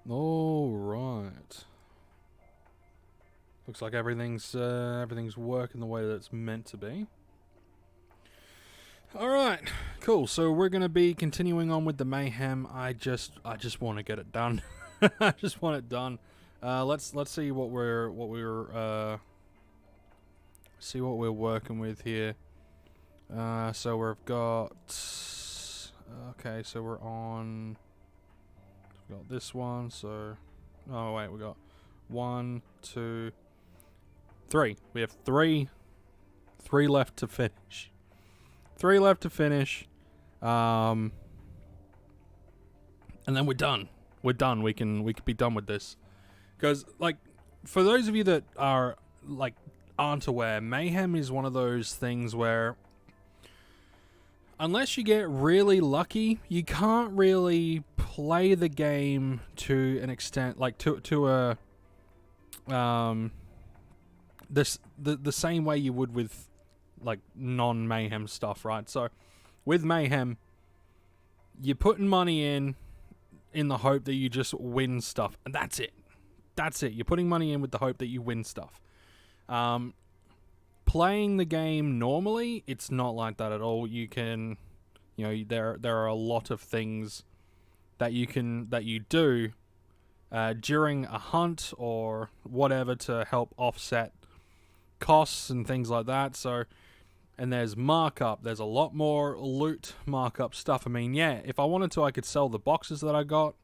All right. Looks like everything's working the way that it's meant to be. All right, cool. So we're gonna be continuing on with the Mayhem. I just want to get it done. I just want it done. Let's see what we're working with here. So we've got. Okay, so we're on. We've got this one. So, oh wait, we got 1, 2, 3. We have three left to finish. 3 left to finish. And then we're done. We're done. We could be done with this. Because, like, for those of you that are, like, aren't aware, Mayhem is one of those things where unless you get really lucky, you can't really play the game to an extent, like, to a, the same way you would with, like, non-Mayhem stuff, right? So, with Mayhem, you're putting money in the hope that you just win stuff, and that's it. That's it. You're putting money in with the hope that you win stuff. Playing the game normally, it's not like that at all. You can, there are a lot of things that you do during a hunt or whatever to help offset costs and things like that. So, and there's markup. There's a lot more loot markup stuff. I mean, yeah, if I wanted to, I could sell the boxes that I got.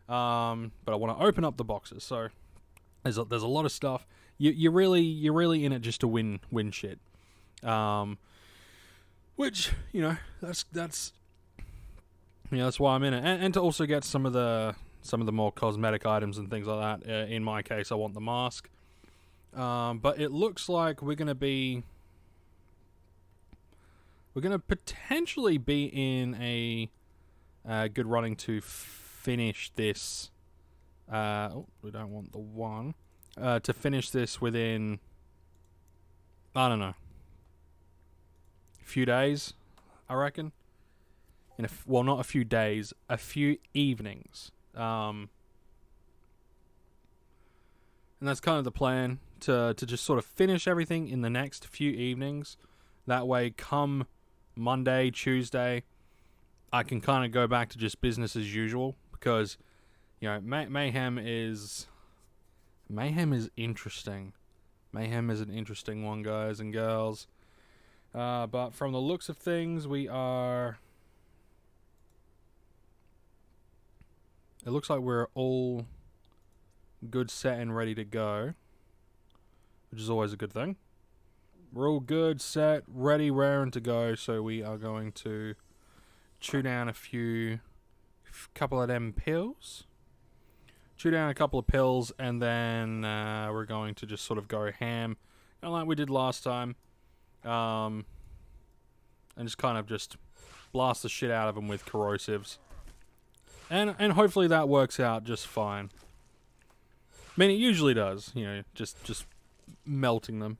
But I want to open up the boxes. So there's a lot of stuff. You're really in it just to win shit. Which, that's why I'm in it, and to also get some of the more cosmetic items and things like that. In my case, I want the mask. But it looks like we're gonna potentially be in a good running to finish this. We don't want the one. To finish this within, I don't know, a few days, I reckon. Well, not a few days, a few evenings. And that's kind of the plan, to just sort of finish everything in the next few evenings. That way, come Monday, Tuesday, I can kind of go back to just business as usual, because, Mayhem is interesting. Mayhem is an interesting one, guys and girls. But from the looks of things, it looks like we're all good, set, and ready to go, which is always a good thing. We're all good, set, ready, raring to go, so we are going to chew down a couple of them pills. Chew down a couple of pills, and then we're going to just sort of go ham, like we did last time, and just kind of just blast the shit out of them with corrosives, and hopefully that works out just fine. I mean, it usually does, just melting them.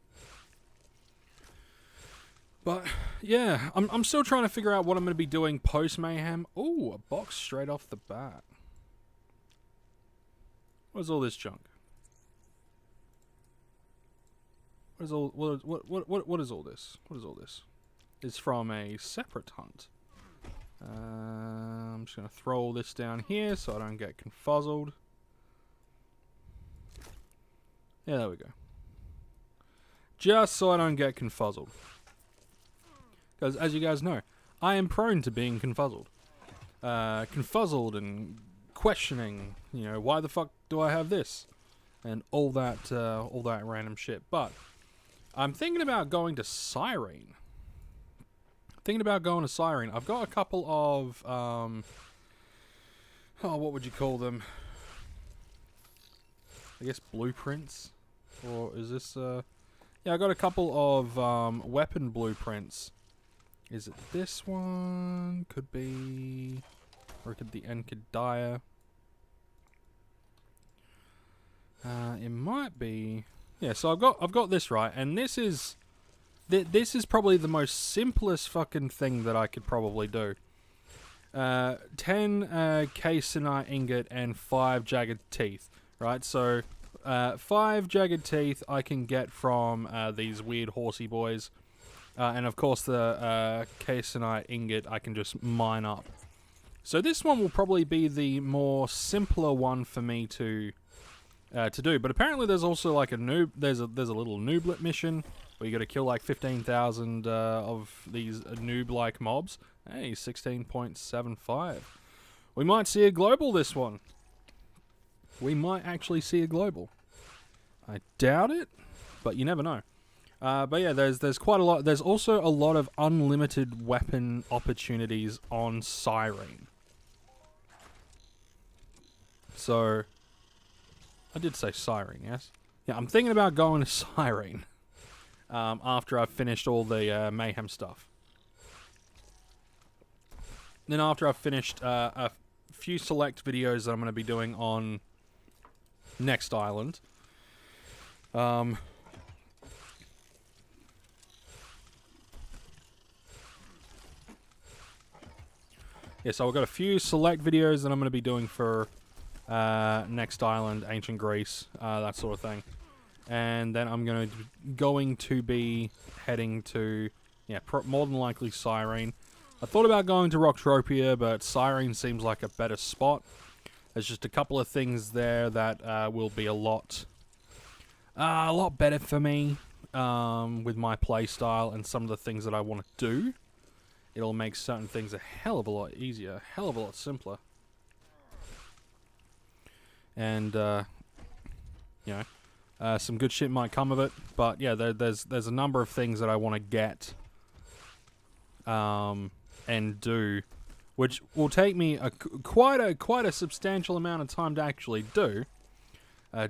But yeah, I'm still trying to figure out what I'm going to be doing post Mayhem. Ooh, a box straight off the bat. What's all this junk? What is all this? What is all this? It's from a separate hunt. I'm just gonna throw all this down here so I don't get confuzzled. Yeah, there we go. Just so I don't get confuzzled. Because as you guys know, I am prone to being confuzzled. Confuzzled and questioning, why the fuck do I have this, and all that random shit. But I'm thinking about going to Cyrene. I've got a couple of what would you call them? I guess blueprints, or is this? Yeah, I got a couple of weapon blueprints. Is it this one? Could be, or it could be Enkedaya. It might be. Yeah, so I've got this right, and this is probably the most simplest fucking thing that I could probably do. 10 caseonite ingot and 5 jagged teeth, right? So 5 jagged teeth I can get from these weird horsey boys. And of course the caseonite ingot I can just mine up. So this one will probably be the more simpler one for me to do. But apparently there's also like a noob. There's a little nooblet mission where you got to kill like 15,000 of these noob-like mobs. Hey, 16.75. We might see a global this one. We might actually see a global. I doubt it, but you never know. But yeah, there's quite a lot. There's also a lot of unlimited weapon opportunities on Siren. So, I did say Siren, yes? Yeah, I'm thinking about going to Siren after I've finished all the Mayhem stuff. Then after I've finished a few select videos that I'm going to be doing on next island. Yeah, so I've got a few select videos that I'm going to be doing for next island, ancient Greece, that sort of thing. And then I'm going to be heading to, yeah, more than likely Cyrene. I thought about going to Entropia, but Cyrene seems like a better spot. There's just a couple of things there that will be a lot better for me with my playstyle and some of the things that I want to do. It'll make certain things a hell of a lot easier, a hell of a lot simpler. And, you know, some good shit might come of it. But, yeah, there's a number of things that I want to get and do, which will take me quite a substantial amount of time to actually do.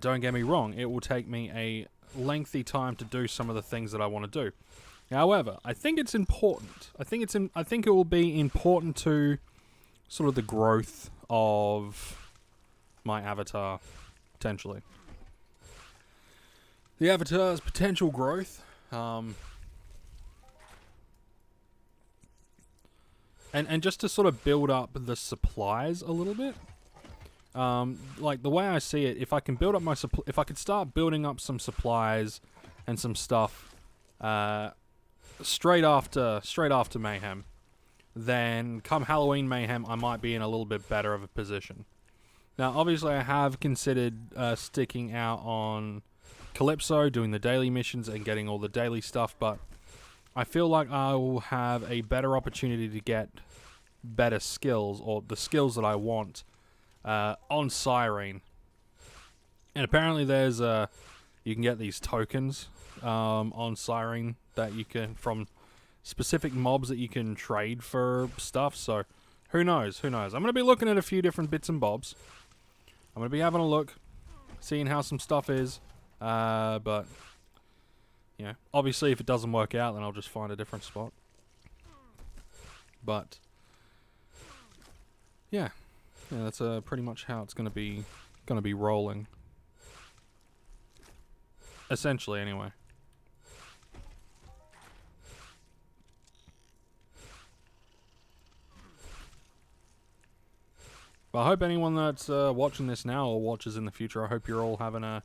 Don't get me wrong, it will take me a lengthy time to do some of the things that I want to do. However, I think it's important. I think it will be important to sort of the growth of my avatar, potentially. The avatar's potential growth, and just to sort of build up the supplies a little bit. Like the way I see it, if I can build up if I could start building up some supplies and some stuff, straight after Mayhem, then come Halloween Mayhem, I might be in a little bit better of a position. Now, obviously, I have considered sticking out on Calypso, doing the daily missions and getting all the daily stuff, but I feel like I will have a better opportunity to get better skills, or the skills that I want, on Cyrene. And apparently there's you can get these tokens on Cyrene that you can, from specific mobs that you can trade for stuff, so who knows. I'm going to be looking at a few different bits and bobs. I'm going to be having a look, seeing how some stuff is, but, you know, obviously if it doesn't work out, then I'll just find a different spot. But, yeah, that's pretty much how it's going to be rolling. Essentially, anyway. But I hope anyone that's watching this now or watches in the future, I hope you're all having a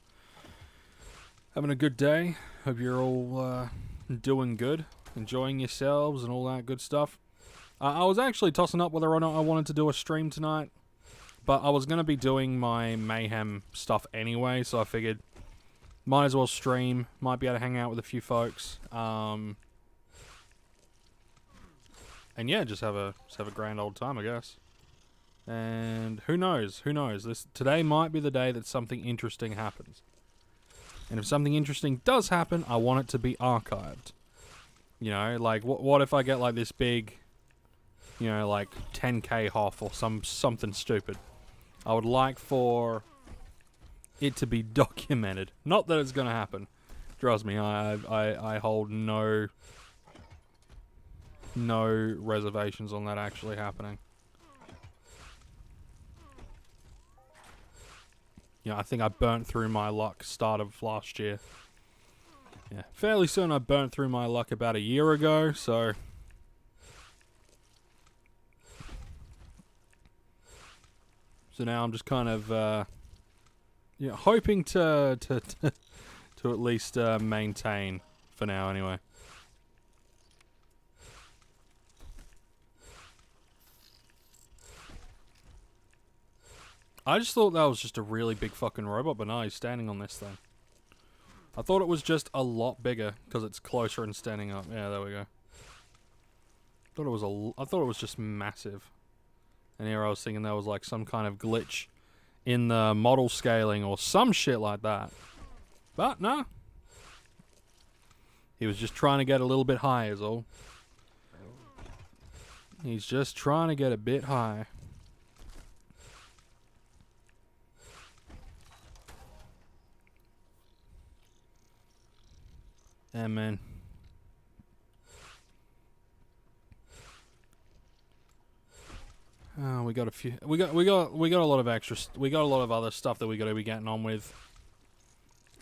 good day. Hope you're all doing good, enjoying yourselves and all that good stuff. I was actually tossing up whether or not I wanted to do a stream tonight, but I was going to be doing my Mayhem stuff anyway, so I figured might as well stream, might be able to hang out with a few folks. And yeah, just have a grand old time, I guess. And who knows? Today might be the day that something interesting happens. And if something interesting does happen, I want it to be archived. You know, like, what if I get, like, this big, you know, like, 10k HOF or something stupid? I would like for it to be documented. Not that it's gonna happen. Trust me, I hold no reservations on that actually happening. Yeah, I think I burnt through my luck start of last year. Yeah, fairly soon I burnt through my luck about a year ago, so So now I'm just kind of, hoping to at least maintain for now anyway. I just thought that was just a really big fucking robot, but no, he's standing on this thing. I thought it was just a lot bigger because it's closer and standing up. Yeah, there we go. I thought it was just massive. And here I was thinking there was like some kind of glitch in the model scaling or some shit like that. But no. He was just trying to get a little bit high is all. He's just trying to get a bit high. Yeah, man. We got a few. We got a lot of extra. We got a lot of other stuff that we got to be getting on with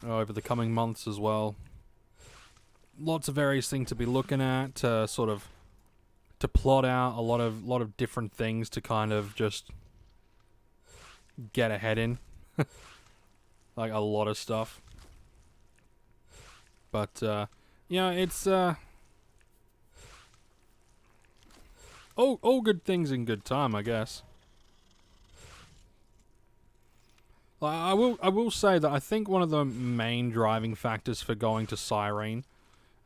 over the coming months as well. Lots of various things to be looking at to sort of plot out a lot of different things to kind of just get ahead in, like a lot of stuff. But it's all good things in good time, I guess. I will say that I think one of the main driving factors for going to Cyrene,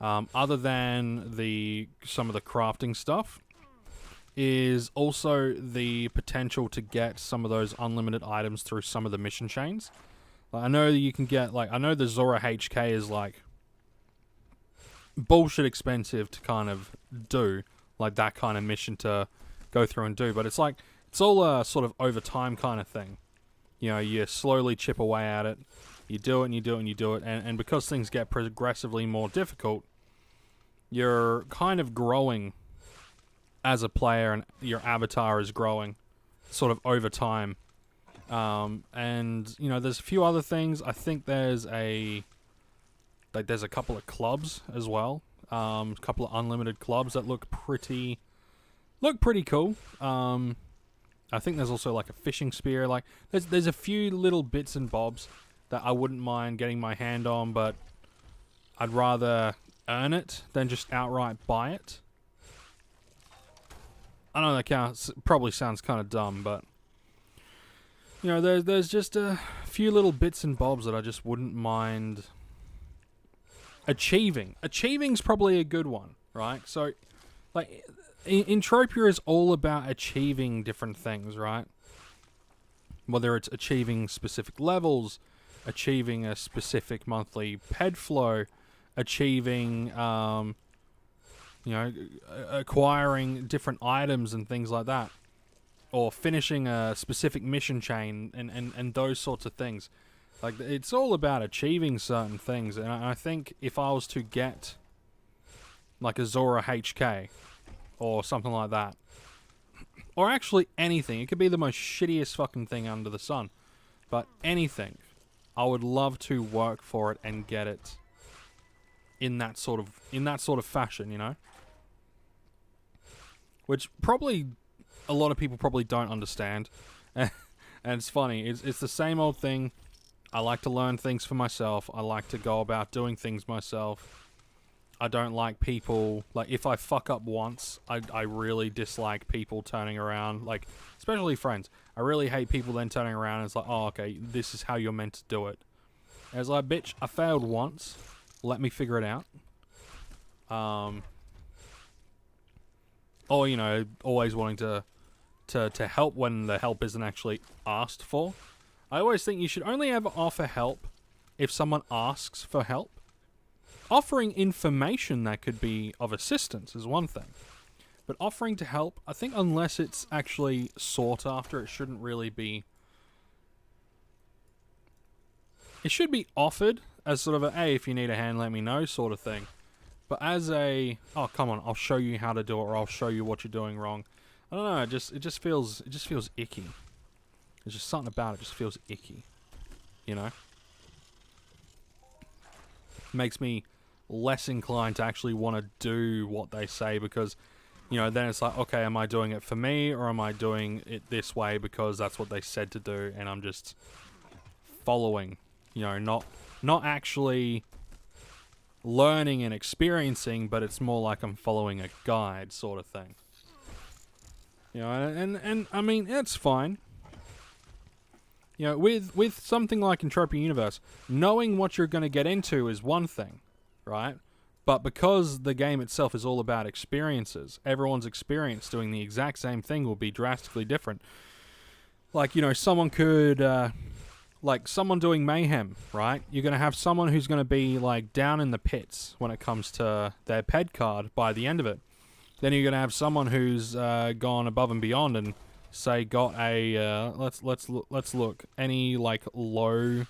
other than some of the crafting stuff, is also the potential to get some of those unlimited items through some of the mission chains. Like, I know that you can get I know the Zora HK is like bullshit expensive to kind of do, like that kind of mission to go through and do, but it's all a sort of over time kind of thing. You slowly chip away at it, you do it and you do it and you do it, and because things get progressively more difficult, you're kind of growing as a player and your avatar is growing sort of over time. And there's a few other things. I think there's a couple of clubs as well. A couple of unlimited clubs that look pretty cool. I think there's also like a fishing spear. Like there's a few little bits and bobs that I wouldn't mind getting my hand on, but I'd rather earn it than just outright buy it. I know that probably sounds kind of dumb, but there's just a few little bits and bobs that I just wouldn't mind achieving. Achieving's probably a good one, right? So, like, Entropia is all about achieving different things, right? Whether it's achieving specific levels, achieving a specific monthly ped flow, achieving, acquiring different items and things like that, or finishing a specific mission chain and those sorts of things. Like, it's all about achieving certain things, and I think if I was to get like a Zora HK or something like that, or actually anything, it could be the most shittiest fucking thing under the sun, but anything, I would love to work for it and get it in that sort of fashion, which probably a lot of people probably don't understand. And it's funny, it's the same old thing. I like to learn things for myself. I like to go about doing things myself. I don't like people, like, if I fuck up once, I really dislike people turning around, like, especially friends. I really hate people then turning around and it's like, oh, okay, this is how you're meant to do it. And it's like, bitch, I failed once. Let me figure it out. Or, always wanting to help when the help isn't actually asked for. I always think you should only ever offer help if someone asks for help. Offering information that could be of assistance is one thing. But offering to help, I think unless it's actually sought after, it shouldn't really be... It should be offered as sort of a, hey, if you need a hand, let me know sort of thing. But as a, oh, come on, I'll show you how to do it, or I'll show you what you're doing wrong. I don't know, it just feels icky. There's just something about it just feels icky, Makes me less inclined to actually want to do what they say, because you know, then it's like, okay, am I doing it for me, or am I doing it this way because that's what they said to do, and I'm just following, you know, not actually learning and experiencing, but it's more like I'm following a guide sort of thing. You know, and I mean, it's fine. You know, with something like Entropia Universe, knowing what you're going to get into is one thing, right? But because the game itself is all about experiences, everyone's experience doing the exact same thing will be drastically different. Like, you know, someone could, like someone doing Mayhem, right? You're going to have someone who's going to be, like, down in the pits when it comes to their ped card by the end of it. Then you're going to have someone who's gone above and beyond and, say, got a, let's look, any, like, low...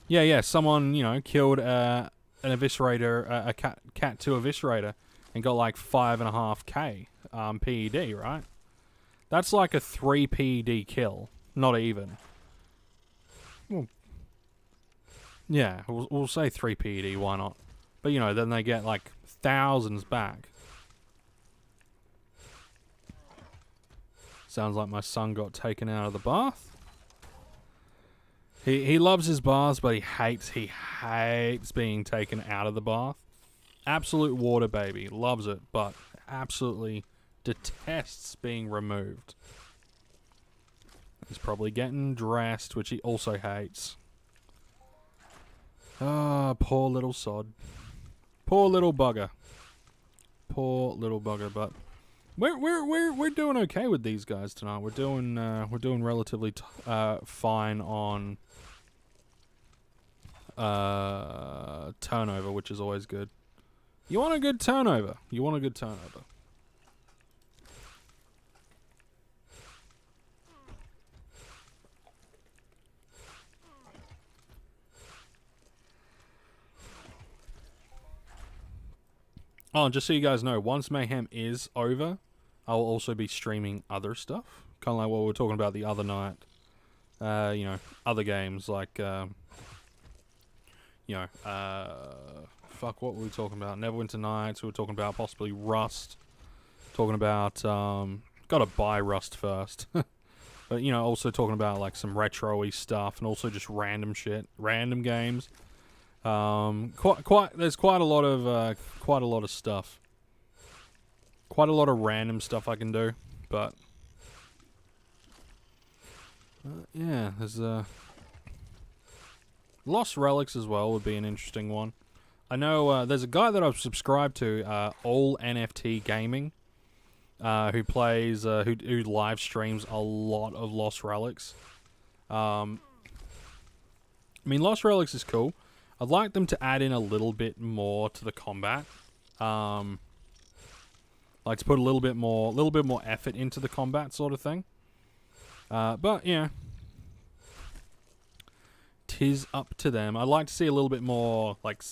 Yeah, someone, you know, killed, an eviscerator, a cat 2 eviscerator, and got like 5.5k PED, right? That's like a 3 PED kill, not even. Well, yeah, we'll say 3 PED, why not? But you know, then they get like thousands back. Sounds like my son got taken out of the bath. He loves his baths, but he hates being taken out of the bath. Absolute water baby. Loves it, but absolutely detests being removed. He's probably getting dressed, which he also hates. Ah, poor little sod. Poor little bugger. Poor little bugger, but we're doing okay with these guys tonight. We're doing relatively fine on turnover, which is always good. You want a good turnover. Oh, and just so you guys know, once Mayhem is over, I will also be streaming other stuff. Kind of like what we were talking about the other night. You know, other games like, you know, fuck, what were we talking about? Neverwinter Nights. We were talking about possibly Rust. Talking about, gotta buy Rust first. But, you know, also talking about, like, some retro-y stuff and also just random shit. Random games. There's quite a lot of stuff. Quite a lot of random stuff I can do, but... yeah, there's, Lost Relics as well would be an interesting one. I know there's a guy that I've subscribed to, All NFT Gaming, who plays, who live streams a lot of Lost Relics. I mean, Lost Relics is cool. I'd like them to add in a little bit more to the combat. Like to put a little bit more effort into the combat, sort of thing. But yeah. 'Tis up to them. I'd like to see a little bit more, like,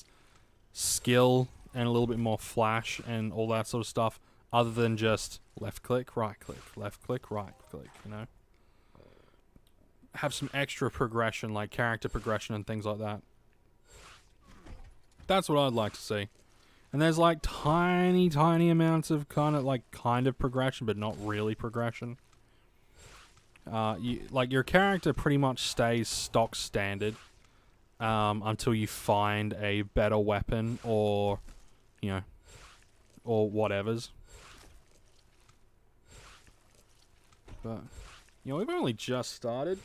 skill and a little bit more flash and all that sort of stuff, other than just left click, right click, left click, right click, you know? Have some extra progression, like character progression and things like that. That's what I'd like to see. And there's, like, tiny amounts of kind of progression, but not really progression. Like, your character pretty much stays stock standard until you find a better weapon or, you know, or whatevers. But, you know, we've only just started.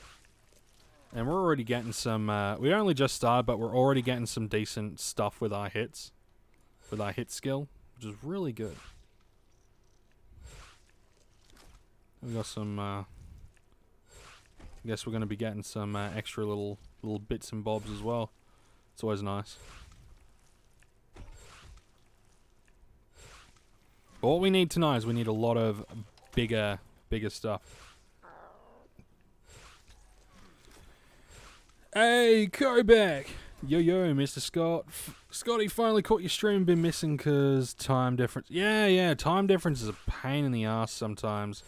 And we're already getting some, we only just started, but we're already getting some decent stuff with our hits. With our hit skill, which is really good. We got some, I guess we're going to be getting some extra little bits and bobs as well. It's always nice. But what we need tonight is we need a lot of bigger stuff. Hey, Kobeck! Yo, Mr. Scott. Scotty, finally caught your stream. Been missing because time difference. Yeah, time difference is a pain in the ass sometimes.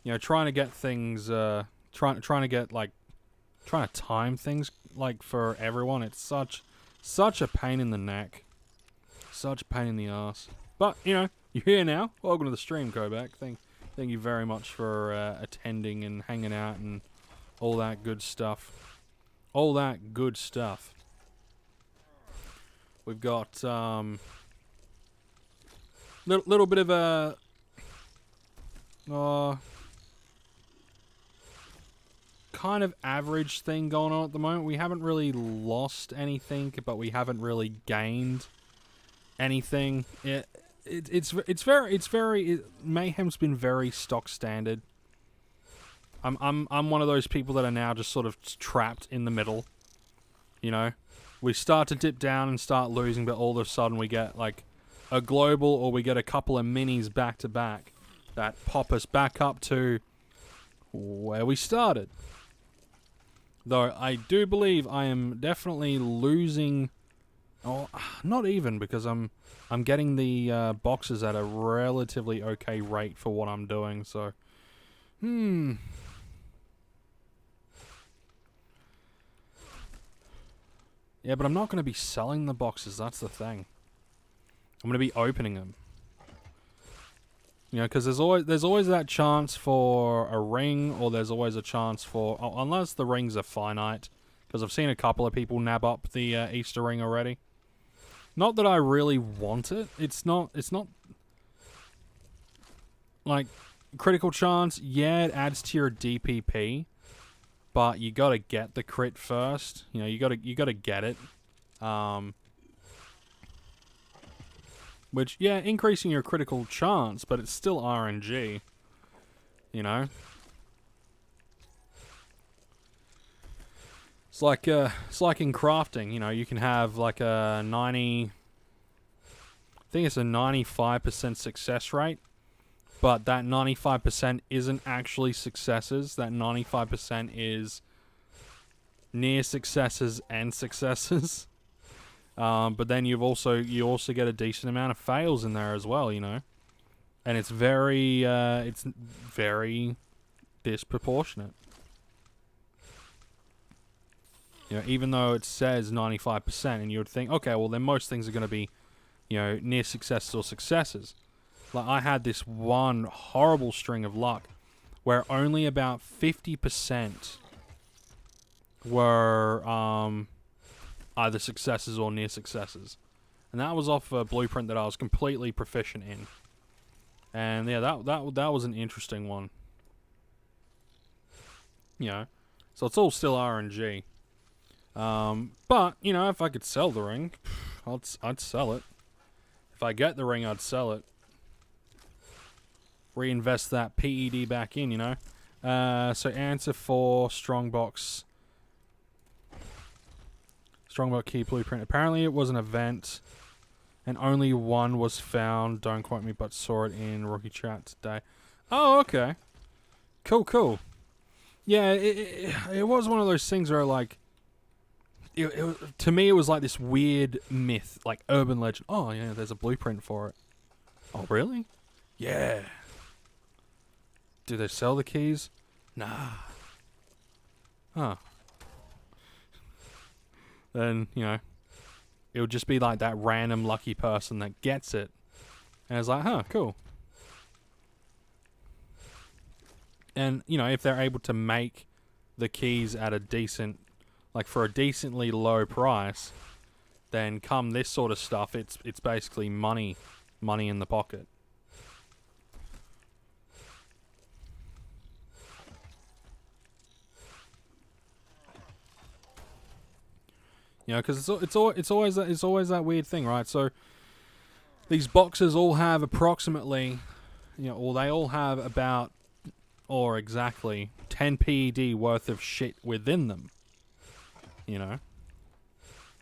You know, trying to get things, trying to time things, like, for everyone. It's such a pain in the neck. Such a pain in the ass. But, you know, You here now? Welcome to the stream, Kovac. Thank you very much for attending and hanging out and all that good stuff. All that good stuff. We've got little bit of a kind of average thing going on at the moment. We haven't really lost anything, but we haven't really gained anything. It's very Mayhem's been very stock standard. I'm one of those people that are now just sort of trapped in the middle. You know, we start to dip down and start losing, but all of a sudden we get like a global, or we get a couple of minis back to back that pop us back up to where we started. Though I do believe I am definitely losing. Oh, not even, because I'm getting the boxes at a relatively okay rate for what I'm doing. So, yeah, but I'm not going to be selling the boxes. That's the thing. I'm going to be opening them. You know, because there's always that chance for a ring, or there's always a chance for, unless the rings are finite, because I've seen a couple of people nab up the Easter ring already. Not that I really want it. It's not like critical chance. Yeah, it adds to your DPP, but you got to get the crit first. You know, you got to get it. Which, yeah, increasing your critical chance, but it's still RNG. You know? It's like in crafting, you know, you can have like a 90... I think it's a 95% success rate, but that 95% isn't actually successes. That 95% is near successes and successes. But then you also get a decent amount of fails in there as well, you know, and it's very disproportionate. You know, even though it says 95%, and you would think, okay, well then most things are going to be, you know, near successes or successes. Like I had this one horrible string of luck where only about 50% were either successes or near successes, and that was off a blueprint that I was completely proficient in. And yeah, that was an interesting one. You know, so it's all still RNG. But you know, if I could sell the ring, I'd sell it. If I get the ring, I'd sell it. Reinvest that PED back in, you know. So answer for Strongbox. Strongbox key blueprint. Apparently it was an event, and only one was found. Don't quote me, but saw it in rookie chat today. Oh, okay. Cool. Yeah, it was one of those things where like, to me it was like this weird myth, like urban legend. Oh yeah, there's a blueprint for it. Oh really? Yeah. Do they sell the keys? Nah. Huh. Then, you know, it would just be like that random lucky person that gets it. And it's like, huh, cool. And, you know, if they're able to make the keys at a decent, like for a decently low price, then come this sort of stuff, it's basically money in the pocket. You know, because it's always that weird thing, right? So these boxes all have approximately, you know, or they all have about, or exactly 10 PED worth of shit within them. You know,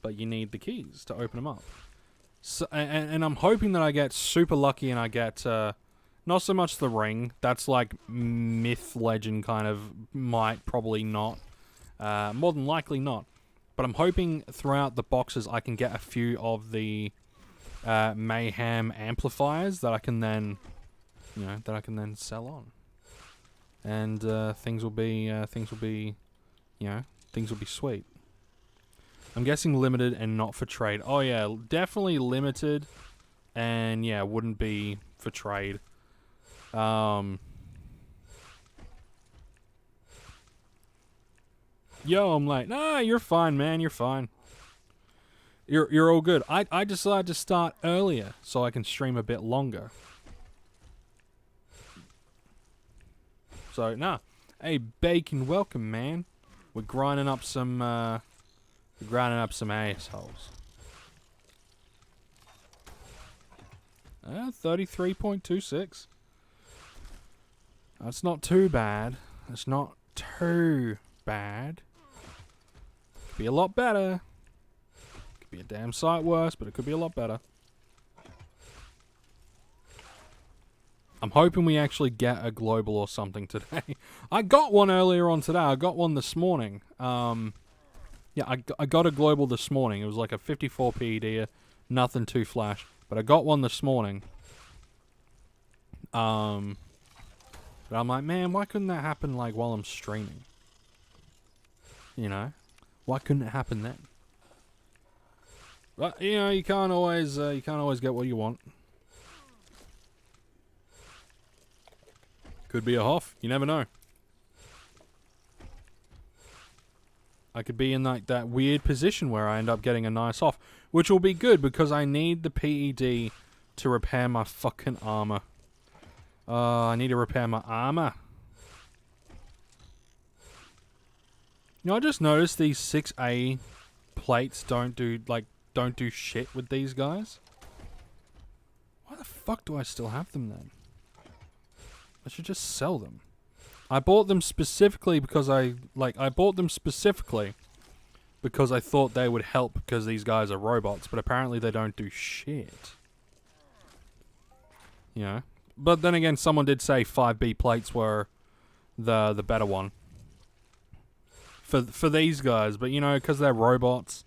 but you need the keys to open them up. So, and I'm hoping that I get super lucky and I get not so much the ring. That's like myth legend kind of, probably not, more than likely not. But I'm hoping throughout the boxes I can get a few of the Mayhem amplifiers that I can then, you know, sell on, and things will be, you know, things will be sweet. I'm guessing limited and not for trade. Oh yeah, definitely limited, and yeah, wouldn't be for trade. Yo, I'm like, nah, you're fine, man. You're fine. You're all good. I decided to start earlier so I can stream a bit longer. So, nah. Hey, Bacon, welcome, man. We're grinding up some assholes. 33.26. That's not too bad. That's not too bad. Could be a lot better. Could be a damn sight worse, but it could be a lot better. I'm hoping we actually get a global or something today. I got one earlier on today. I got one this morning. Yeah, I got a global this morning. It was like a 54 PED, nothing too flash. But I got one this morning. But I'm like, man, why couldn't that happen like while I'm streaming? You know, why couldn't it happen then? But you know, you can't always get what you want. Could be a Hoff. You never know. I could be in like that weird position where I end up getting a nice Hoff, which will be good because I need the PED to repair my fucking armor. I need to repair my armor. You know, I just noticed these 6A plates don't do shit with these guys. Why the fuck do I still have them then? I should just sell them. I bought them specifically because I thought they would help because these guys are robots, but apparently they don't do shit. You know? But then again, someone did say 5B plates were the better one. For these guys, but you know, because they're robots,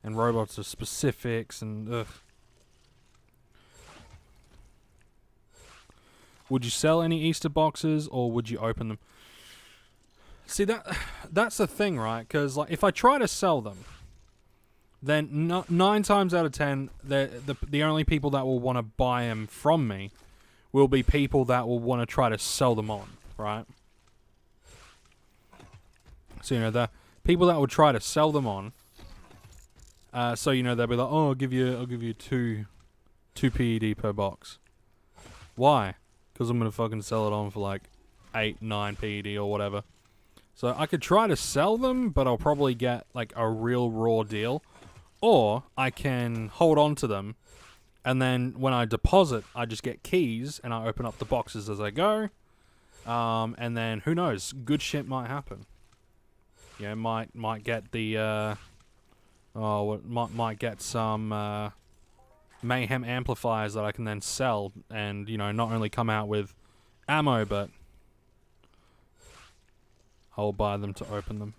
and robots are specifics, and ugh. Would you sell any Easter boxes, or would you open them? See, that's the thing, right? Because like, if I try to sell them, then 9 times out of 10, the only people that will want to buy them from me will be people that will want to try to sell them on, right? So, you know, the people that would try to sell them on, so, you know, they'll be like, oh, I'll give you two PED per box. Why? Because I'm going to fucking sell it on for like 8, 9 PED or whatever. So I could try to sell them, but I'll probably get like a real raw deal. Or I can hold on to them, and then when I deposit, I just get keys, and I open up the boxes as I go. And then, who knows, good shit might happen. Yeah, might get the, might get some, Mayhem amplifiers that I can then sell, and, you know, not only come out with ammo, but I'll buy them to open them.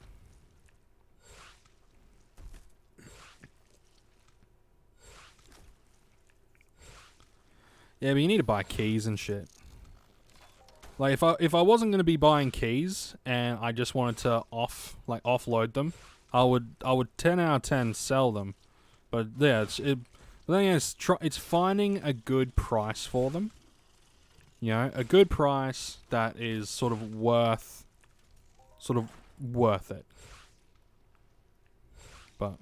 Yeah, but you need to buy keys and shit. Like, if I wasn't going to be buying keys, and I just wanted to offload them, I would 10 out of 10 sell them. But yeah, the thing is, it's finding a good price for them. You know, a good price that is sort of worth it. But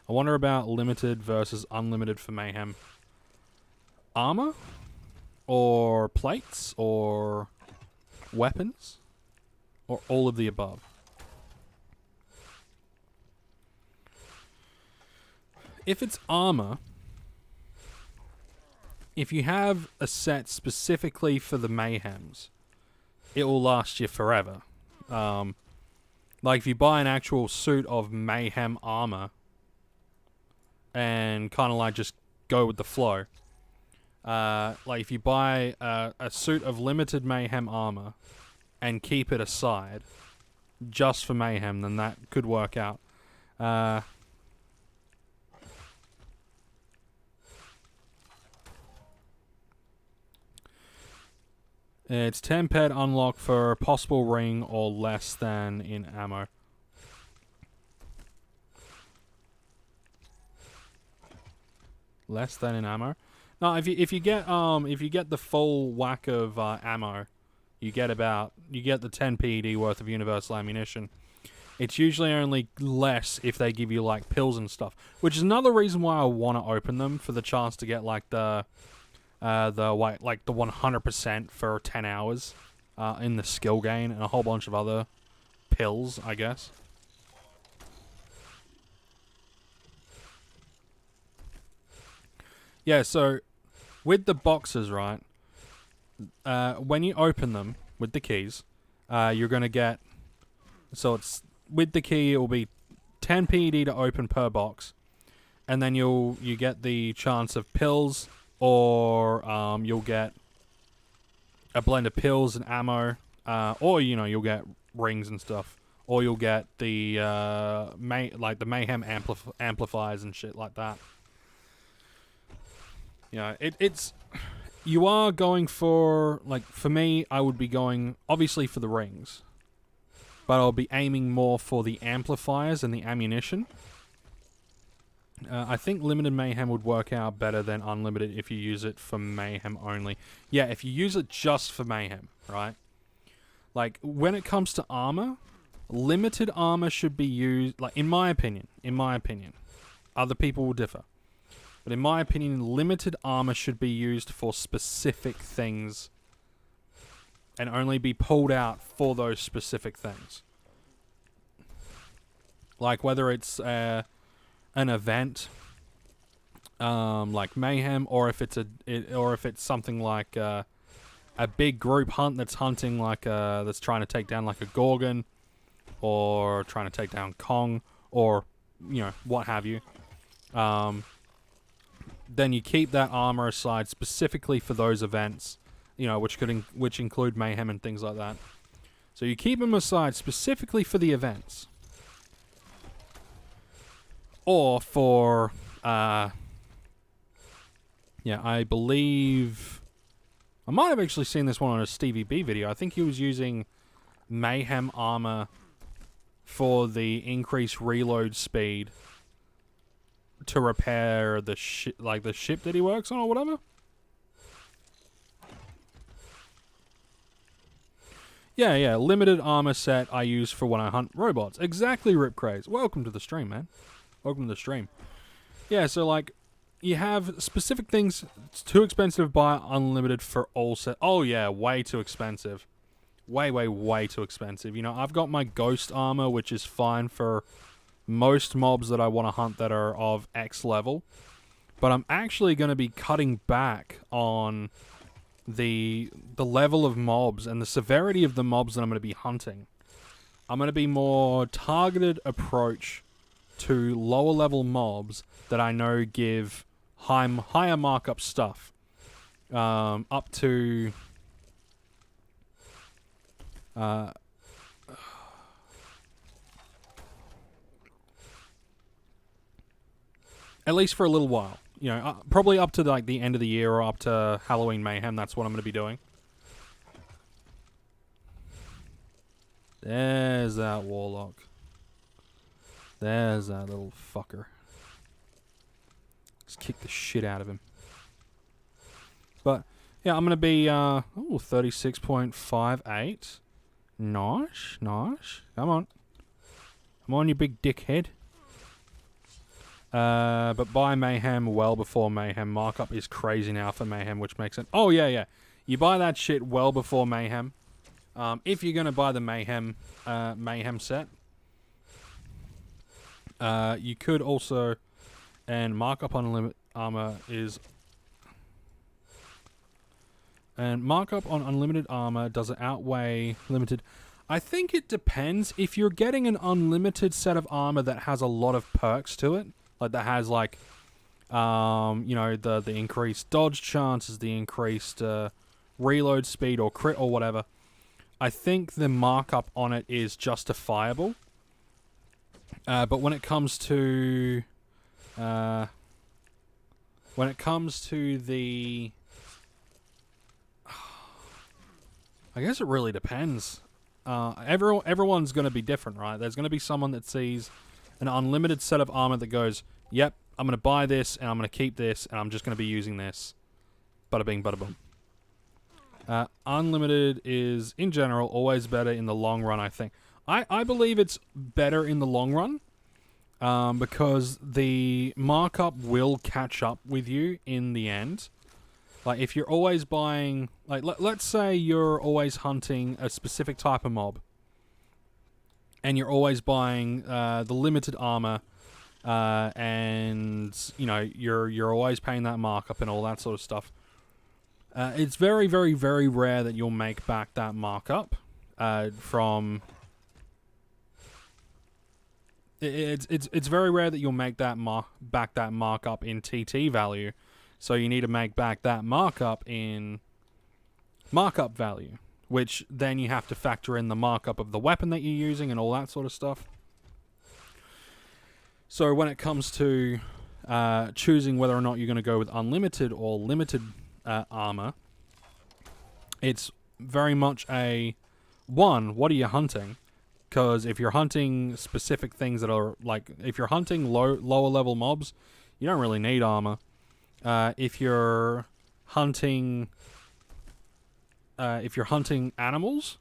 I wonder about limited versus unlimited for Mayhem. Armor? Or plates? Or weapons? Or all of the above? If it's armor, if you have a set specifically for the Mayhems, it will last you forever. Like if you buy an actual suit of Mayhem armor and kind of like just go with the flow. Like if you buy a suit of limited Mayhem armor and keep it aside just for Mayhem, then that could work out. It's 10 pet unlock for a possible ring or less than in ammo. Less than in ammo? No, if you get the full whack of ammo, you get the 10 PED worth of universal ammunition. It's usually only less if they give you like pills and stuff, which is another reason why I want to open them, for the chance to get like the 100% for 10 hours in the skill gain, and a whole bunch of other pills, I guess. Yeah, so with the boxes, right, when you open them with the keys, you're going to get, so it's, with the key, it will be 10 PED to open per box, and then you get the chance of pills, or you'll get a blend of pills and ammo, or you'll get rings and stuff, or you'll get the the Mayhem amplifiers and shit like that. It's you are going for, like, for me, I would be going obviously for the rings, but I'll be aiming more for the amplifiers and the ammunition. I think limited Mayhem would work out better than unlimited if you use it for Mayhem only. Yeah, if you use it just for Mayhem, right? Like, when it comes to armor, limited armor should be used, like, in my opinion. Other people will differ. But in my opinion, limited armor should be used for specific things and only be pulled out for those specific things. Like, whether it's an event, like Mayhem, or if it's something like a big group hunt that's hunting that's trying to take down like a Gorgon, or trying to take down Kong, or what have you. Then you keep that armor aside specifically for those events, which include Mayhem and things like that. So you keep them aside specifically for the events, or for I believe I might have actually seen this one on a Stevie B video. I think he was using Mayhem armor for the increased reload speed to repair the ship that he works on or whatever. Yeah, limited armor set I use for when I hunt robots. Exactly, Rip Craze. Welcome to the stream, man. Welcome to the stream. Yeah, so like, you have specific things. It's too expensive to buy unlimited for all set. Oh yeah, way too expensive. Way too expensive. I've got my ghost armor, which is fine for most mobs that I want to hunt that are of X level, but I'm actually going to be cutting back on the level of mobs and the severity of the mobs that I'm going to be hunting. I'm going to be more targeted approach to lower level mobs that I know give higher markup stuff, up to at least for a little while. Probably up to like the end of the year or up to Halloween Mayhem. That's what I'm going to be doing. There's that warlock. There's that little fucker. Just kick the shit out of him. But yeah, I'm going to be 36.58. Nice. Come on, you big dickhead. But buy Mayhem well before Mayhem. Markup is crazy now for Mayhem, which makes it... Oh, yeah. You buy that shit well before Mayhem. If you're going to buy the Mayhem set. You could also... And markup on unlimited armor is... And markup on unlimited armor, does it outweigh limited... I think it depends. If you're getting an unlimited set of armor that has a lot of perks to it, like that has like, the increased dodge chances, the increased reload speed or crit or whatever, I think the markup on it is justifiable. But when it comes to the, I guess it really depends. Everyone's going to be different, right? There's going to be someone that sees an unlimited set of armor that goes, yep, I'm going to buy this, and I'm going to keep this, and I'm just going to be using this. Bada bing, bada boom. Unlimited is, in general, always better in the long run, I think. I believe it's better in the long run because the markup will catch up with you in the end. Like, if you're always buying... Like, let's say you're always hunting a specific type of mob, and you're always buying the limited armor, and, you know, you're always paying that markup and all that sort of stuff. It's very, very, very rare that you'll make back that markup from... It's very rare that you'll make that back that markup in TT value, so you need to make back that markup in markup value, which then you have to factor in the markup of the weapon that you're using and all that sort of stuff. So when it comes to choosing whether or not you're going to go with unlimited or limited armor, it's very much a what are you hunting? Because if you're hunting specific things that are like, if you're hunting lower level mobs, you don't really need armor. If you're hunting animals,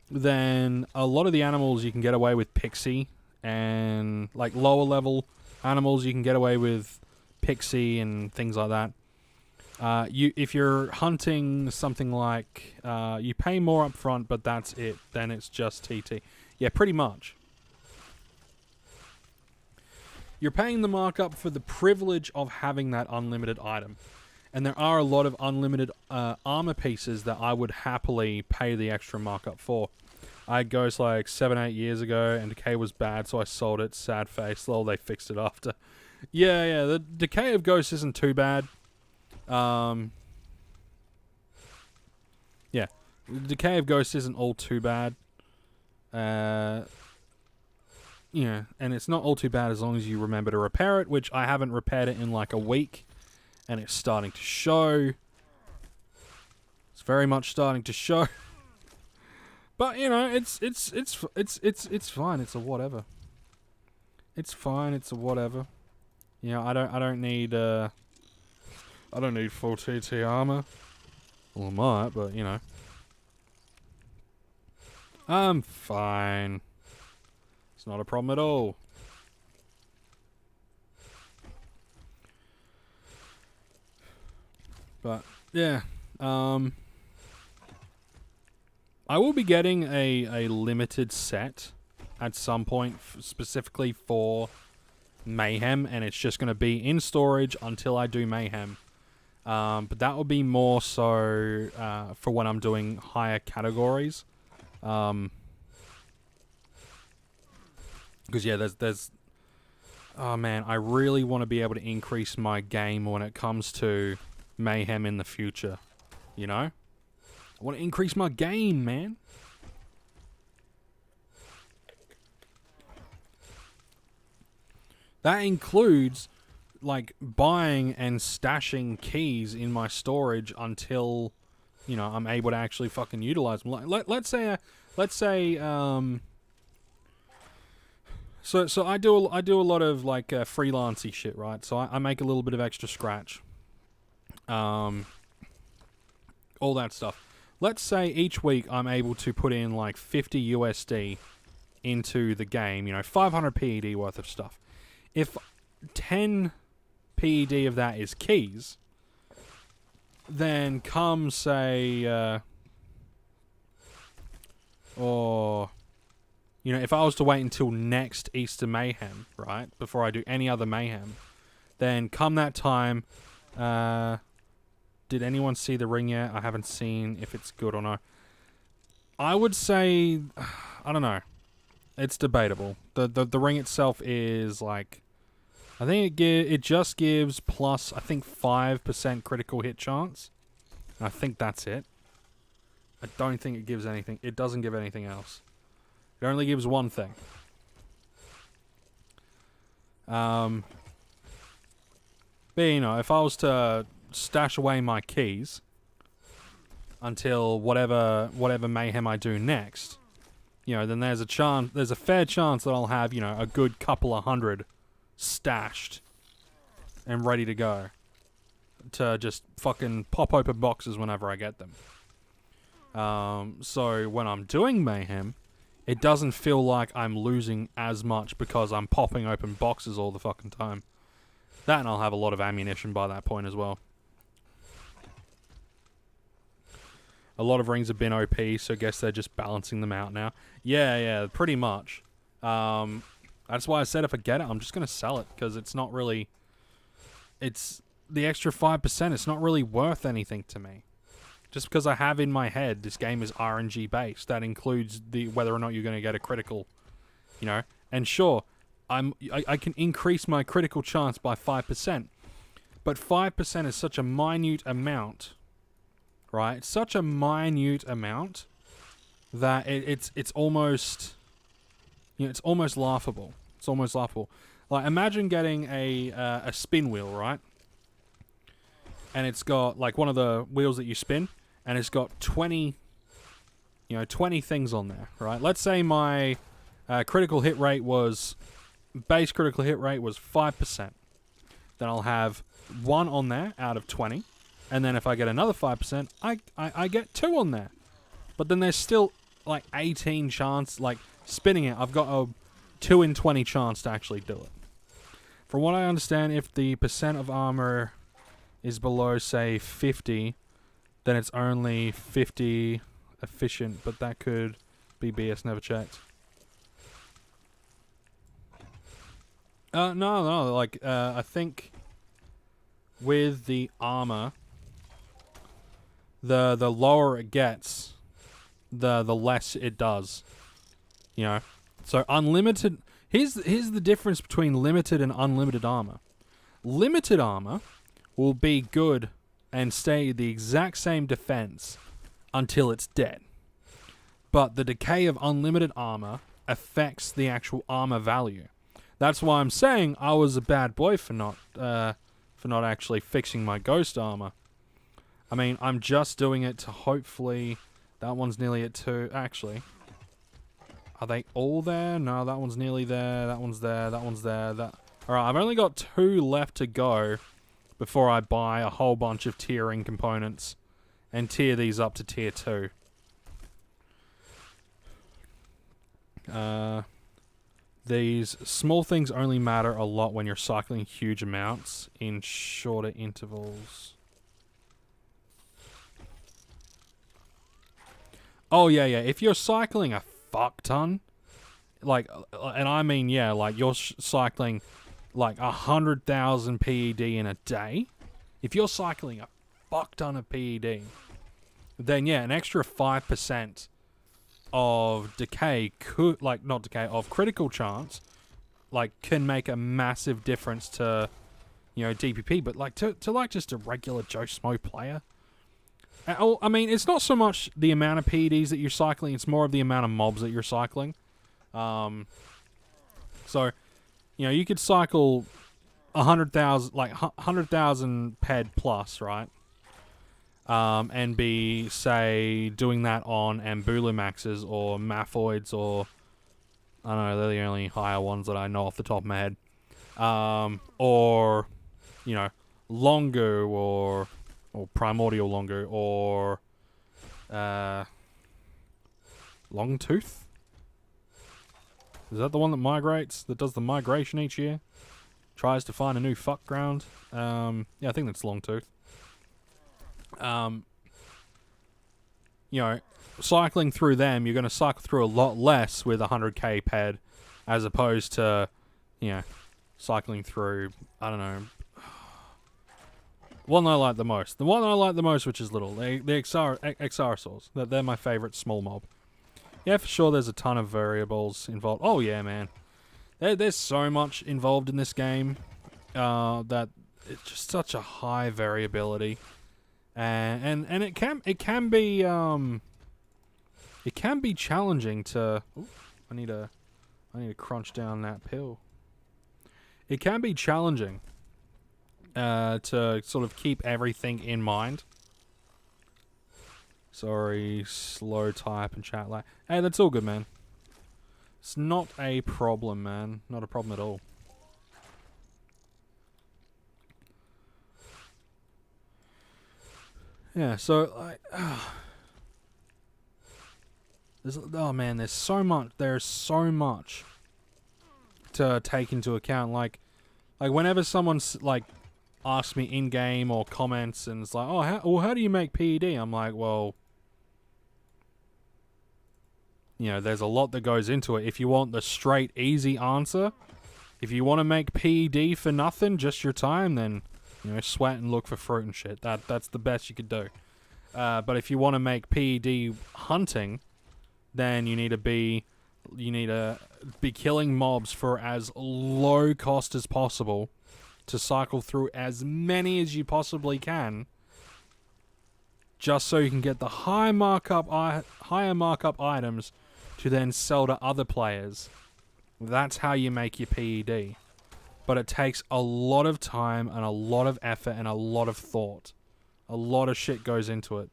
then a lot of the animals you can get away with pixie, and like lower level animals you can get away with pixie and things like that. If you're hunting something like you pay more up front, but that's it, then it's just TT. Yeah, pretty much. You're paying the markup for the privilege of having that unlimited item. And there are a lot of unlimited armor pieces that I would happily pay the extra markup for. I had Ghost like 7-8 years ago, and Decay was bad, so I sold it. Sad face. Lol, they fixed it after. Yeah, the Decay of Ghost isn't too bad. Yeah. The Decay of Ghost isn't all too bad. Yeah, and it's not all too bad as long as you remember to repair it, which I haven't repaired it in like a week, and it's starting to show. It's very much starting to show. But you know, it's fine. It's a whatever. It's fine. It's a whatever. You know, I don't need full TT armor. Well, I might, but you know. I'm fine. It's not a problem at all. But, yeah. I will be getting a limited set at some point, specifically for Mayhem, and it's just going to be in storage until I do Mayhem. But that will be more so for when I'm doing higher categories. Because yeah, there's oh man, I really want to be able to increase my game when it comes to Mayhem in the future. You know, I want to increase my game, man. That includes like buying and stashing keys in my storage until, you know, I'm able to actually fucking utilize them. Let's say, so I do a lot of like freelancey shit, right? So I make a little bit of extra scratch, all that stuff. Let's say each week I'm able to put in like 50 USD into the game, you know, 500 PED worth of stuff. If 10 PED of that is keys, then come say, or, you know, if I was to wait until next Easter Mayhem, right, before I do any other Mayhem, then come that time, did anyone see the ring yet? I haven't seen if it's good or not. I would say, I don't know. It's debatable. The ring itself is like, I think it just gives plus, I think 5% critical hit chance. And I think that's it. I don't think it gives anything. It doesn't give anything else. It only gives one thing. But you know, if I was to stash away my keys until whatever Mayhem I do next, you know, then there's a fair chance that I'll have, you know, a good couple of hundred stashed and ready to go. to just fucking pop open boxes whenever I get them. So when I'm doing Mayhem, it doesn't feel like I'm losing as much because I'm popping open boxes all the fucking time. That, and I'll have a lot of ammunition by that point as well. A lot of rings have been OP, so I guess they're just balancing them out now. Yeah, pretty much. That's why I said if I get it, I'm just going to sell it, because it's not really... It's the extra 5%, it's not really worth anything to me. Just because I have in my head, this game is RNG based. That includes the whether or not you're going to get a critical, you know. And sure, I can increase my critical chance by 5%. But 5% is such a minute amount... Right, it's such a minute amount that it's almost, you know, it's almost laughable. It's almost laughable. Like, imagine getting a spin wheel, right? And it's got like one of the wheels that you spin, and it's got 20 things on there, right? Let's say my critical hit rate was base critical hit rate was 5%. Then I'll have 1 on there out of 20. And then if I get another 5%, I get 2 on there. But then there's still like 18 chance, like spinning it, I've got a 2 in 20 chance to actually do it. From what I understand, if the percent of armor is below, say, 50, then it's only 50 efficient, but that could be BS, never checked. No, like, I think with the armor... The lower it gets, the less it does. You know? So unlimited... Here's the difference between limited and unlimited armor. Limited armor will be good and stay the exact same defense until it's dead. But the decay of unlimited armor affects the actual armor value. That's why I'm saying I was a bad boy for not actually fixing my ghost armor. I mean, I'm just doing it to hopefully... That one's nearly at 2. Actually, are they all there? No, that one's nearly there. That one's there. That one's there. Alright, I've only got 2 left to go before I buy a whole bunch of tiering components and tier these up to tier 2. These small things only matter a lot when you're cycling huge amounts in shorter intervals. Oh, yeah. If you're cycling a fuck ton, like, and I mean, yeah, like, you're cycling, like, 100,000 PED in a day. If you're cycling a fuck ton of PED, then, yeah, an extra 5% of decay could, like, not decay, of critical chance, like, can make a massive difference to, you know, DPP. But, like, to like, just a regular Joe Smo player, I mean, it's not so much the amount of PEDs that you're cycling, it's more of the amount of mobs that you're cycling. So, you know, you could cycle 100,000, like, 100,000 PED plus, right? And be, say, doing that on Ambulumaxes or Maphoids or, I don't know, they're the only higher ones that I know off the top of my head. Or, you know, Longo or Primordial Longo, or Longtooth? Is that the one that migrates, that does the migration each year? Tries to find a new fuck ground? Yeah, I think that's Longtooth. You know, cycling through them, you're going to cycle through a lot less with 100k ped, as opposed to, you know, cycling through, I don't know, one I like the most. The one I like the most, which is little, the Exarasaurs. They're my favourite small mob. Yeah, for sure, there's a ton of variables involved. Oh yeah, man. There's so much involved in this game that it's just such a high variability, and it can be challenging to. Ooh, I need to crunch down that pill. It can be challenging to sort of keep everything in mind. Sorry, slow type and chat lag. Hey, that's all good, man. It's not a problem, man. Not a problem at all. Yeah, so like, oh man, there's so much. There's so much to take into account. Like whenever someone's like asks me in game or comments and it's like, oh, how do you make PED? I'm like, well, you know, there's a lot that goes into it. If you want the straight, easy answer, if you want to make PED for nothing, just your time, then, you know, sweat and look for fruit and shit. That's the best you could do. But if you want to make PED hunting, then you need to be killing mobs for as low cost as possible to cycle through as many as you possibly can, just so you can get the higher markup items to then sell to other players. That's how you make your PED. But it takes a lot of time and a lot of effort and a lot of thought. A lot of shit goes into it.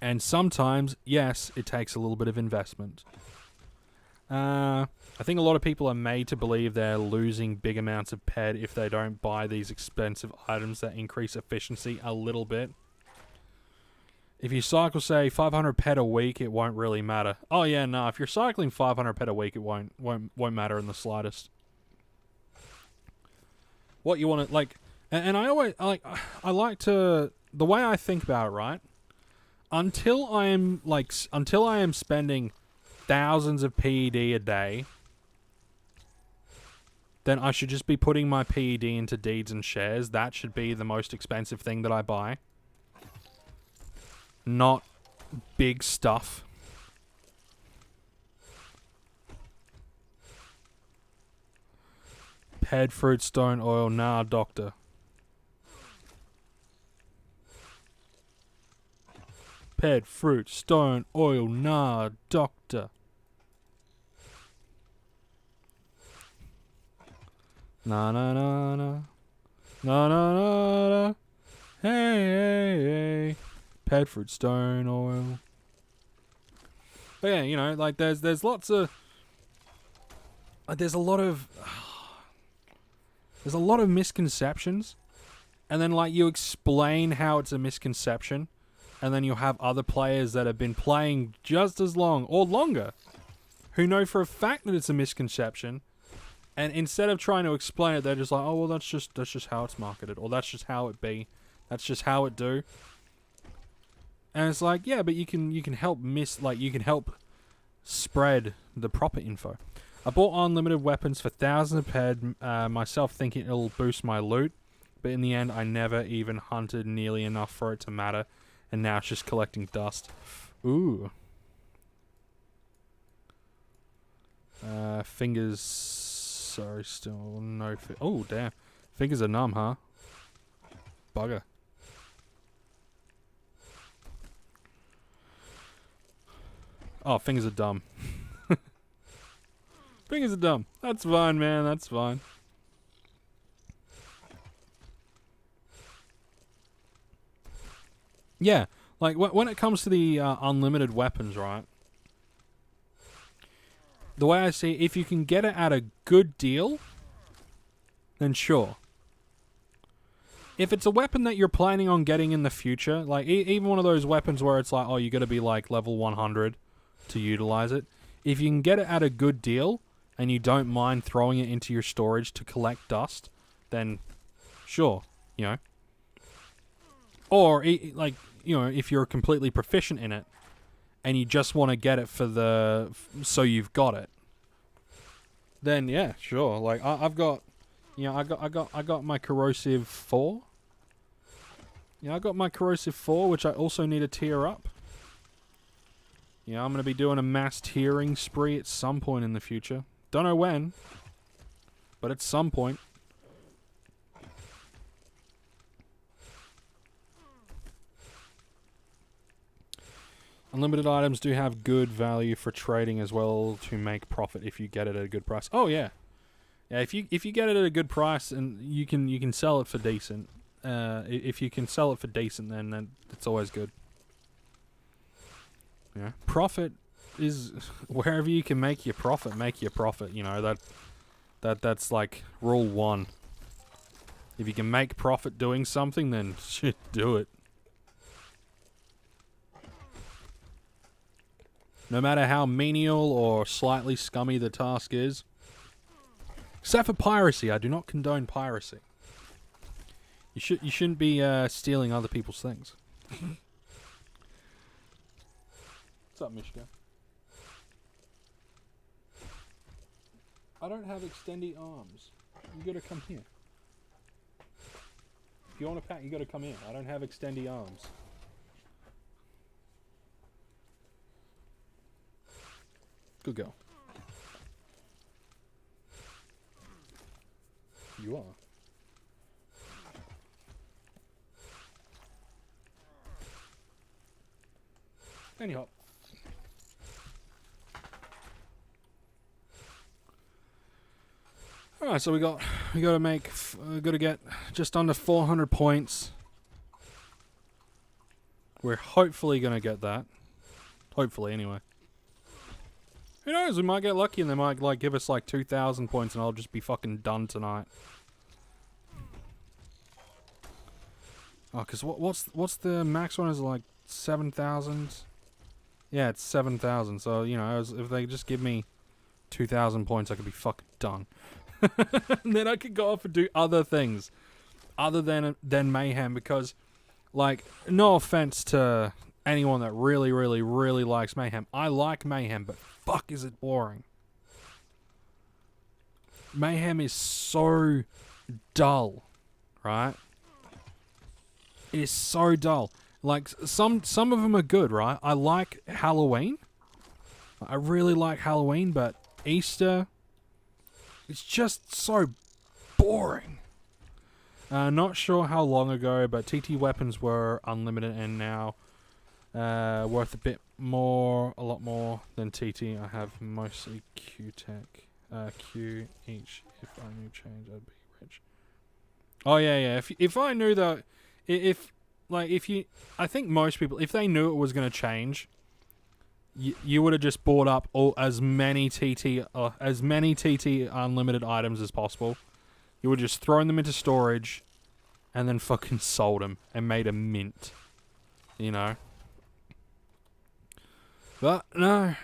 And sometimes, yes, it takes a little bit of investment. I think a lot of people are made to believe they're losing big amounts of PED if they don't buy these expensive items that increase efficiency a little bit. If you cycle, say, 500 PED a week, it won't really matter. Oh yeah, no, if you're cycling 500 PED a week, it won't matter in the slightest. What you want to, like, and I always, I like to, the way I think about it, right? Until I am spending thousands of PED a day, then I should just be putting my PED into deeds and shares. That should be the most expensive thing that I buy. Not big stuff. Ped, fruit, stone, oil, nah, doctor. Ped, fruit, stone, oil, nah, doctor. Na na na na. Na na na na. Hey, hey, hey. Ped, fruit, stone, oil. But yeah, you know, like there's lots of, like there's a lot of misconceptions, and then like you explain how it's a misconception, and then you'll have other players that have been playing just as long or longer, who know for a fact that it's a misconception, and instead of trying to explain it, they're just like, oh well, that's just how it's marketed, or that's just how it be, that's just how it do. And it's like, yeah, but you can help you can help spread the proper info. I bought unlimited weapons for thousands of PED, myself thinking it'll boost my loot, but in the end I never even hunted nearly enough for it to matter, and now it's just collecting dust. Ooh. Fingers, sorry, still no oh damn. Fingers are numb, huh? Bugger. Oh, fingers are dumb. Fingers are dumb. That's fine, man. That's fine. Yeah, like when it comes to the unlimited weapons, right? The way I see it, if you can get it at a good deal, then sure. If it's a weapon that you're planning on getting in the future, like even one of those weapons where it's like, oh, you got to be like level 100 to utilize it. If you can get it at a good deal and you don't mind throwing it into your storage to collect dust, then sure, you know. Or like, you know, if you're completely proficient in it and you just want to get it for the so you've got it, then yeah, sure. Like I've got, you know, I got my corrosive 4. Yeah, I got my corrosive 4, which I also need to tier up. Yeah, I'm going to be doing a mass tiering spree at some point in the future. Don't know when, but at some point. Unlimited items do have good value for trading as well to make profit if you get it at a good price. Oh yeah, yeah. If you get it at a good price and you can sell it for decent. If you can sell it for decent, then it's always good. Yeah, profit is wherever you can make your profit. Make your profit. You know that's like rule 1. If you can make profit doing something, then shit, do it. No matter how menial or slightly scummy the task is. Except for piracy. I do not condone piracy. You shouldn't be stealing other people's things. What's up, Mishka? I don't have extendy arms. You gotta come here. If you want a pat, you gotta come here. I don't have extendy arms. Good girl. You are. Anyhow. Alright, so we gotta get just under 400 points. We're hopefully gonna get that. Hopefully, anyway. Who knows? We might get lucky and they might like give us like 2,000 points and I'll just be fucking done tonight. Oh, cause what's the max one? Is it like 7,000? Yeah, it's 7,000. So you know, if they just give me 2,000 points, I could be fucking done. And then I could go off and do other things, other than Mayhem. Because, like, no offense to anyone that really, really, really likes Mayhem. I like Mayhem, but fuck is it boring. Mayhem is so dull, right? It is so dull. Like, some of them are good, right? I like Halloween. I really like Halloween, but Easter, it's just so boring. Not sure how long ago, but TT weapons were unlimited and now worth a lot more than TT. I have mostly Q-Tech. Q each. If I knew change, I'd be rich. Oh yeah. If I knew that, I think most people, if they knew it was going to change, you would have just bought up as many TT unlimited items as possible. You would have just thrown them into storage, and then fucking sold them and made a mint. You know. But no.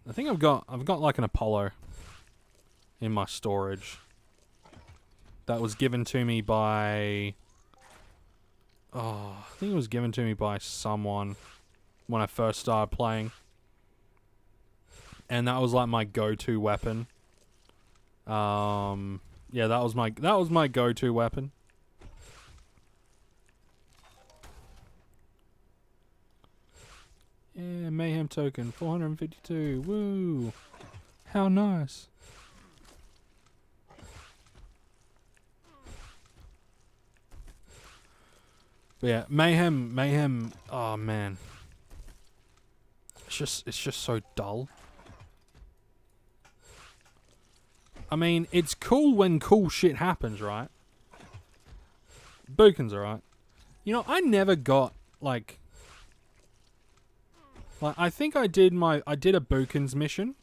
I think I've got like an Apollo in my storage that was given to me by I think it was given to me by someone when I first started playing. And that was like my go-to weapon. Yeah, that was my go-to weapon. Yeah, Mayhem token, 452. Woo! How nice. But yeah, Mayhem. Oh man, it's just so dull. I mean, it's cool when cool shit happens, right? Buchan's alright. You know, I never got like I think I did a Buchan's mission.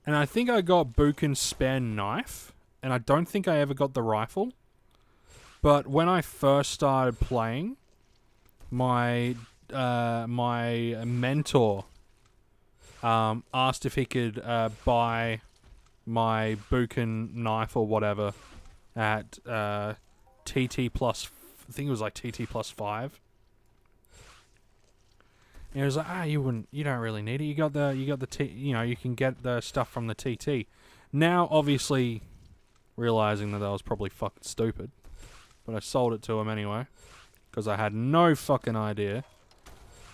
And I think I got Buchan's spare knife, and I don't think I ever got the rifle. But when I first started playing, my mentor asked if he could buy my Buchan knife or whatever at TT plus, I think it was like TT plus 5. And he was like, you don't really need it. You got the you can get the stuff from the TT. Now, obviously, realizing that was probably fucking stupid. But I sold it to him anyway, because I had no fucking idea.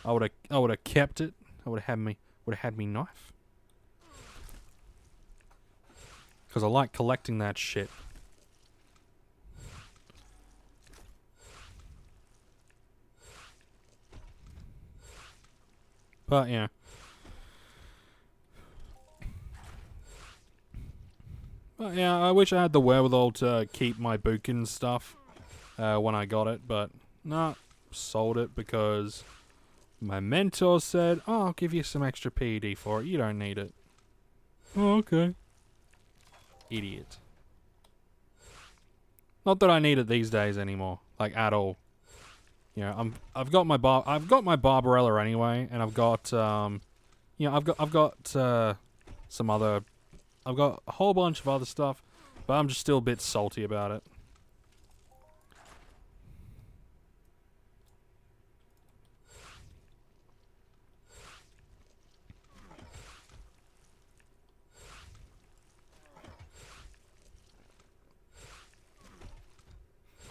I would have kept it. I would have had me knife, because I like collecting that shit. But yeah. But yeah, I wish I had the wherewithal to keep my Buchan stuff when I got it, but nah, sold it because my mentor said, "Oh, I'll give you some extra PED for it. You don't need it." Oh, okay. Idiot. Not that I need it these days anymore, like at all. You know, I've got my Barbarella anyway, and I've got you know, I've got some other, I've got a whole bunch of other stuff, but I'm just still a bit salty about it.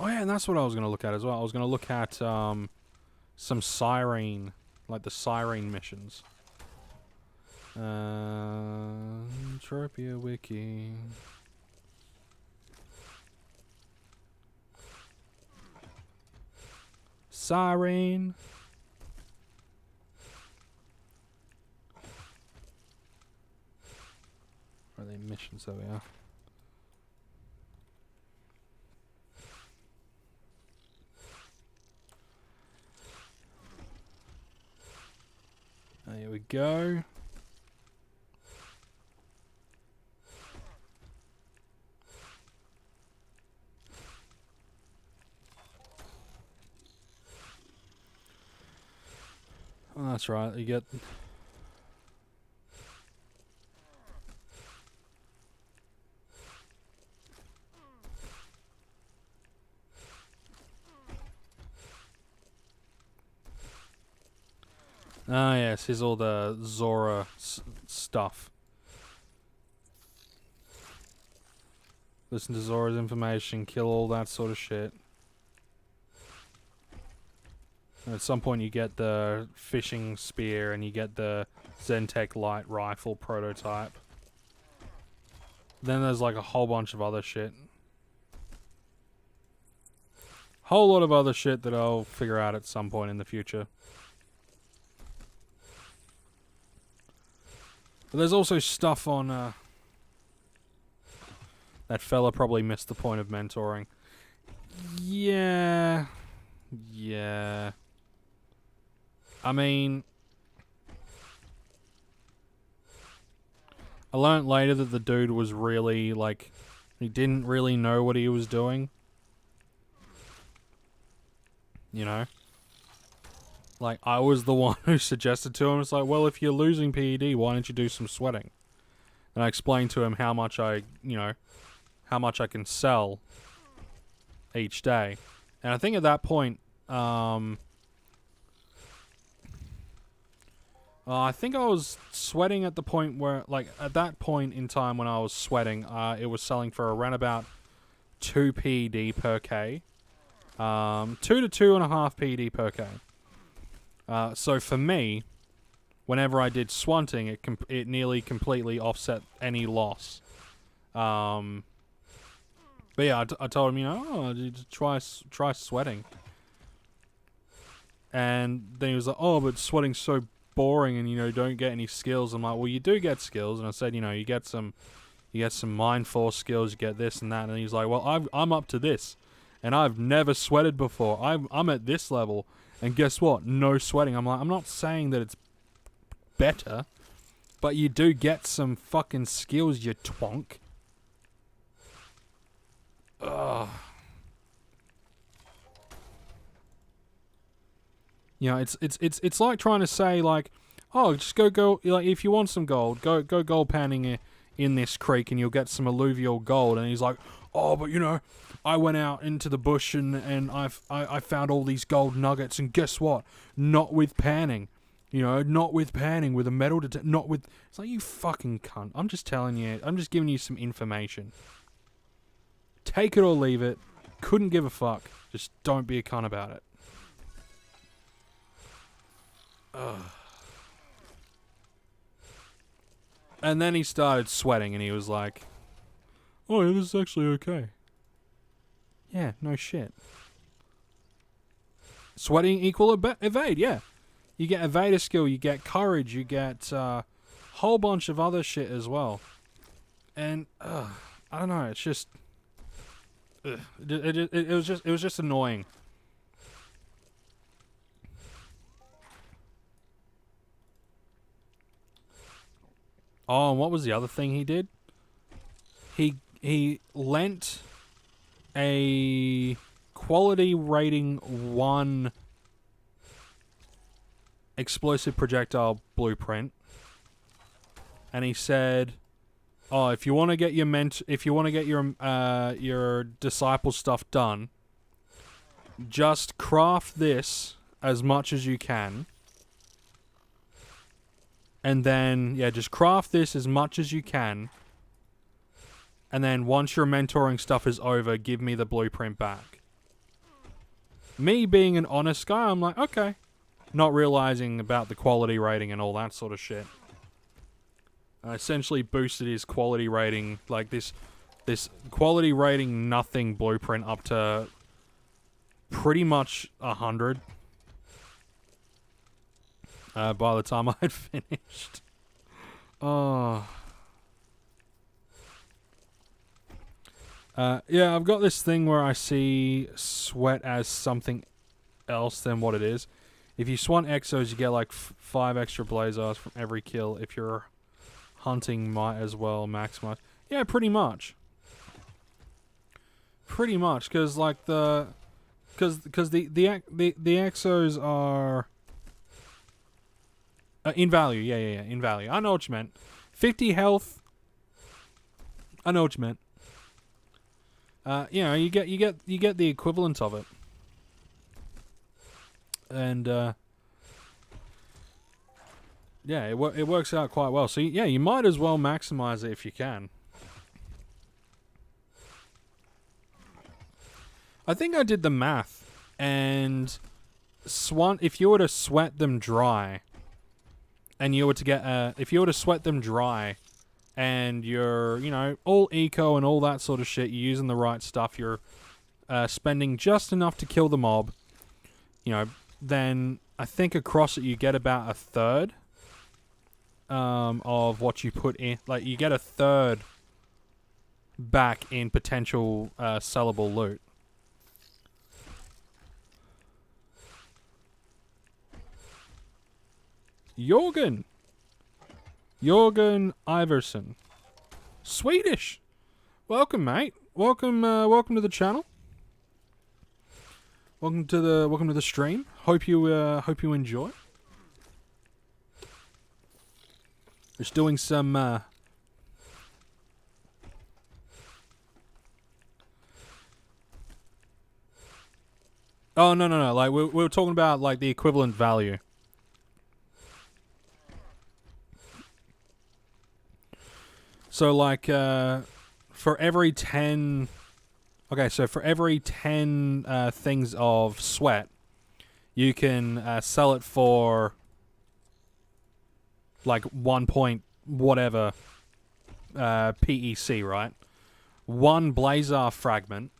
Oh yeah, and that's what I was going to look at as well. I was going to look at some Siren, like the Siren missions. Entropia wiki. Siren. Where are they missions? There we are. There we go. Oh, that's right. You get. Ah, yes. Here's all the Zora stuff. Listen to Zora's information, kill all that sort of shit. And at some point you get the fishing spear and you get the Zentech light rifle prototype. Then there's like a whole bunch of other shit. Whole lot of other shit that I'll figure out at some point in the future. But there's also stuff on, that fella probably missed the point of mentoring. Yeah. Yeah. I mean, I learned later that the dude was really, like, he didn't really know what he was doing. You know? Like, I was the one who suggested to him, it's like, well, if you're losing PED, why don't you do some sweating? And I explained to him how much I, you know, how much I can sell each day. And I think at that point, I think I was sweating at the point where, like, at that point in time when I was sweating, it was selling for around about 2 PED per K. 2 to 2.5 PED per K. So for me, whenever I did swunting, it nearly completely offset any loss. But yeah, I told him, you know, try sweating. And then he was like, oh, but sweating's so boring and, you know, don't get any skills. I'm like, well, you do get skills. And I said, you know, you get some mind force skills, you get this and that. And he's like, well, I'm up to this. And I've never sweated before. I'm at this level. And guess what? No sweating. I'm like, I'm not saying that it's better, but you do get some fucking skills, you twonk. Ugh. You know, it's like trying to say, like, oh, just go like, if you want some gold, go gold panning in this creek and you'll get some alluvial gold. And he's like, oh, but you know, I went out into the bush and I found all these gold nuggets, and guess what? Not with panning. You know, not with panning, with a metal detector, not with... It's like, you fucking cunt. I'm just telling you, I'm just giving you some information. Take it or leave it. Couldn't give a fuck. Just don't be a cunt about it. Ugh. And then he started sweating and he was like, oh, yeah, this is actually okay. Yeah, no shit. Sweating equal evade, yeah. You get evader skill, you get courage, you get a whole bunch of other shit as well. And I don't know, it's just it was just annoying. Oh, and what was the other thing he did? He lent a quality rating 1 explosive projectile blueprint, and he said, "Oh, if you want to get your disciple stuff done, just craft this as much as you can, and then just craft this as much as you can, and then once your mentoring stuff is over, give me the blueprint back." Me being an honest guy, I'm like, okay. Not realizing about the quality rating and all that sort of shit. I essentially boosted his quality rating, like this quality rating nothing blueprint up to pretty much 100 by the time I had finished. Oh. Yeah, I've got this thing where I see sweat as something else than what it is. If you swan exos, you get like 5 extra blazars from every kill. If you're hunting, might as well maximize. Yeah, pretty much. Pretty much, because like the exos are in value. Yeah, in value. I know what you meant. 50 health. I know what you meant. You know, you get the equivalent of it. And yeah, it works out quite well. So yeah, you might as well maximize it if you can. I think I did the math, and if you were to sweat them dry, and you were to get if you were to sweat them dry, and you're, you know, all eco and all that sort of shit, you're using the right stuff, you're spending just enough to kill the mob, you know, then I think across it you get about a third of what you put in. Like, you get a third back in potential sellable loot. Jorgen Iverson, Swedish. Welcome, mate. Welcome to the channel. Welcome to the stream. Hope you enjoy. Just doing some Oh, no. Like, we were talking about like the equivalent value. So like for every 10 for every 10 things of sweat, you can sell it for like 1 point whatever PEC, right? One Blazar fragment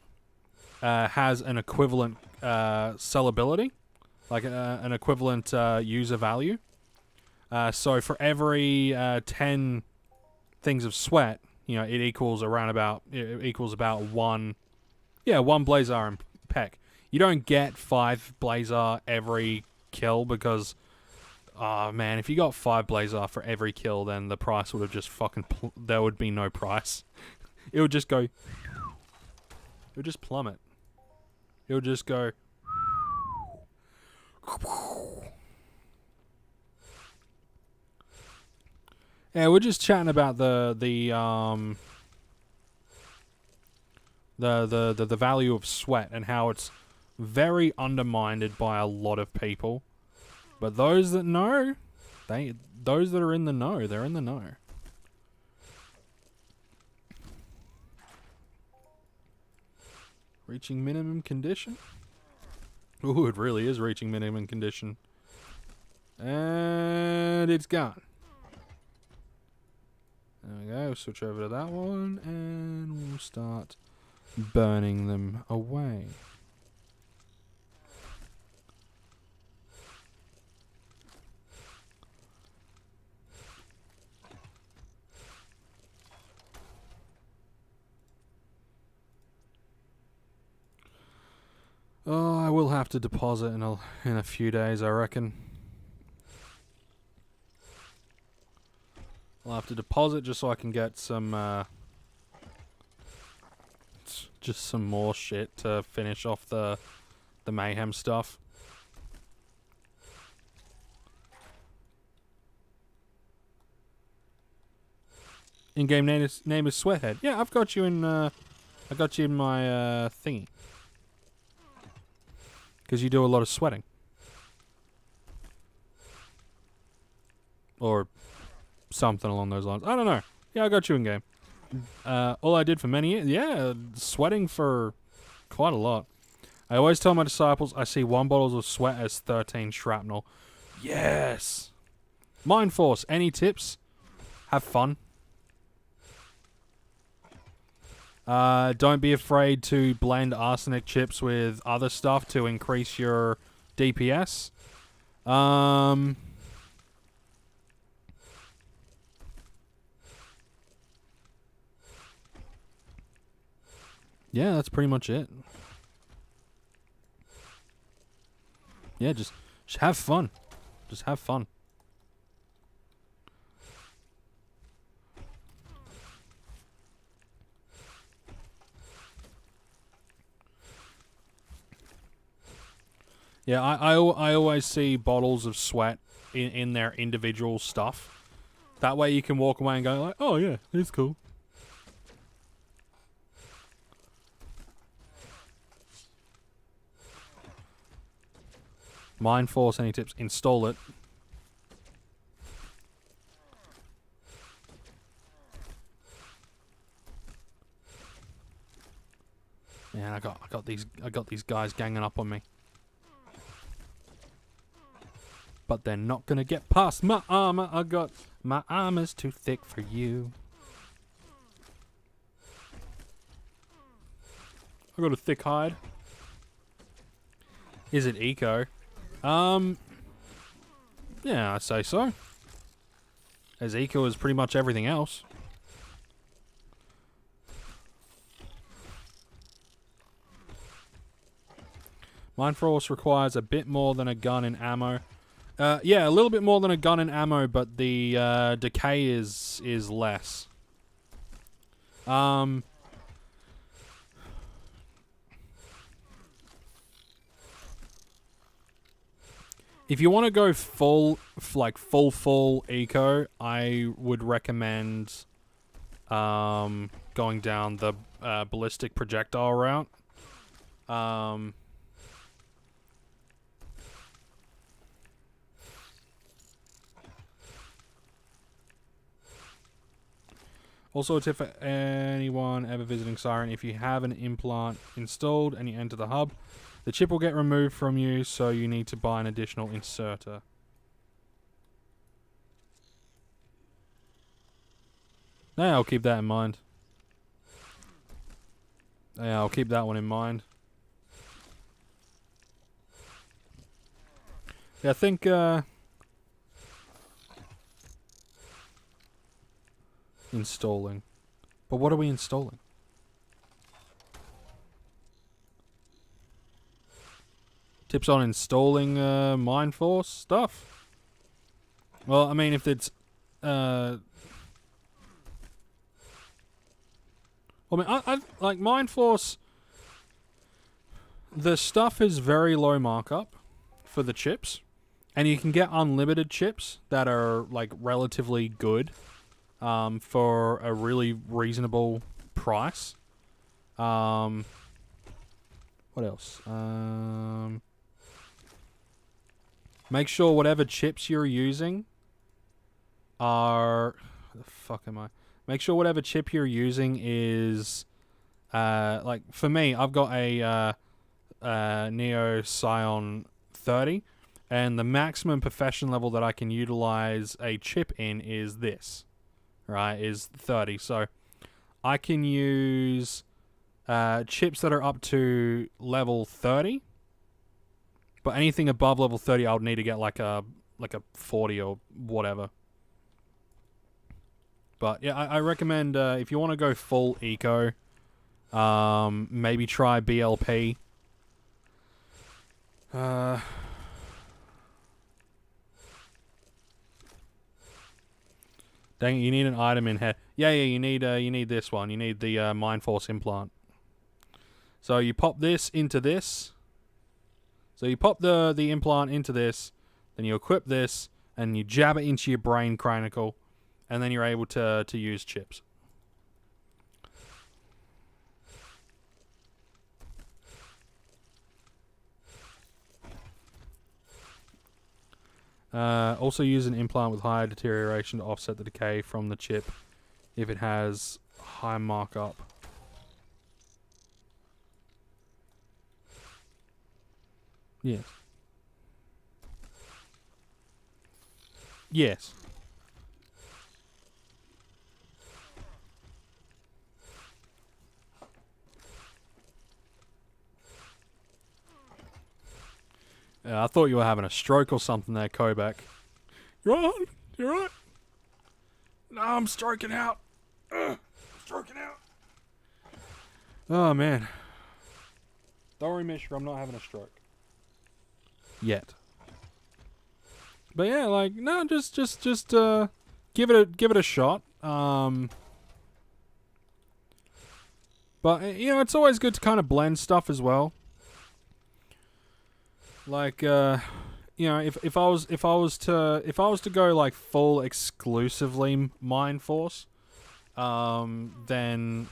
has an equivalent sellability, like an equivalent user value. So for every 10 things of sweat, you know, it equals about one Blazar and peck. You don't get 5 Blazar every kill because, oh man, if you got 5 Blazar for every kill, then the price would have just fucking there would be no price. It would just go. It would just plummet. It would just go. Yeah, we're just chatting about the value of sweat and how it's very undermined by a lot of people. But those that know, those that are in the know, they're in the know. Reaching minimum condition? Ooh, it really is reaching minimum condition. And it's gone. There we go, we'll switch over to that one, and we'll start burning them away. Oh, I will have to deposit in a few days, I reckon. I'll have to deposit just so I can get some Just some more shit to finish off the Mayhem stuff. In-game name is Sweathead. Yeah, I've got you in. I got you in my thingy. Because you do a lot of sweating. Or something along those lines. I don't know. Yeah, I got you in game. All I did for many years, yeah, sweating for quite a lot. I always tell my disciples I see 1 bottle of sweat as 13 shrapnel. Yes! Mind Force, any tips? Have fun. Don't be afraid to blend arsenic chips with other stuff to increase your DPS. Yeah, that's pretty much it. Yeah, just have fun. Just have fun. Yeah, I always see bottles of sweat in their individual stuff. That way you can walk away and go like, oh yeah, it's cool. Mind Force, any tips? Install it. Man, I got these guys ganging up on me. But they're not gonna get past my armor. My armor's too thick for you. I got a thick hide. Is it eco? Yeah, I'd say so. As eco as pretty much everything else. Mind Force requires a bit more than a gun and ammo. Yeah, a little bit more than a gun and ammo, but the decay is less. If you want to go full eco, I would recommend going down the ballistic projectile route. Also, a tip for anyone ever visiting Siren: if you have an implant installed and you enter the hub, the chip will get removed from you, so you need to buy an additional inserter. Yeah, I'll keep that in mind. Yeah, I'll keep that one in mind. Yeah, I think, installing. But what are we installing? Tips on installing Mind Force stuff? Well, I mean, if it's... I mean, I like Mind Force... The stuff is very low markup for the chips. And you can get unlimited chips that are, like, relatively good for a really reasonable price. What else? Make sure whatever chips you're using are... The fuck am I? Make sure whatever chip you're using is... like, for me, I've got a Neo Scion 30, and the maximum profession level that I can utilize a chip in is this, right, is 30. So I can use chips that are up to level 30, but anything above level 30 I would need to get like a 40 or whatever. But yeah, I recommend if you want to go full eco, maybe try BLP. Dang it, you need an item in here. Yeah, you need this one. You need the Mind Force implant. So you pop this into this. So you pop the implant into this, then you equip this, and you jab it into your brain cranicle, and then you're able to use chips. Also use an implant with higher deterioration to offset the decay from the chip if it has high markup. Yes. Yes. I thought you were having a stroke or something there, Kobak. You're on? You're right. No, I'm stroking out. Stroking out. Oh, man. Don't worry, Mishra, I'm not having a stroke. Yet. But yeah, like, no, just give it a shot. But you know, it's always good to kind of blend stuff as well. Like, you know, if I was to go like full exclusively Mind Force, then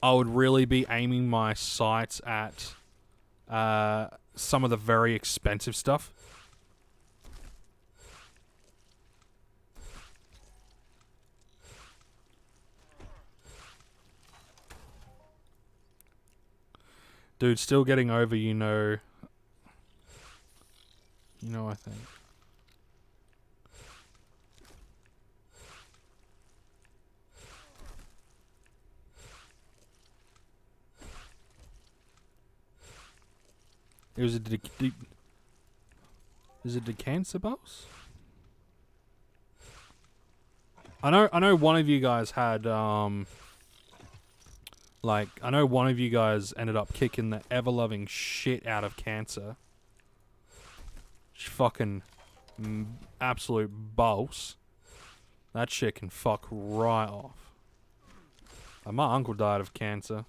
I would really be aiming my sights at some of the very expensive stuff. Dude, still getting over, you know, I think. Is it the cancer boss? I know one of you guys had like, I know one of you guys ended up kicking the ever-loving shit out of cancer. She's fucking absolute boss. That shit can fuck right off. My uncle died of cancer.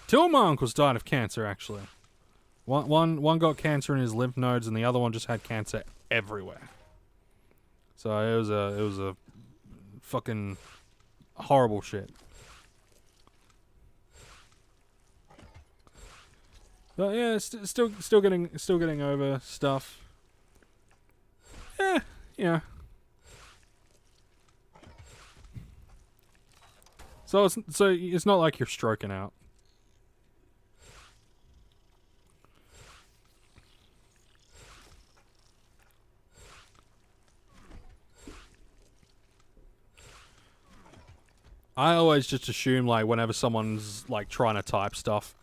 Two of my uncles died of cancer, actually. One got cancer in his lymph nodes, and the other one just had cancer everywhere. So it was a fucking horrible shit. But yeah, still getting over stuff. Yeah. So it's not like you're stroking out. I always just assume, like, whenever someone's like trying to type stuff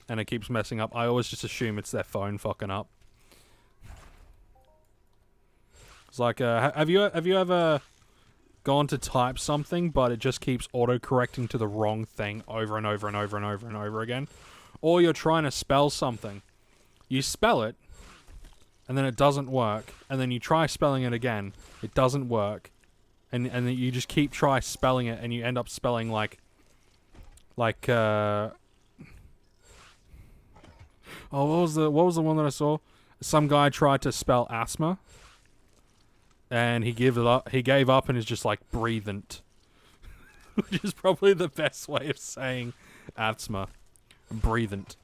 and it keeps messing up, I always just assume it's their phone fucking up. It's like, have you ever gone to type something, but it just keeps auto-correcting to the wrong thing over and over and over and over and over again? Or you're trying to spell something. You spell it, and then it doesn't work, and then you try spelling it again, it doesn't work, and then you just keep try spelling it, and you end up spelling like oh, what was the one that I saw? Some guy tried to spell asthma, and he gave up and is just like breathant. Which is probably the best way of saying asthma. Breathant.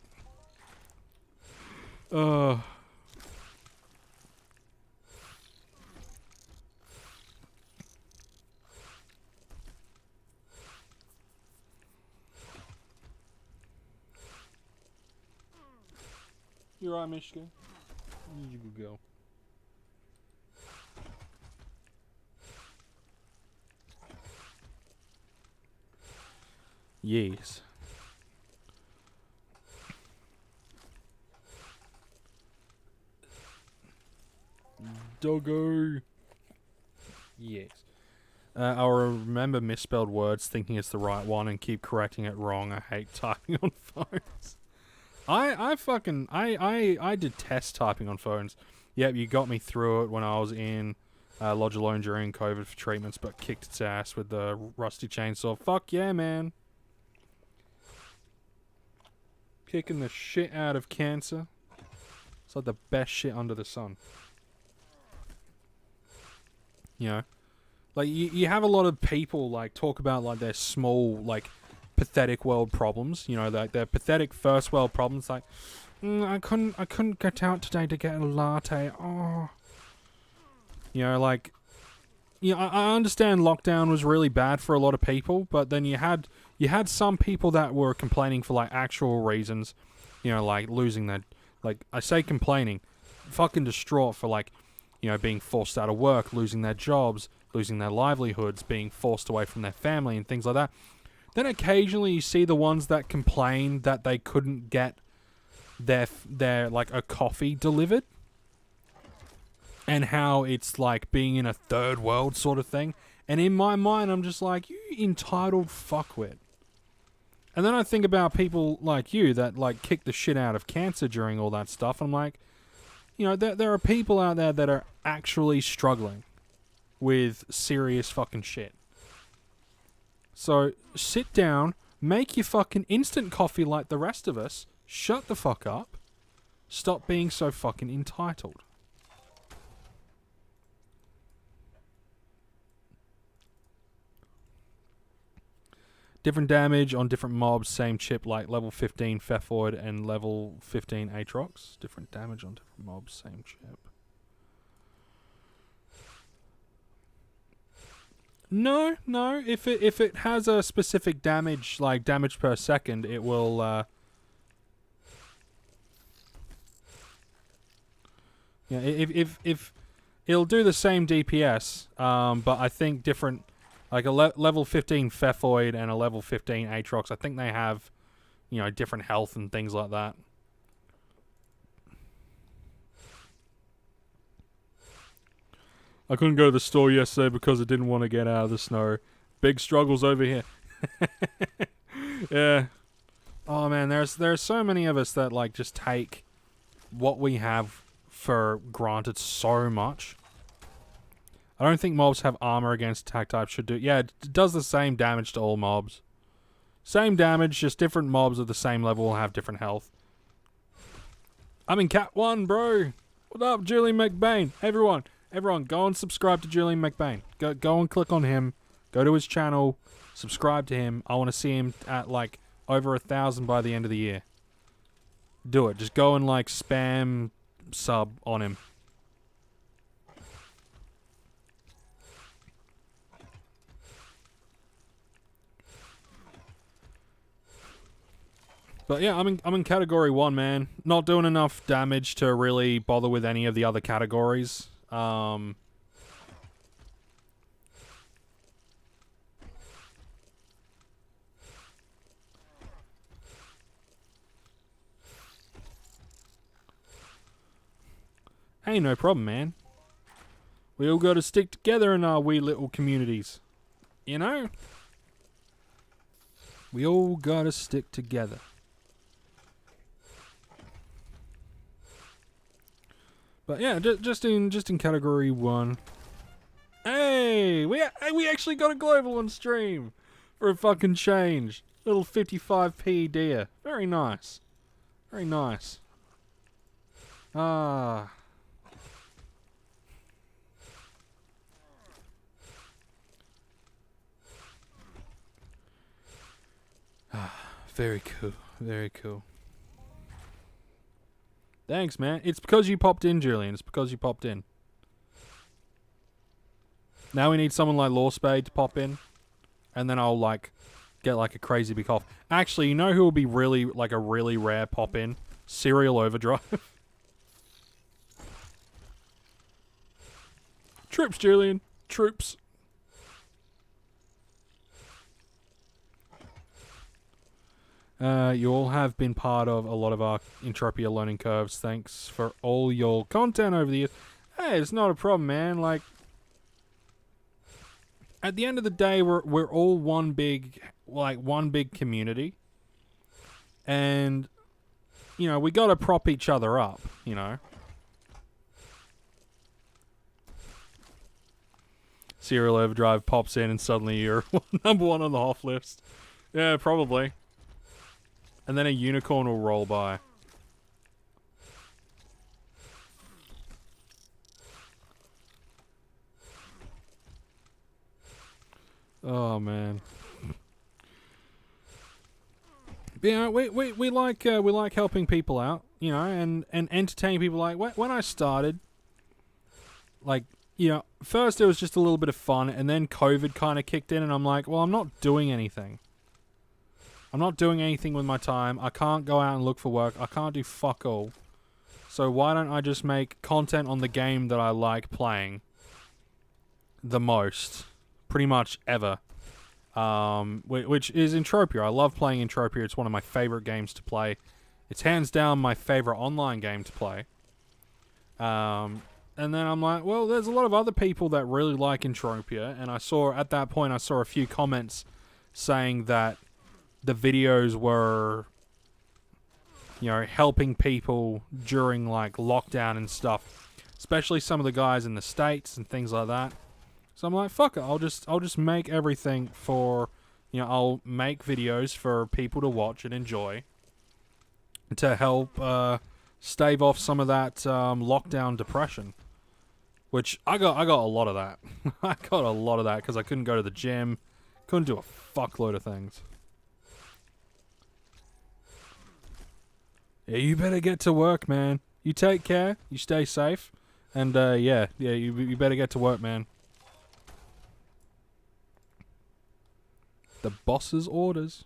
You're right, Mishka. You could go. Yes. Doggo. Yes. I'll remember misspelled words thinking it's the right one and keep correcting it wrong. I hate typing on phones. I detest typing on phones. Yep, you got me through it when I was in Lodge Alone during COVID for treatments, but kicked its ass with the rusty chainsaw. Fuck yeah, man. Kicking the shit out of cancer. It's like the best shit under the sun. You know? Like, you have a lot of people, like, talk about, like, their small, like, pathetic world problems. You know, like, their pathetic first world problems. Like, I couldn't get out today to get a latte. Oh. You know, like... You know, I understand lockdown was really bad for a lot of people, but then you had some people that were complaining for, like, actual reasons. You know, like, losing their... Like, I say complaining. Fucking distraught for, like, you know, being forced out of work, losing their jobs, losing their livelihoods, being forced away from their family and things like that. Then occasionally you see the ones that complain that they couldn't get their like, a coffee delivered. And how it's like being in a third world sort of thing. And in my mind, I'm just like, you entitled fuckwit. And then I think about people like you that, like, kick the shit out of cancer during all that stuff. I'm like, you know, there are people out there that are actually struggling with serious fucking shit. So, sit down, make your fucking instant coffee like the rest of us, shut the fuck up, stop being so fucking entitled. Different damage on different mobs, same chip, like level 15 Pfeffoid and level 15 Aatrox. Different damage on different mobs, same chip. No. If it has a specific damage, like damage per second, it will. Yeah, if it'll do the same DPS, but I think different. Like a level 15 Pfeffoid and a level 15 Aatrox, I think they have, you know, different health and things like that. I couldn't go to the store yesterday because I didn't want to get out of the snow. Big struggles over here. Yeah. Oh man, there are so many of us that, like, just take what we have for granted so much. I don't think mobs have armor against attack types should do... Yeah, it does the same damage to all mobs. Same damage, just different mobs of the same level will have different health. I'm in Cat 1, bro. What up, Julian McBain? Everyone, go and subscribe to Julian McBain. Go and click on him. Go to his channel. Subscribe to him. I want to see him at, like, over 1,000 by the end of the year. Do it. Just go and, like, spam sub on him. But yeah, I'm in category 1, man. Not doing enough damage to really bother with any of the other categories. Hey, no problem, man. We all got to stick together in our wee little communities. You know? We all got to stick together. But yeah, just in category 1. Hey, we actually got a global on stream for a fucking change. Little 55p deer. Very nice. Very nice. Ah. Very cool. Very cool. Thanks, man. It's because you popped in, Julian. It's because you popped in. Now we need someone like Lawspade to pop in. And then I'll, like, get, like, a crazy big off. Actually, you know who will be really, like, a really rare pop in? Serial Overdrive. Troops, Julian. Troops. You all have been part of a lot of our Entropia learning curves. Thanks for all your content over the years. Hey, it's not a problem, man. Like, at the end of the day, we're all one big community, and you know we got to prop each other up. You know. Serial Overdrive pops in, and suddenly you're number 1 on the Hoff list. Yeah, probably. and then a unicorn will roll by. Oh man. But, you know, we like helping people out, you know, and entertaining people. Like when I started, like, you know, first it was just a little bit of fun, and then COVID kind of kicked in, and I'm like, well, I'm not doing anything. I'm not doing anything with my time. I can't go out and look for work. I can't do fuck all. So why don't I just make content on the game that I like playing the most, pretty much ever, which is Entropia. I love playing Entropia. It's one of my favorite games to play. It's hands down my favorite online game to play. And then I'm like, well, there's a lot of other people that really like Entropia, and at that point I saw a few comments saying that the videos were, you know, helping people during like lockdown and stuff, especially some of the guys in the States and things like that. So I'm like, fuck it, I'll just make everything for, you know, I'll make videos for people to watch and enjoy to help stave off some of that lockdown depression. Which I got a lot of that. I got a lot of that because I couldn't go to the gym, couldn't do a fuckload of things. Yeah, you better get to work, man. You take care, you stay safe, and yeah, you better get to work, man. The boss's orders.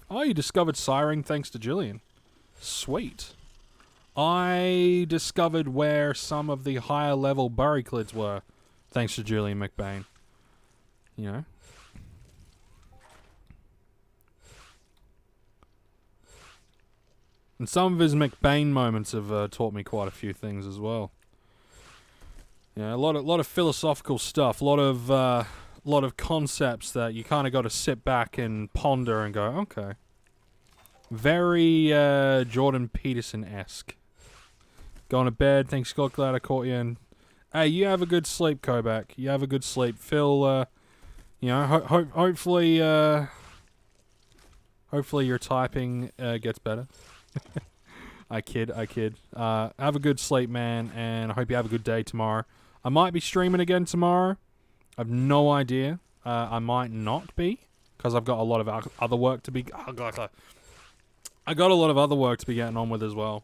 Oh, you discovered Siring thanks to Jillian. Sweet. I discovered where some of the higher level burryclids were, thanks to Julian McBain. You know. And some of his McBain moments have taught me quite a few things as well. Yeah, a lot of philosophical stuff, a lot of concepts that you kind of got to sit back and ponder and go, okay. Very Jordan Peterson-esque. Going to bed. Thanks, Scott. Glad I caught you. And hey, you have a good sleep, Kovac. You have a good sleep. Phil, you know, hopefully your typing gets better. I kid. Have a good sleep, man, and I hope you have a good day tomorrow. I might be streaming again tomorrow. I've no idea. I might not be, because I've got a lot of other work to be... I got a lot of other work to be getting on with as well.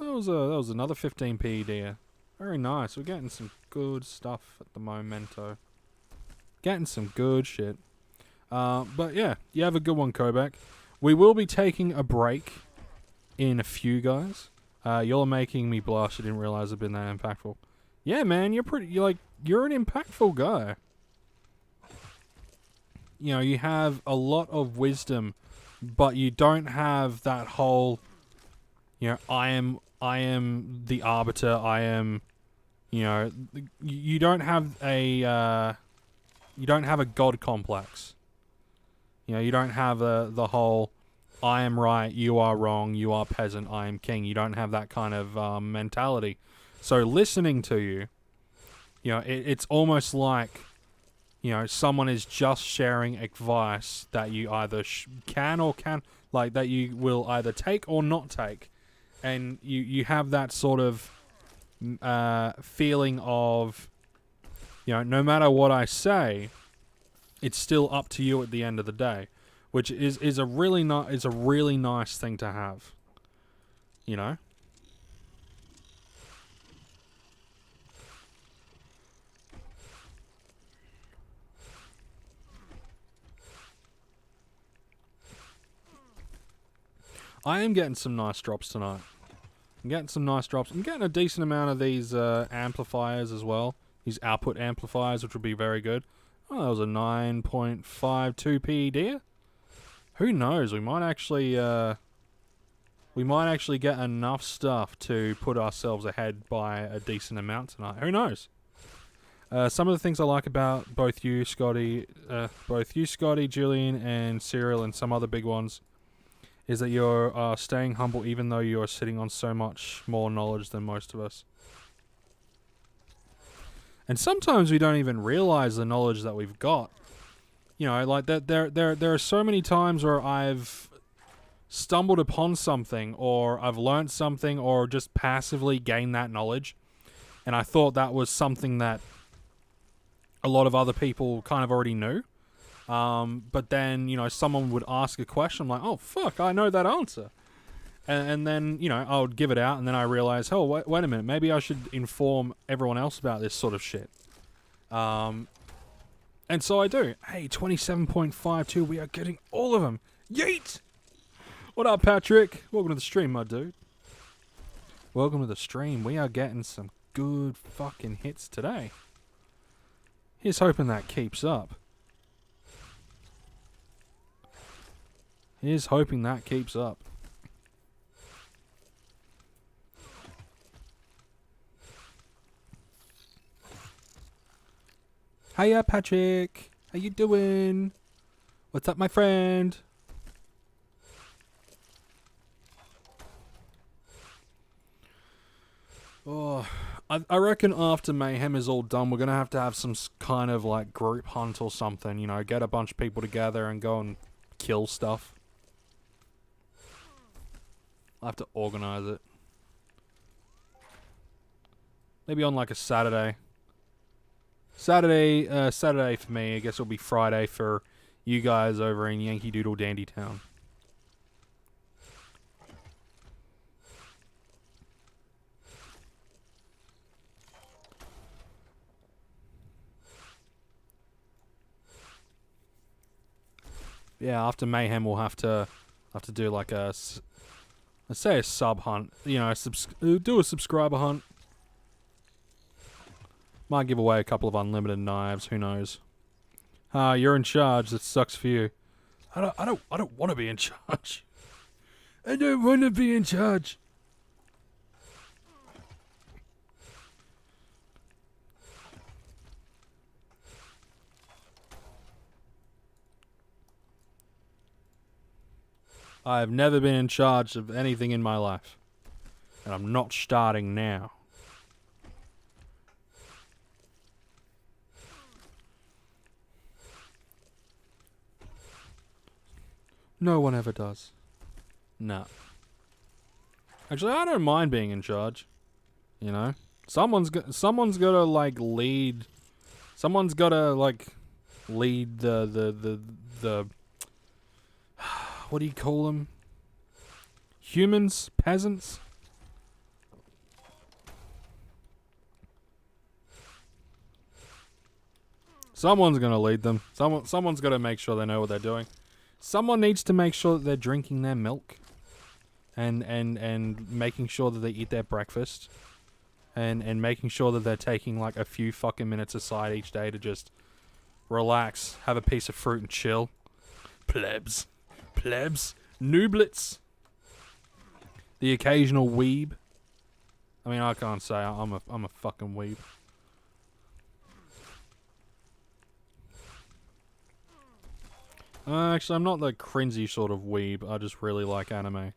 That was another 15p deer. Very nice. We're getting some good stuff at the momento. Getting some good shit. But yeah, you have a good one, Kovac. We will be taking a break in a few, guys. You're making me blush. I didn't realize I've been that impactful. Yeah, man, you're an impactful guy. You know, you have a lot of wisdom, but you don't have that whole, you know, I am the arbiter. I am, you know, you don't have a god complex. You know, you don't have the whole, I am right, you are wrong, you are peasant, I am king. You don't have that kind of mentality. So listening to you, you know, it's almost like, you know, someone is just sharing advice that you either that you will either take or not take. And you have that sort of feeling of, you know, no matter what I say, it's still up to you at the end of the day, which is a really nice thing to have, you know. I am getting some nice drops tonight. I'm getting some nice drops. I'm getting a decent amount of these amplifiers as well. These output amplifiers, which will be very good. Oh, that was a 9.52p deer. Who knows? We might actually get enough stuff to put ourselves ahead by a decent amount tonight. Who knows? Some of the things I like about both you, Scotty, Julian, and Cyril, and some other big ones, is that you're staying humble even though you're sitting on so much more knowledge than most of us. And sometimes we don't even realize the knowledge that we've got. You know, like there are so many times where I've stumbled upon something, or I've learnt something, or just passively gained that knowledge, and I thought that was something that a lot of other people kind of already knew. But then, you know, someone would ask a question, I'm like, oh, fuck, I know that answer. And then, you know, I would give it out, and then I realize, oh, wait a minute, maybe I should inform everyone else about this sort of shit. And so I do. Hey, 27.52, we are getting all of them. Yeet! What up, Patrick? Welcome to the stream, my dude. Welcome to the stream. We are getting some good fucking hits today. Here's hoping that keeps up. Here's hoping that keeps up. Hiya, Patrick. How you doing? What's up, my friend? Oh, I reckon after Mayhem is all done, we're going to have some kind of, like, group hunt or something. You know, get a bunch of people together and go and kill stuff. I'll have to organize it. Maybe on, like, a Saturday. Saturday for me. I guess it'll be Friday for you guys over in Yankee Doodle Dandy Town. Yeah, after Mayhem we'll have to do like a, let's say a sub hunt. You know, do a subscriber hunt. Might give away a couple of unlimited knives. Who knows? You're in charge. That sucks for you. I don't want to be in charge. I don't want to be in charge. I have never been in charge of anything in my life. And I'm not starting now. No one ever does. Nah. Actually, I don't mind being in charge. You know? Someone's got to, like, lead... Someone's got to, like, lead the what do you call them? Humans? Peasants? Someone's gonna lead them. Someone's got to make sure they know what they're doing. Someone needs to make sure that they're drinking their milk, and making sure that they eat their breakfast, and making sure that they're taking like a few fucking minutes aside each day to just relax, have a piece of fruit and chill. Plebs, nooblets, the occasional weeb. I mean, I can't say I'm a fucking weeb. Actually, I'm not the cringy sort of weeb. I just really like anime.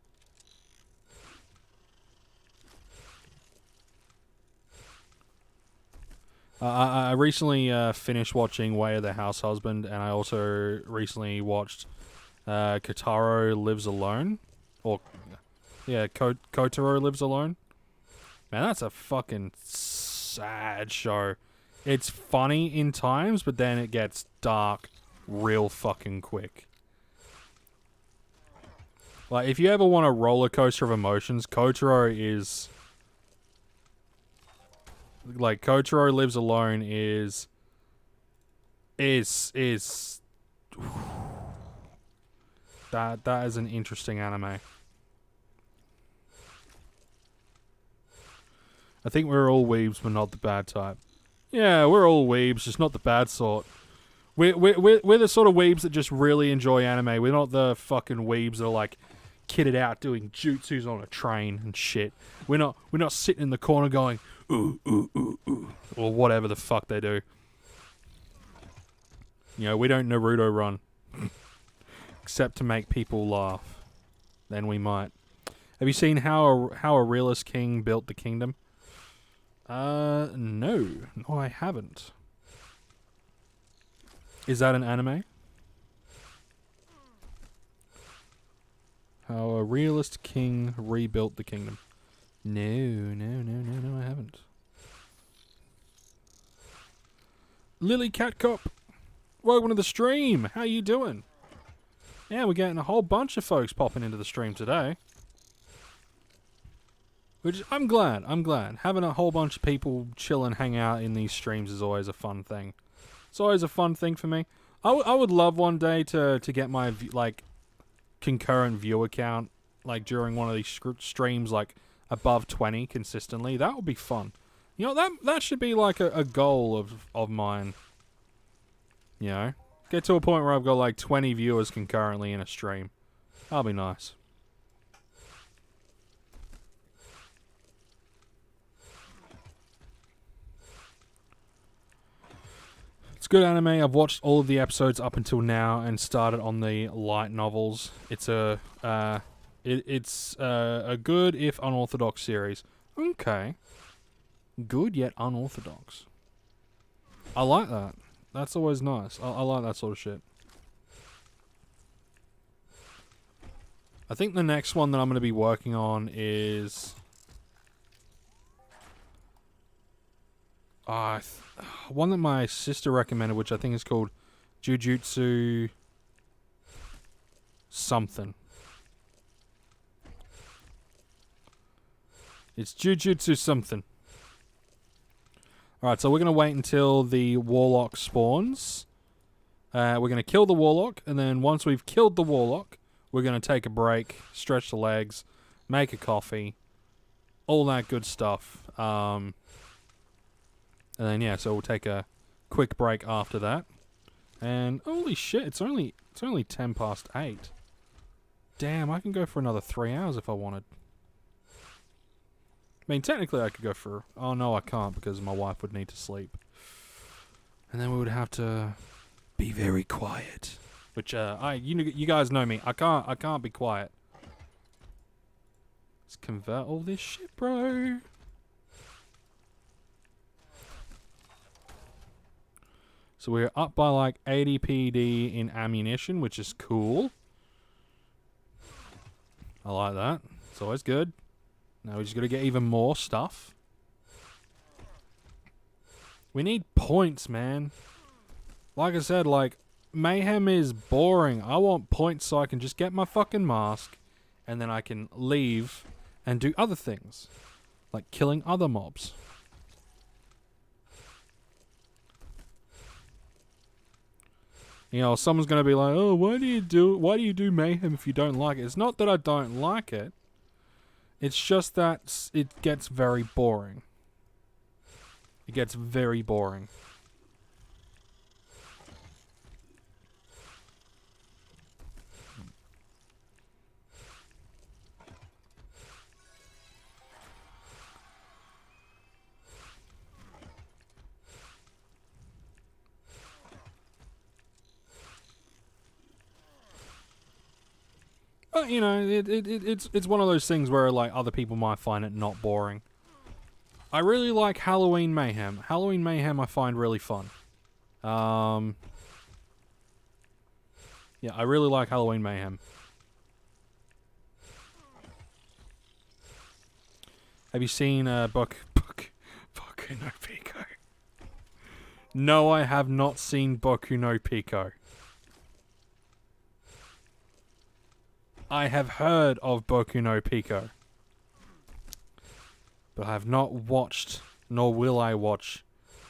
I recently finished watching Way of the House Husband, and I also recently watched Kotaro Lives Alone. Or, yeah, Kotaro Lives Alone. Man, that's a fucking sad show. It's funny in times, but then it gets dark real fucking quick. Like, if you ever want a roller coaster of emotions, Kotaro is... Like, Kotaro Lives Alone is... That is an interesting anime. I think we're all weebs, but not the bad type. Yeah, we're all weebs, just not the bad sort. We're the sort of weebs that just really enjoy anime. We're not the fucking weebs that are like kitted out doing jutsus on a train and shit. We're not sitting in the corner going ooh ooh ooh ooh or whatever the fuck they do. You know, we don't Naruto run. Except to make people laugh. Then we might. Have you seen how a realist king built the kingdom? No. No, I haven't. Is that an anime? How a realist king rebuilt the kingdom. No, I haven't. Lily Catcop, welcome to the stream. How you doing? Yeah, we're getting a whole bunch of folks popping into the stream today. Which, I'm glad. Having a whole bunch of people chill and hang out in these streams is always a fun thing. It's always a fun thing for me. I would love one day to get my, like, concurrent viewer count, like, during one of these streams, like, above 20 consistently. That would be fun. You know, that should be, like, a goal of mine. You know? Get to a point where I've got, like, 20 viewers concurrently in a stream. That'll be nice. It's good anime. I've watched all of the episodes up until now and started on the light novels. It's a good if unorthodox series. Okay. Good yet unorthodox. I like that. That's always nice. I like that sort of shit. I think the next one that I'm going to be working on is... one that my sister recommended, which I think is called Jujutsu something. It's Jujutsu something. Alright, so we're going to wait until the warlock spawns. We're going to kill the warlock, and then once we've killed the warlock, we're going to take a break, stretch the legs, make a coffee, all that good stuff. And then, yeah, so we'll take a quick break after that. And, holy shit, it's only 10 past 8. Damn, I can go for another 3 hours if I wanted. I mean, technically I could go for... Oh, no, I can't because my wife would need to sleep. And then we would have to be very quiet. Which, you guys know me. I can't be quiet. Let's convert all this shit, bro. So we're up by like 80 PD in ammunition, which is cool. I like that. It's always good. Now we just got to get even more stuff. We need points, man. Like I said, like, Mayhem is boring. I want points so I can just get my fucking mask, and then I can leave and do other things. Like killing other mobs. You know, someone's going to be like, oh, why do you do Mayhem if you don't like it? It's not that I don't like it. It's just that it gets very boring. It gets very boring. But, you know, it's one of those things where, like, other people might find it not boring. I really like Halloween Mayhem. Halloween Mayhem I find really fun. Yeah, I really like Halloween Mayhem. Have you seen Boku no Pico? No, I have not seen Boku no Pico. I have heard of Boku no Pico, but I have not watched, nor will I watch,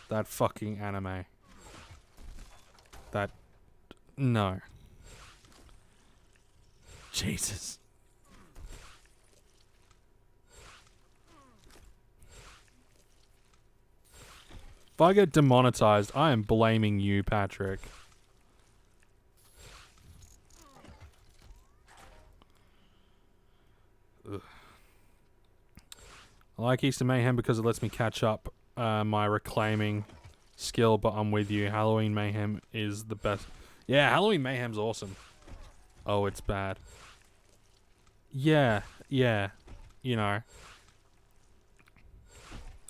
that fucking anime. That... no. Jesus. If I get demonetized, I am blaming you, Patrick. Ugh. I like Easter Mayhem because it lets me catch up my reclaiming skill, but I'm with you. Halloween Mayhem is the best. Yeah, Halloween Mayhem's awesome. Oh, it's bad. Yeah, you know.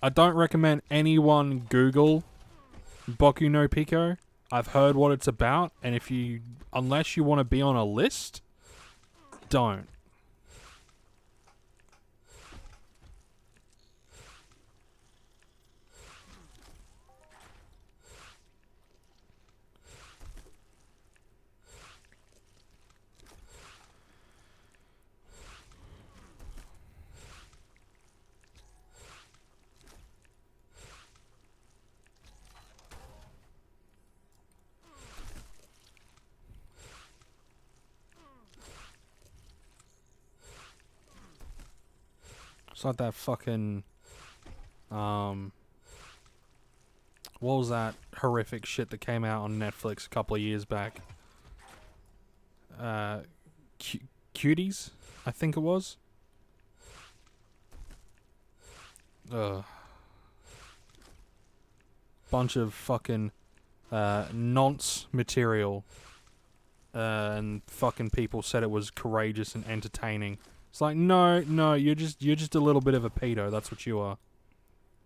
I don't recommend anyone Google Boku no Pico. I've heard what it's about, and unless you want to be on a list, don't. It's like that fucking, what was that horrific shit that came out on Netflix a couple of years back? Cuties, I think it was. Bunch of fucking nonce material, and fucking people said it was courageous and entertaining. It's like, no, you're just a little bit of a pedo. That's what you are.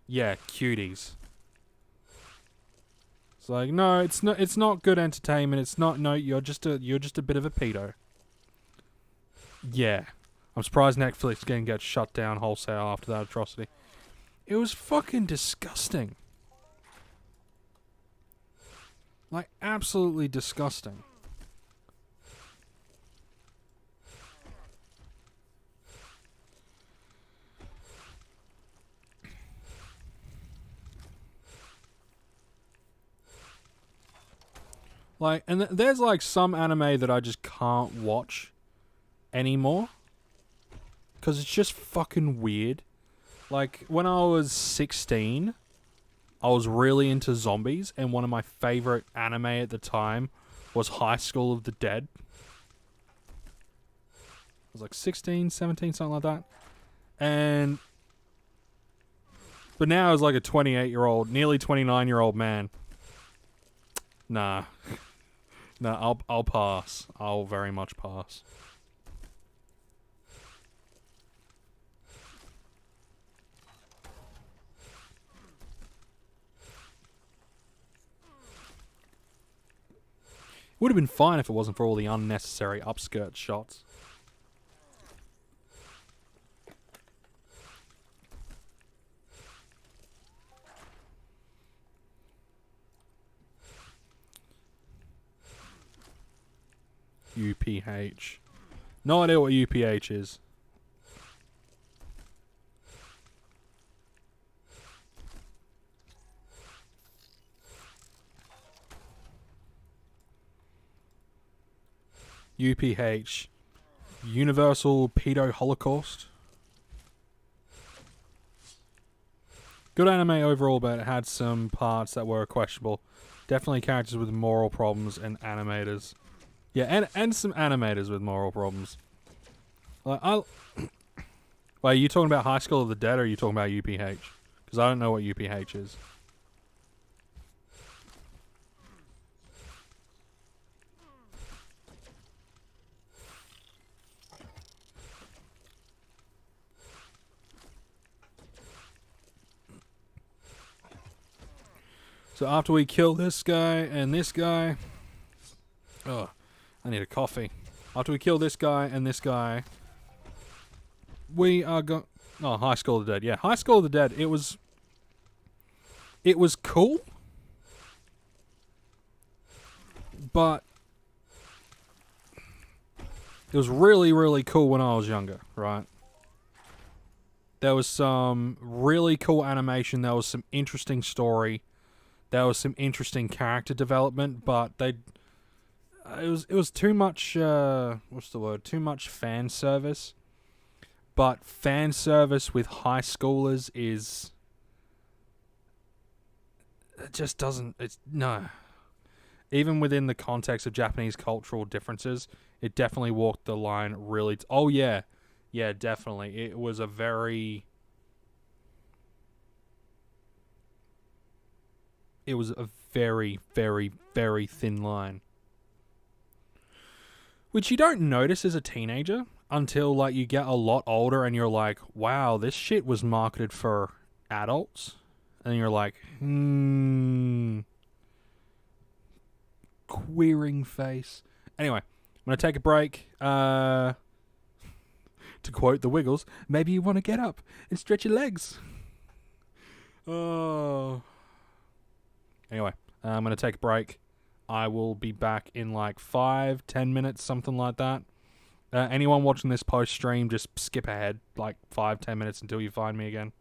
Yeah, cuties. It's like, no, it's not good entertainment. It's not. No, you're just a bit of a pedo. Yeah, I'm surprised Netflix didn't get shut down wholesale after that atrocity. It was fucking disgusting. Like, absolutely disgusting. Like, and there's like some anime that I just can't watch anymore. Because it's just fucking weird. Like, when I was 16, I was really into zombies, and one of my favorite anime at the time was High School of the Dead. I was like 16, 17, something like that. But now I was like a 28-year-old, nearly 29-year-old man. Nah. Nah, I'll pass. I'll very much pass. Would have been fine if it wasn't for all the unnecessary upskirt shots. UPH. No idea what UPH is. UPH. Universal Pedo Holocaust. Good anime overall, but it had some parts that were questionable. Definitely characters with moral problems and animators. Yeah, and some animators with moral problems. Like, wait, are you talking about High School of the Dead, or are you talking about UPH? Because I don't know what UPH is. So after we kill this guy and this guy... Oh, I need a coffee. After we kill this guy and this guy... We are going... Oh, High School of the Dead. Yeah, High School of the Dead. It was cool. But... It was really, really cool when I was younger, right? There was some really cool animation. There was some interesting story. There was some interesting character development, but it was too much, what's the word? Too much fan service. But fan service with high schoolers is... It just doesn't... No. Even within the context of Japanese cultural differences, it definitely walked the line really... Oh, yeah. Yeah, definitely. It was a very... It was a very, very, very thin line. Which you don't notice as a teenager until, like, you get a lot older and you're like, wow, this shit was marketed for adults, and you're like, queering face. Anyway, I'm gonna take a break. To quote the Wiggles, maybe you want to get up and stretch your legs. Oh. Anyway, I'm gonna take a break. I will be back in like 5-10 minutes, something like that. Anyone watching this post stream, just skip ahead like 5-10 minutes until you find me again.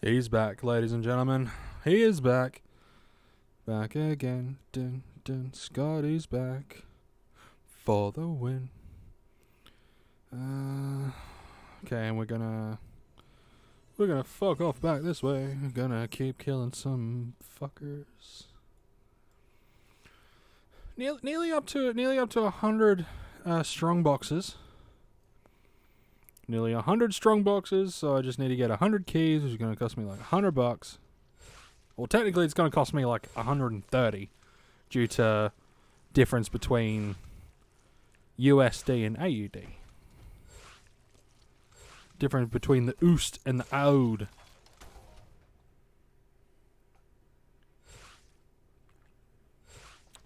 He's back, ladies and gentlemen. He is back. Back again. Dun, dun. Scotty's back. For the win. Okay, and we're gonna fuck off back this way. We're gonna keep killing some fuckers. Nearly up to 100 strong boxes. Nearly 100 strong boxes, so I just need to get 100 keys, which is going to cost me like $100. Well, technically it's going to cost me like 130 due to difference between USD and AUD. Difference between the Oost and the Oud.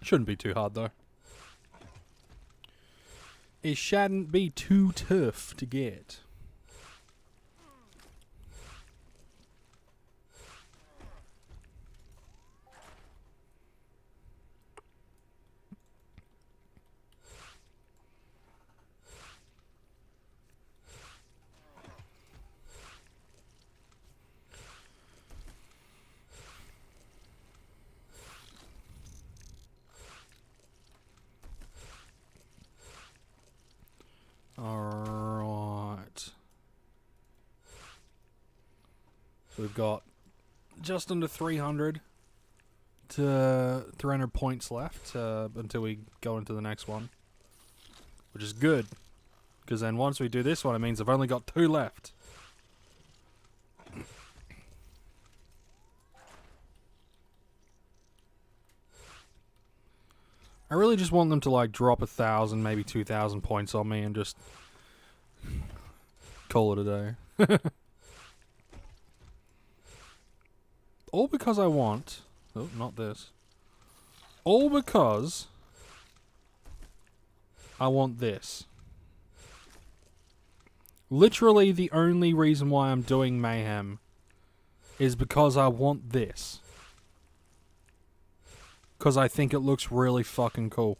Shouldn't be too hard though. It shouldn't be too tough to get. Alright. So we've got just under 300 to 300 points left until we go into the next one. Which is good. Because then once we do this one, it means I've only got 2 left. I really just want them to like drop 1,000, maybe 2,000 points on me and just call it a day. All because I want... Oh, not this. All because I want this. Literally the only reason why I'm doing Mayhem is because I want this. Because I think it looks really fucking cool.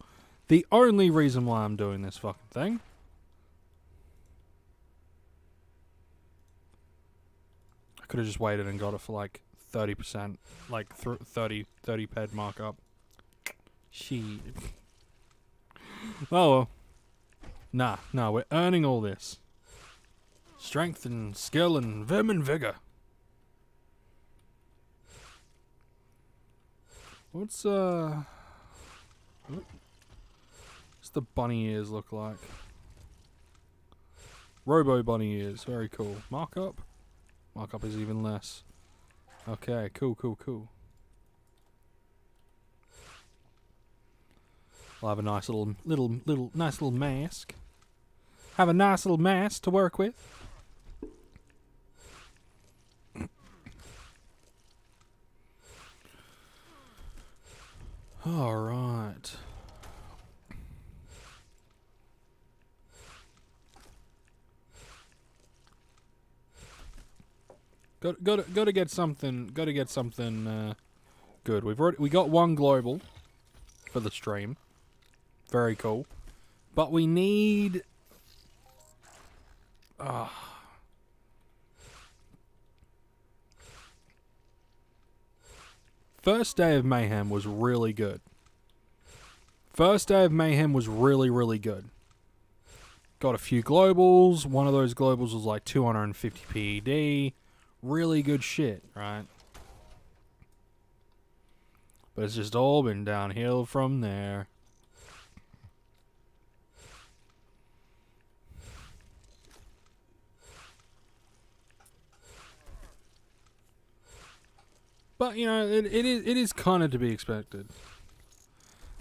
The only reason why I'm doing this fucking thing. I could have just waited and got it for like 30%. Like 30 ped markup. Shit. Oh well. Nah, we're earning all this. Strength and skill and vim and vigor. What's the bunny ears look like? Robo bunny ears, very cool. Markup? Markup is even less. Okay, cool. I'll have a nice little mask. Have a nice little mask to work with. All right. Got to get something. Got to get something good. We got 1 global for the stream. Very cool. But we need. First day of Mayhem was really good. First day of Mayhem was really good. Got a few globals. One of those globals was like 250 PED. Really good shit, right? But it's just all been downhill from there. But, you know, it is kind of to be expected.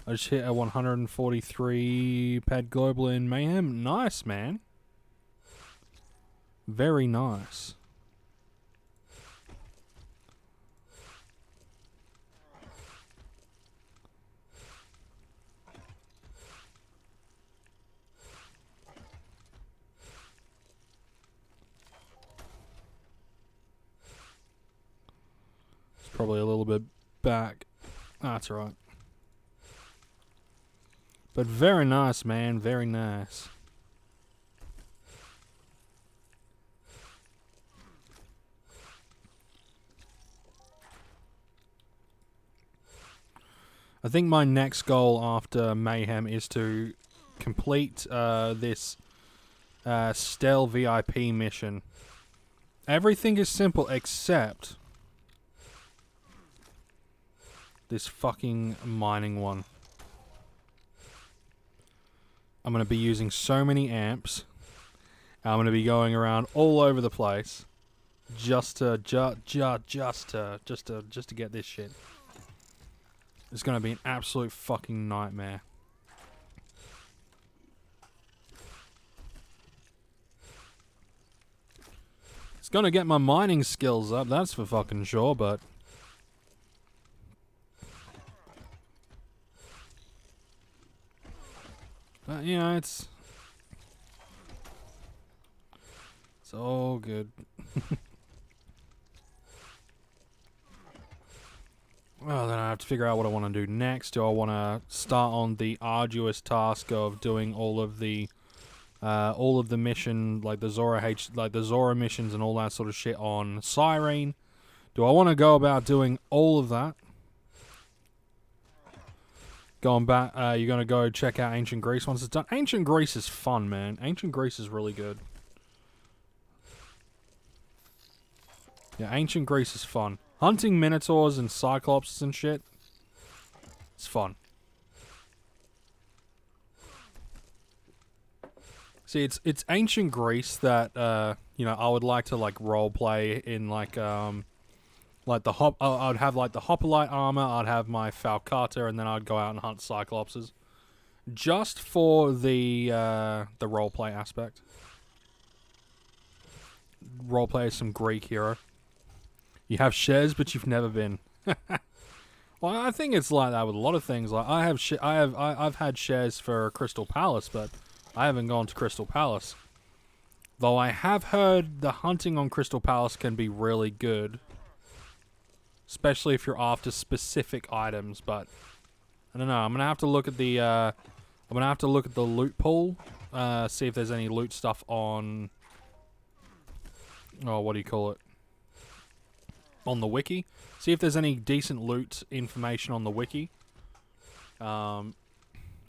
I just hit a 143 pad global in Mayhem. Nice, man. Very nice. Probably a little bit back. That's right. But very nice, man. Very nice. I think my next goal after Mayhem is to complete this Stell VIP mission. Everything is simple except this fucking mining one. I'm going to be using so many amps. I'm going to be going around all over the place just to get this shit. It's going to be an absolute fucking nightmare. It's going to get my mining skills up, that's for fucking sure, but you know, it's all good. Well, then I have to figure out what I want to do next. Do I want to start on the arduous task of doing all of the mission, like the Zora missions and all that sort of shit on Cyrene? Do I want to go about doing all of that? Going back, you're gonna go check out Ancient Greece once it's done. Ancient Greece is fun, man. Ancient Greece is really good. Yeah, Ancient Greece is fun. Hunting minotaurs and cyclopses and shit. It's fun. See, it's Ancient Greece that you know, I would like to like role play in like the I'd have like the hoplite armor, I'd have my falcata, and then I'd go out and hunt cyclopses, just for the roleplay aspect. Roleplay as some Greek hero. You have shares, but you've never been. Well, I think it's like that with a lot of things. Like I've had shares for Crystal Palace, but I haven't gone to Crystal Palace. Though I have heard the hunting on Crystal Palace can be really good. Especially if you're after specific items, but I don't know. I'm gonna have to look at the loot pool, see if there's any loot stuff on. Oh, what do you call it? On the wiki. See if there's any decent loot information on the wiki. And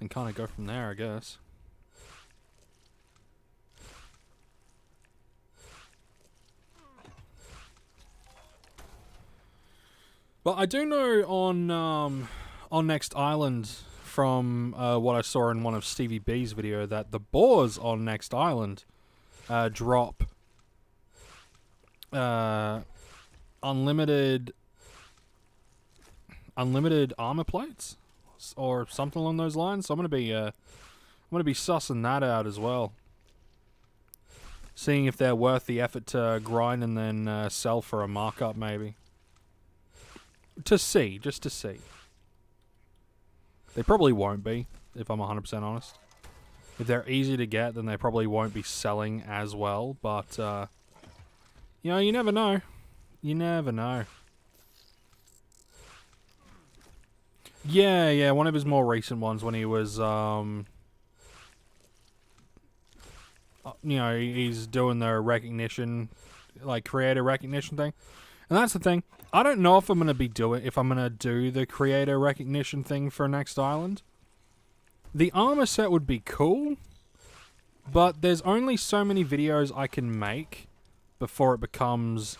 kind of go from there, I guess. But I do know on Next Island, from what I saw in one of Stevie B's video, that the boars on Next Island drop unlimited armor plates or something along those lines. So I'm gonna be sussing that out as well, seeing if they're worth the effort to grind and then sell for a markup, maybe. Just to see. They probably won't be, if I'm 100% honest. If they're easy to get, then they probably won't be selling as well, but, you know, you never know. You never know. Yeah, one of his more recent ones when he was, you know, he's doing the recognition, like, creator recognition thing. And that's the thing. I don't know if I'm going to do the creator recognition thing for Next Island. The armor set would be cool, but there's only so many videos I can make before it becomes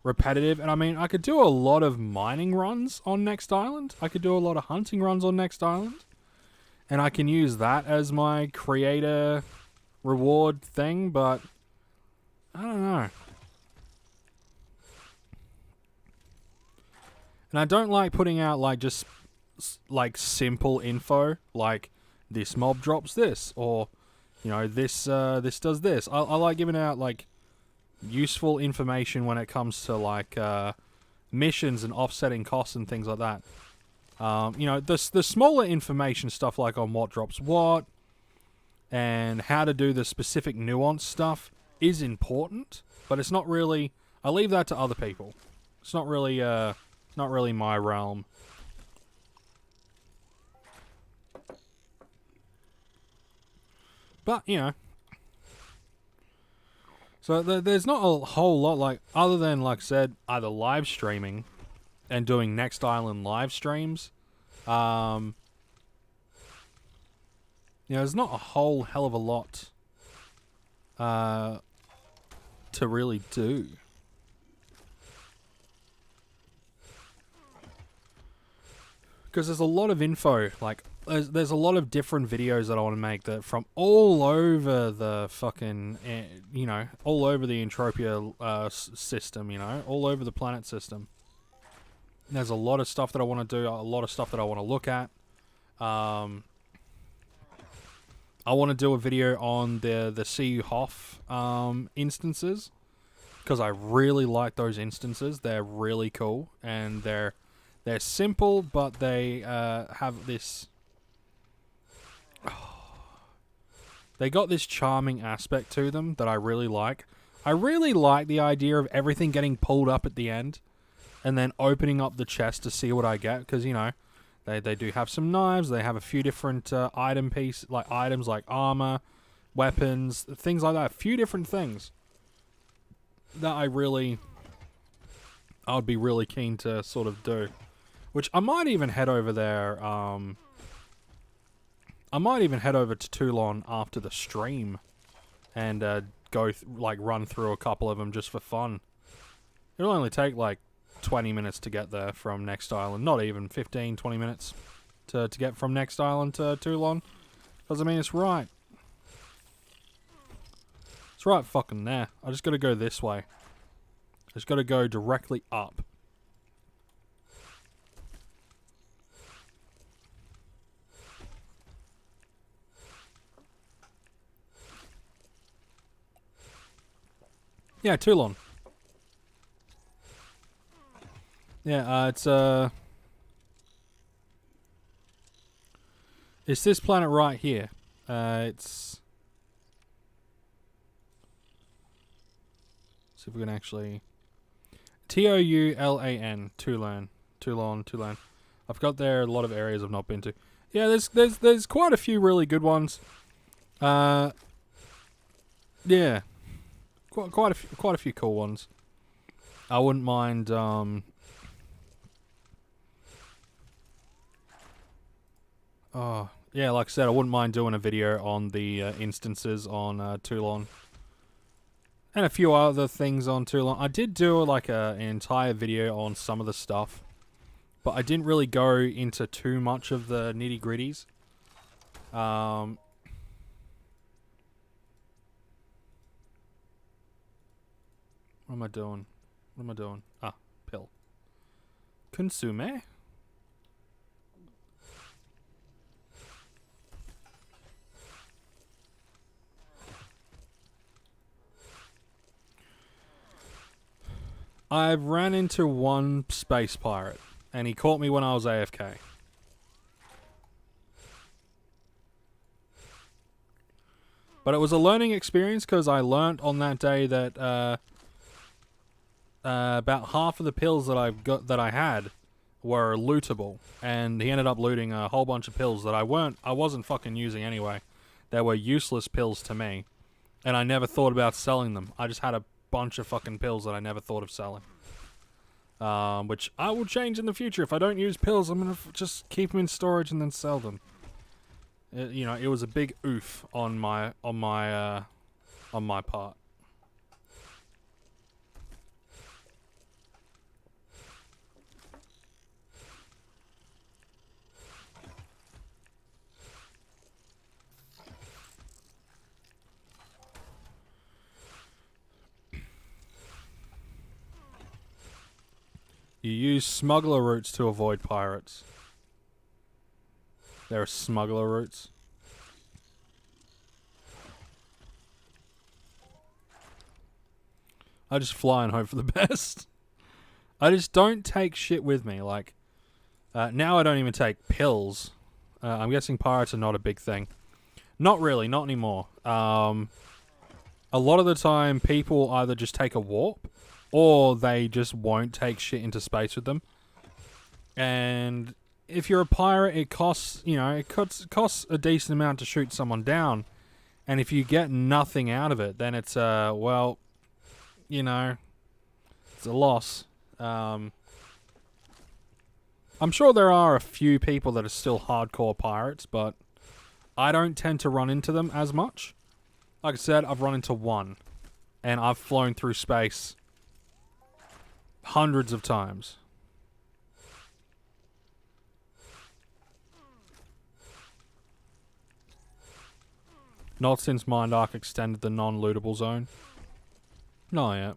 repetitive. And I mean, I could do a lot of mining runs on Next Island. I could do a lot of hunting runs on Next Island. And I can use that as my creator reward thing, but I don't know. And I don't like putting out, like, just, like, simple info, like, this mob drops this, or, you know, this does this. I like giving out, like, useful information when it comes to, like, missions and offsetting costs and things like that. You know, the smaller information stuff, like on what drops what, and how to do the specific nuance stuff is important, but it's not really... I leave that to other people. It's not really my realm. But, you know. So there's not a whole lot, like, other than, like I said, either live streaming and doing Next Island live streams. You know, there's not a whole hell of a lot to really do. Because there's a lot of info, like, there's a lot of different videos that I want to make that from all over the fucking, you know, all over the Entropia system, you know, all over the planet system. And there's a lot of stuff that I want to do, a lot of stuff that I want to look at. I want to do a video on the CU Hoff instances, because I really like those instances. They're really cool, and they're simple, but they have this... They got this charming aspect to them that I really like. I really like the idea of everything getting pulled up at the end, and then opening up the chest to see what I get, because, you know, they do have some knives, they have a few different items like armor, weapons, things like that. A few different things that I would be really keen to sort of do. Which I might even head over there. I might even head over to Toulon after the stream, and run through a couple of them just for fun. It'll only take like 20 minutes to get there from Next Island. Not even 15, 20 minutes to get from Next Island to Toulon. Because I mean, it's right. It's right fucking there. I just got to go this way. I just got to go directly up. Yeah, Toulon. Yeah, it's this planet right here. It's... See if we can actually... Toulan. Toulon. I've got there a lot of areas I've not been to. Yeah, there's quite a few really good ones. Yeah. Quite a few cool ones. I wouldn't mind. Oh yeah, like I said, I wouldn't mind doing a video on the instances on Toulon, and a few other things on Toulon. I did do like an entire video on some of the stuff, but I didn't really go into too much of the nitty gritties. What am I doing? Ah, pill. Consume? I've ran into one space pirate, and he caught me when I was AFK. But it was a learning experience, because I learnt on that day that about half of the pills that I had were lootable, and he ended up looting a whole bunch of pills that I wasn't fucking using anyway. They were useless pills to me, and I never thought about selling them. I just had a bunch of fucking pills that I never thought of selling. Which I will change in the future. If I don't use pills, I'm gonna just keep them in storage and then sell them. You know, it was a big oof on my part. You use smuggler routes to avoid pirates. There are smuggler routes. I just fly and hope for the best. I just don't take shit with me. Like, now I don't even take pills. I'm guessing pirates are not a big thing. Not really, not anymore. A lot of the time, people either just take a warp, or they just won't take shit into space with them. And if you're a pirate, it costs, you know, it costs a decent amount to shoot someone down. And if you get nothing out of it, then it's, well, you know, it's a loss. I'm sure there are a few people that are still hardcore pirates, but I don't tend to run into them as much. Like I said, I've run into one, and I've flown through space hundreds of times. Not since Mind Arc extended the non-lootable zone. Not yet.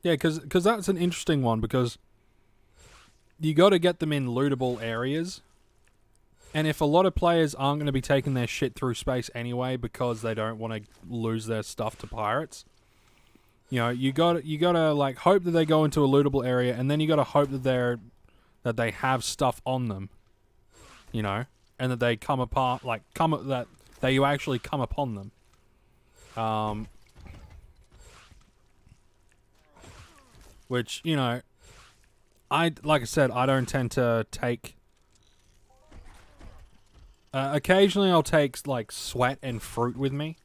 Yeah, because that's an interesting one, because you got to get them in lootable areas. And if a lot of players aren't going to be taking their shit through space anyway because they don't want to lose their stuff to pirates, you know, you gotta like hope that they go into a lootable area, and then you gotta hope that they have stuff on them, you know, and that they come apart, that you actually come upon them. Which, you know, like I said, I don't tend to take. Occasionally, I'll take like sweat and fruit with me,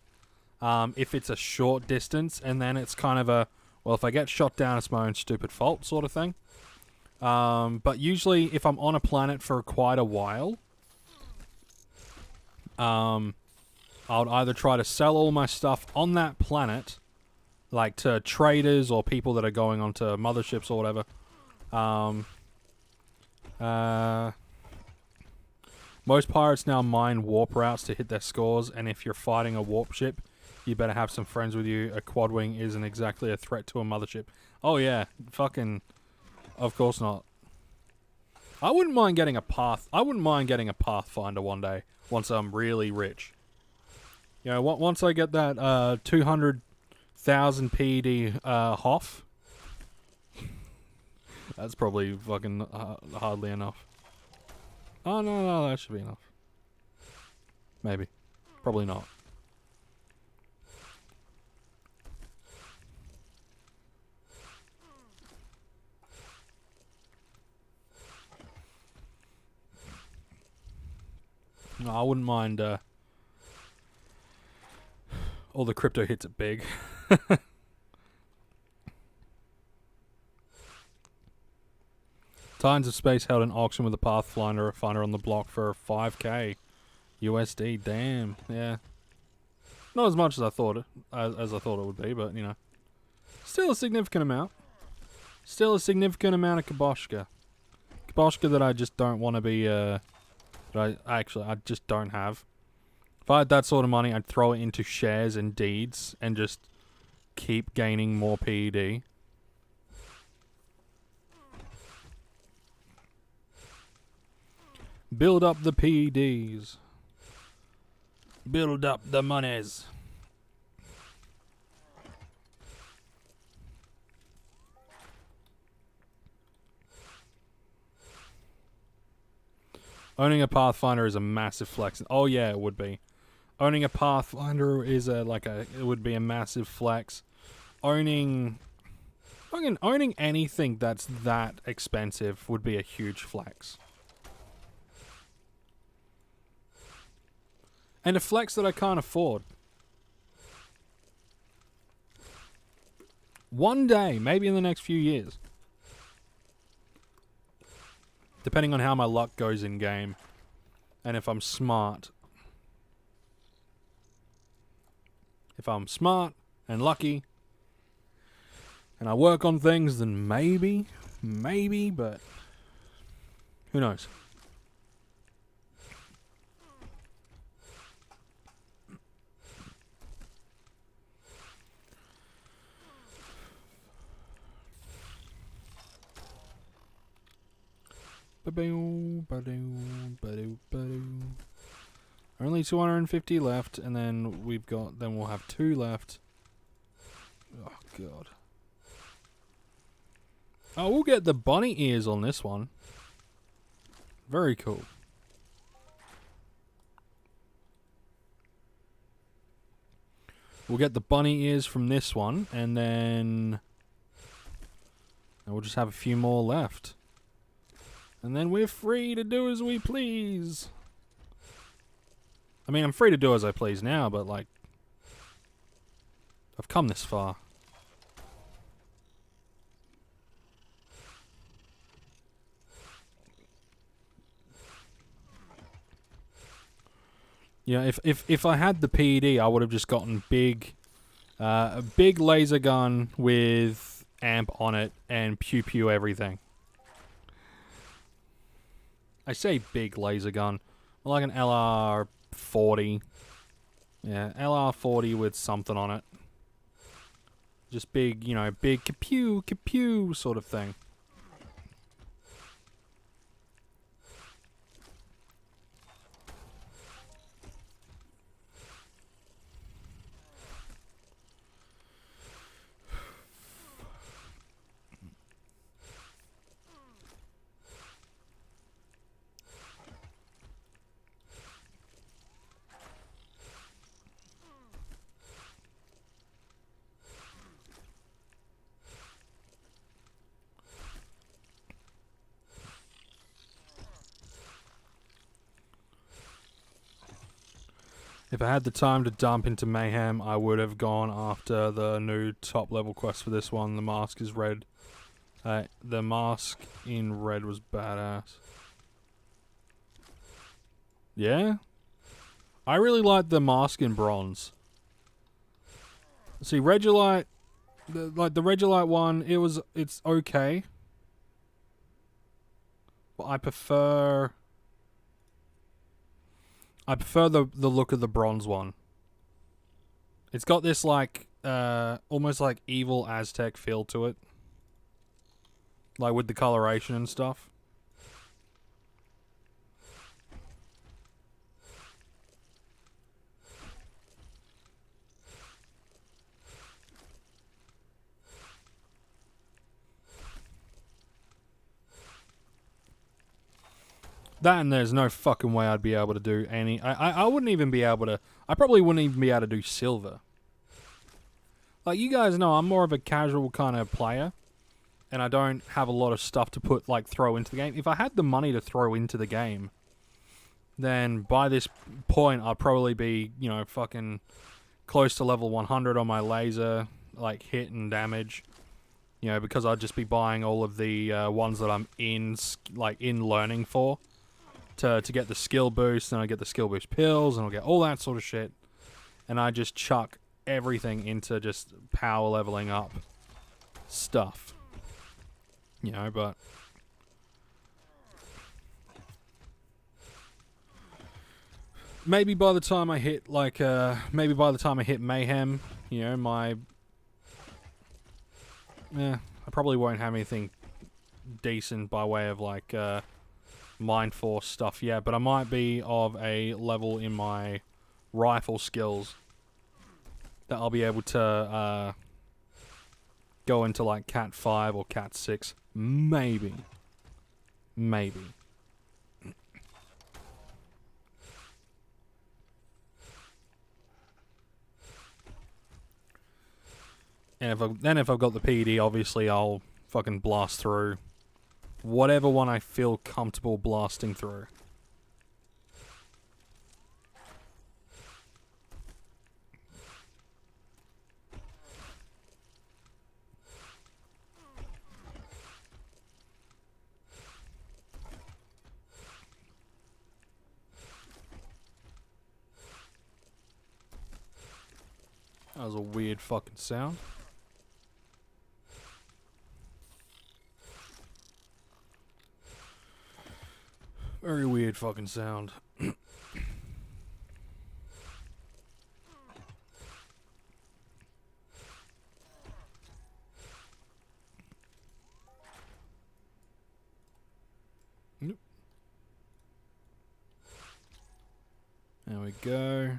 if it's a short distance, and then it's kind of well, if I get shot down, it's my own stupid fault sort of thing. But usually, if I'm on a planet for quite a while, I'll either try to sell all my stuff on that planet, like to traders or people that are going onto motherships or whatever. Most pirates now mine warp routes to hit their scores, and if you're fighting a warp ship, you better have some friends with you. A quad wing isn't exactly a threat to a mothership. Oh yeah, fucking, of course not. I wouldn't mind getting a Pathfinder one day, once I'm really rich. You know, once I get that 200,000 PED Hoff, that's probably fucking hardly enough. Oh, no, that should be enough. Maybe. Probably not. No, I wouldn't mind all the crypto hits it big. Titans of Space held an auction with a Pathfinder on the block for 5k USD. Damn, yeah. Not as much as I thought it would be, but you know, still a significant amount. Still a significant amount of Kaboshka. Kaboshka that I just don't want to be. I just don't have. If I had that sort of money, I'd throw it into shares and deeds and just keep gaining more PED. Build up the PEDs. Build up the monies. Owning a Pathfinder is a massive flex. Oh yeah, it would be. Owning a Pathfinder is it would be a massive flex. Owning anything that's that expensive would be a huge flex. And a flex that I can't afford. One day, maybe in the next few years. Depending on how my luck goes in game. And if I'm smart. If I'm smart and lucky. And I work on things, then maybe, but who knows? Only 250 left, and then we'll have 2 left. Oh god. Oh, we'll get the bunny ears on this one. Very cool. We'll get the bunny ears from this one, and then we'll just have a few more left. And then we're free to do as we please. I mean, I'm free to do as I please now, but like, I've come this far. Yeah, if I had the PED, I would have just gotten a big laser gun with amp on it and pew pew everything. I say big laser gun, like an LR40. Yeah, LR40 with something on it. Just big, you know, big kapew kapew sort of thing. If I had the time to dump into Mayhem, I would have gone after the new top level quest for this one. The mask is red. The mask in red was badass. Yeah? I really like the mask in bronze. See, Regolite, the Regolite one, it's okay. But I prefer the look of the bronze one. It's got this like almost like evil Aztec feel to it. Like with the coloration and stuff. That and there's no fucking way I'd be able to do any... I wouldn't even be able to... I probably wouldn't even be able to do silver. Like, you guys know, I'm more of a casual kind of player. And I don't have a lot of stuff to put, like, throw into the game. If I had the money to throw into the game, then by this point I'd probably be, you know, fucking close to level 100 on my laser, like, hit and damage. You know, because I'd just be buying all of the ones that I'm in learning for. To get the skill boost, and I get the skill boost pills, and I'll get all that sort of shit. And I just chuck everything into just power leveling up stuff. You know, but... maybe by the time I hit, like, Mayhem, you know, I probably won't have anything decent by way of, like, Mind Force stuff yet, but I might be of a level in my rifle skills that I'll be able to go into like Cat 5 or Cat 6. Maybe. Maybe. And if I've got the PD, obviously I'll fucking blast through whatever one I feel comfortable blasting through. That was a weird fucking sound. Very weird fucking sound. Nope. There we go.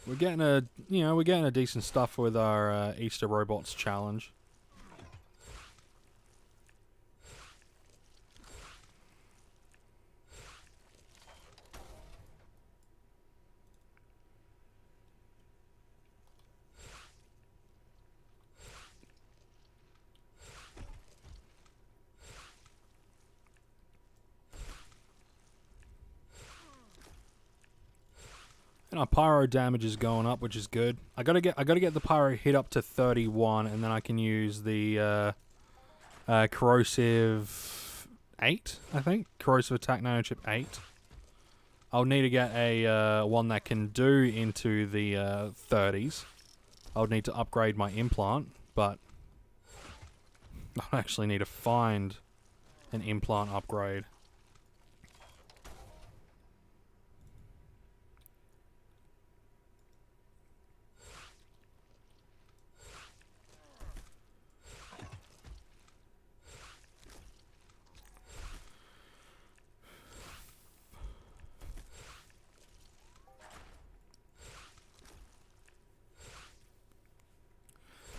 We're getting a decent stuff with our Easter Robots challenge. And our pyro damage is going up, which is good. I gotta get the pyro hit up to 31, and then I can use the corrosive 8. I think corrosive attack nanochip 8. I'll need to get a one that can do into the 30s. I'll need to upgrade my implant, but I actually need to find an implant upgrade.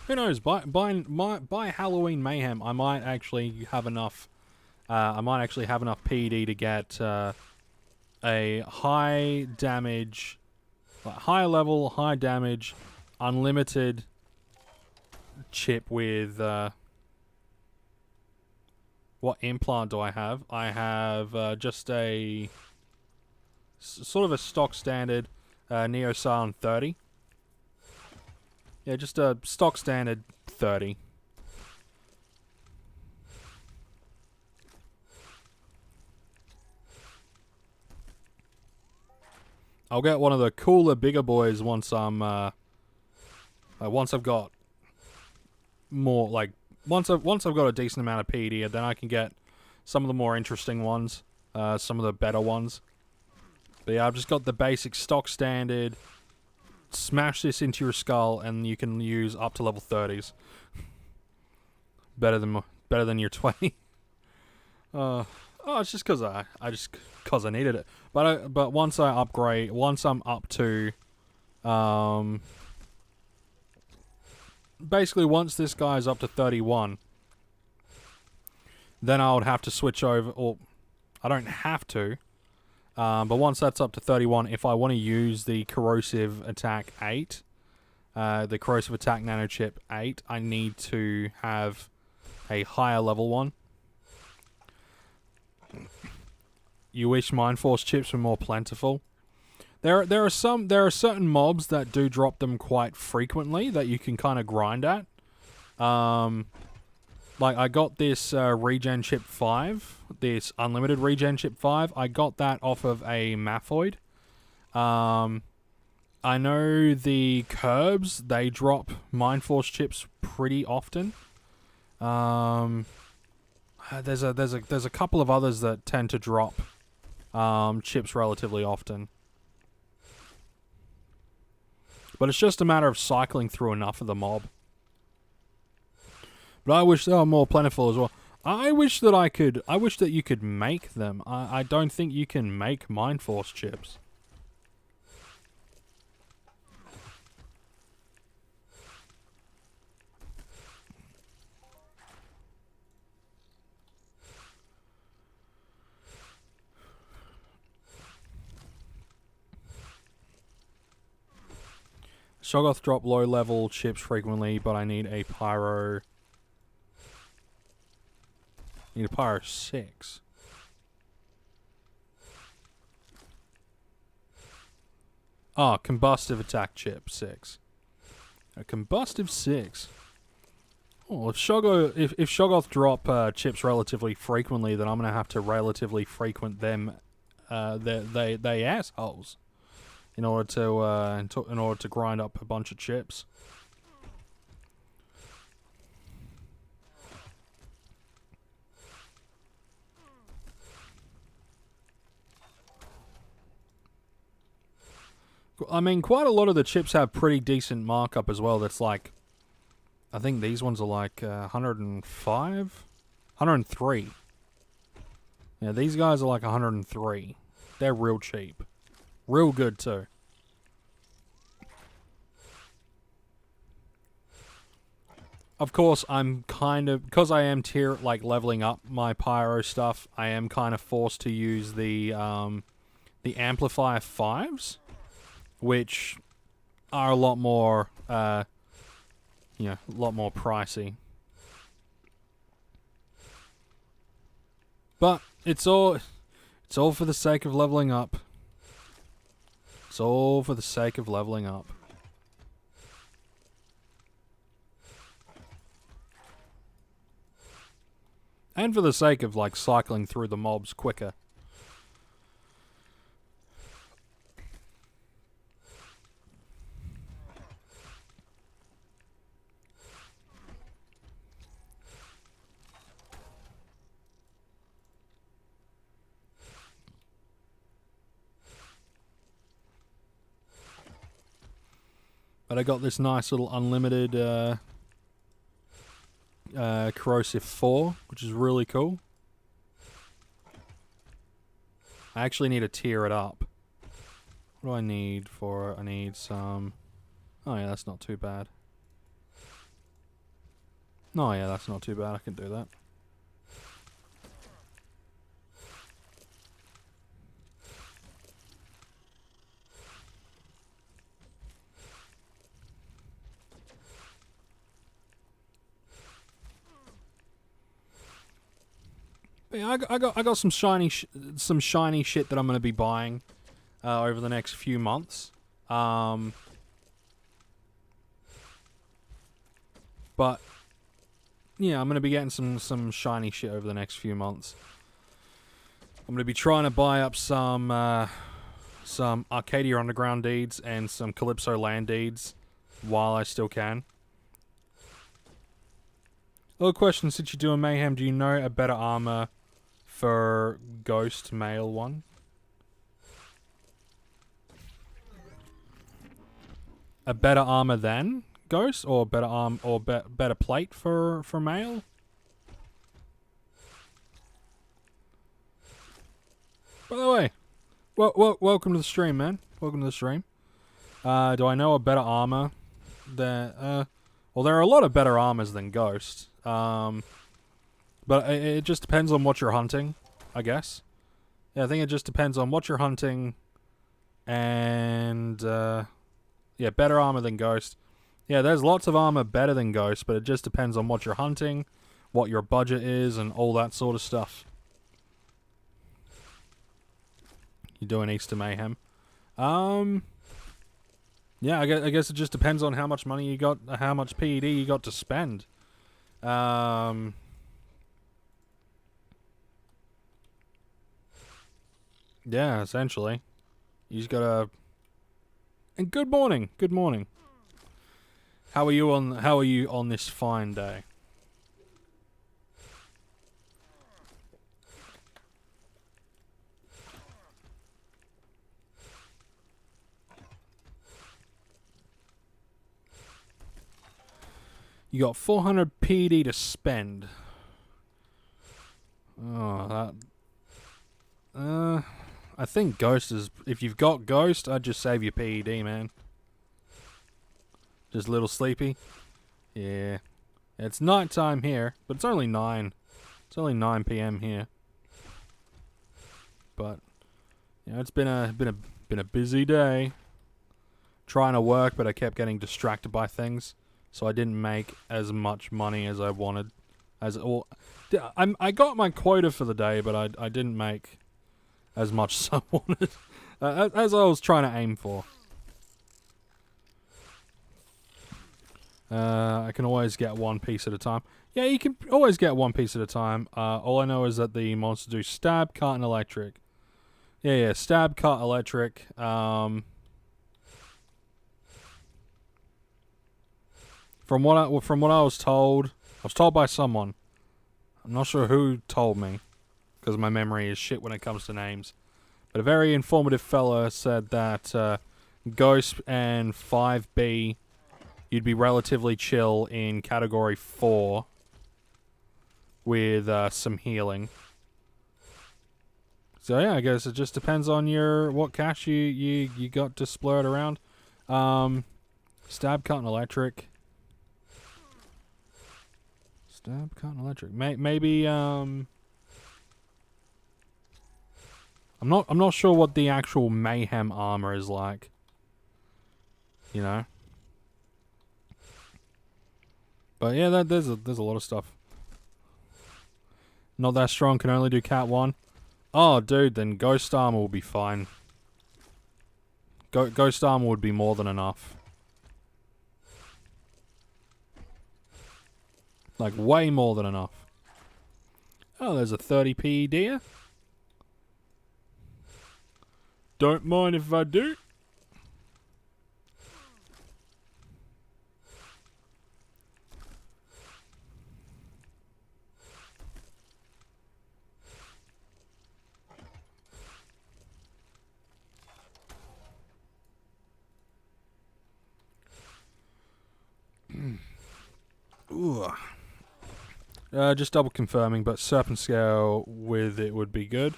Who knows? By Halloween Mayhem, I might actually have enough. I might actually have enough PD to get a high damage, high level, high damage, unlimited chip with. What implant do I have? I have just a sort of a stock standard Neosilent 30. Yeah, just a stock standard 30. I'll get one of the cooler, bigger boys once I'm once I've got more once I've got a decent amount of PD, then I can get some of the more interesting ones, some of the better ones. But yeah, I've just got the basic stock standard. Smash this into your skull, and you can use up to level 30s. better than your 20. It's just because I needed it. But once I upgrade, once I'm up to, basically once this guy's up to 31, then I would have to switch over, or I don't have to. But once that's up to 31, if I want to use the corrosive attack 8, the corrosive attack nanochip 8, I need to have a higher level one. You wish Mind Force chips were more plentiful. There are certain mobs that do drop them quite frequently that you can kind of grind at. Like, I got this regen chip 5, this unlimited regen chip 5. I got that off of a Maphoid. I know the Curbs, they drop Mind Force chips pretty often. There's a couple of others that tend to drop chips relatively often. But it's just a matter of cycling through enough of the mob. But I wish they were more plentiful as well. I wish that you could make them. I don't think you can make Mind Force chips. Shoggoth drop low level chips frequently, but I need a pyro. Need a pyro 6. Ah, combustive attack chip 6. A combustive 6. Oh, if Shoggoth drop chips relatively frequently, then I'm gonna have to relatively frequent them. They assholes. In order to grind up a bunch of chips. I mean, quite a lot of the chips have pretty decent markup as well. That's like, I think these ones are like 105? 103. Yeah, these guys are like 103. They're real cheap. Real good too. Of course, I'm kind of, because I am leveling up my pyro stuff, I am kind of forced to use the amplifier 5s, which are a lot more, a lot more pricey. But it's all for the sake of leveling up. It's all for the sake of leveling up. And for the sake of, like, cycling through the mobs quicker. But I got this nice little unlimited corrosive 4, which is really cool. I actually need to tier it up. What do I need for it? I need some... Oh yeah, that's not too bad. Oh yeah, that's not too bad. I can do that. Yeah, I got some shiny shit that I'm gonna be buying over the next few months. But yeah, I'm gonna be getting some shiny shit over the next few months. I'm gonna be trying to buy up some Arcadia Underground deeds and some Calypso land deeds while I still can. Little question: since you're doing Mayhem, do you know a better armor for Ghost Male one? A better armor than Ghost, or better better plate for Male? By the way, welcome to the stream, man. Welcome to the stream. Do I know a better armor than well, there are a lot of better armors than Ghost. But it just depends on what you're hunting, I guess. Yeah, I think it just depends on what you're hunting, and yeah, better armor than Ghost. Yeah, there's lots of armor better than Ghost, but it just depends on what you're hunting, what your budget is, and all that sort of stuff. You're doing Easter Mayhem. Yeah, I guess it just depends on how much money you got, how much PED you got to spend. Yeah, essentially. You just gotta... And good morning, good morning. How are you on this fine day? You got 400 PD to spend. Oh, that... I think Ghost is... If you've got Ghost, I'd just save your PED, man. Just a little sleepy. Yeah. It's nighttime here, but it's only 9. It's only 9 PM here. But, you know, it's been a busy day. Trying to work, but I kept getting distracted by things. So I didn't make as much money as I wanted. I got my quota for the day, but I didn't make as much as I wanted. As I was trying to aim for. I can always get one piece at a time. Yeah, you can always get one piece at a time. All I know is that the monsters do stab, cut, and electric. Yeah, stab, cut, electric. From what I was told by someone. I'm not sure who told me, because my memory is shit when it comes to names. But a very informative fella said that Ghost and 5B, you'd be relatively chill in Category 4 with some healing. So yeah, I guess it just depends on what cash you got to splurge around. Stab, cut, and electric. Stab, cut, and electric. Maybe I'm not sure what the actual Mayhem armor is like. You know. But yeah, there's a lot of stuff. Not that strong, can only do Cat 1. Oh, dude, then Ghost armor will be fine. Ghost armor would be more than enough. Like, way more than enough. Oh, there's a 30p deer. Don't mind if I do. Ooh. Just double confirming, but serpent scale with it would be good.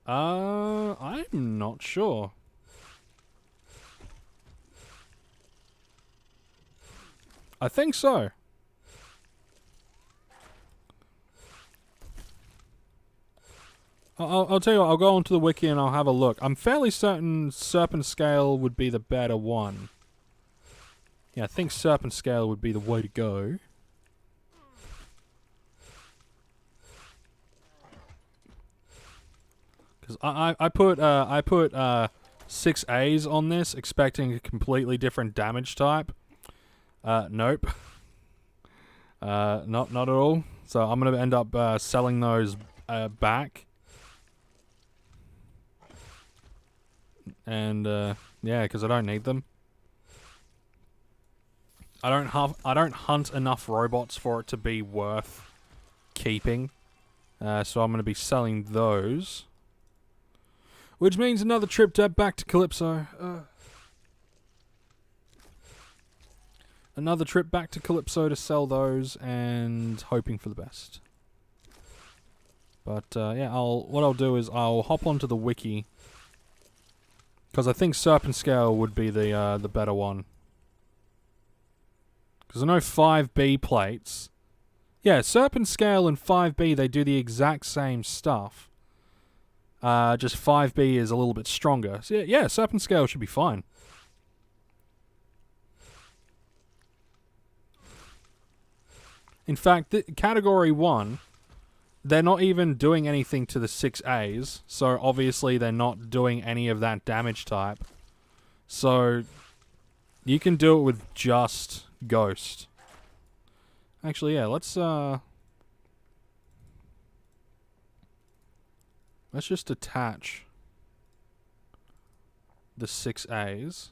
I'm not sure. I think so. I'll tell you what, I'll go onto the wiki and I'll have a look. I'm fairly certain serpent scale would be the better one. Yeah, I think serpent scale would be the way to go. Because I put 6 A's on this, expecting a completely different damage type. Nope. Not at all. So I'm gonna end up selling those back. And yeah, because I don't need them. I don't hunt enough robots for it to be worth keeping. So I'm gonna be selling those. Which means another trip back to Calypso. Another trip back to Calypso to sell those, and hoping for the best. But yeah, what I'll do is I'll hop onto the wiki, because I think serpent scale would be the better one. Because I know 5B plates. Yeah, serpent scale and 5B, they do the exact same stuff. Just 5B is a little bit stronger. So yeah, serpent scale should be fine. In fact, category 1, they're not even doing anything to the 6As, so obviously they're not doing any of that damage type. So you can do it with just Ghost. Actually, yeah, let's just attach the 6As.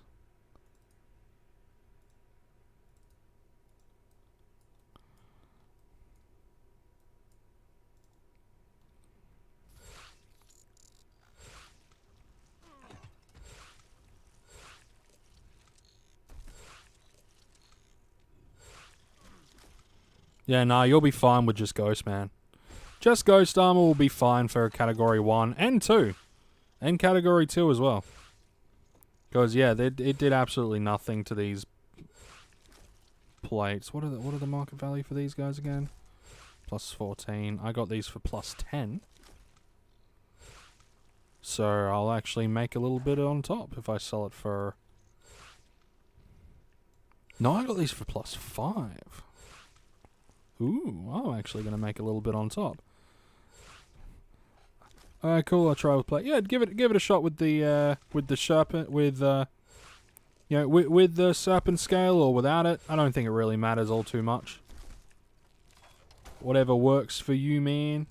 Yeah, nah, you'll be fine with just Ghost, man. Just Ghost armor will be fine for category 1 and 2. And category 2 as well. Because, yeah, it did absolutely nothing to these plates. What are the market value for these guys again? Plus 14. I got these for plus 10. So I'll actually make a little bit on top if I sell it for... No, I got these for plus 5. Ooh, I'm actually going to make a little bit on top. Alright, cool. I'll try with plate. Yeah, give it a shot with the serpent, with the serpent scale or without it. I don't think it really matters all too much. Whatever works for you, man.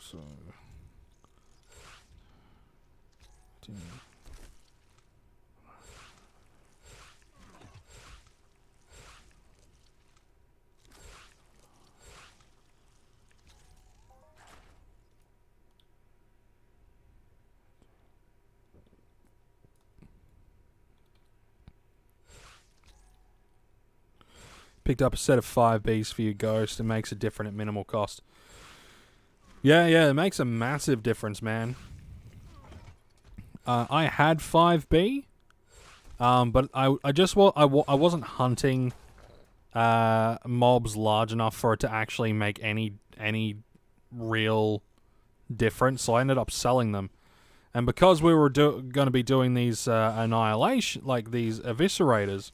So. Picked up a set of 5Bs for your Ghost. It makes a difference at minimal cost. Yeah, it makes a massive difference, man. I had 5B, but I wasn't hunting mobs large enough for it to actually make any real difference. So I ended up selling them, and because we were going to be doing these annihilation, like these eviscerators,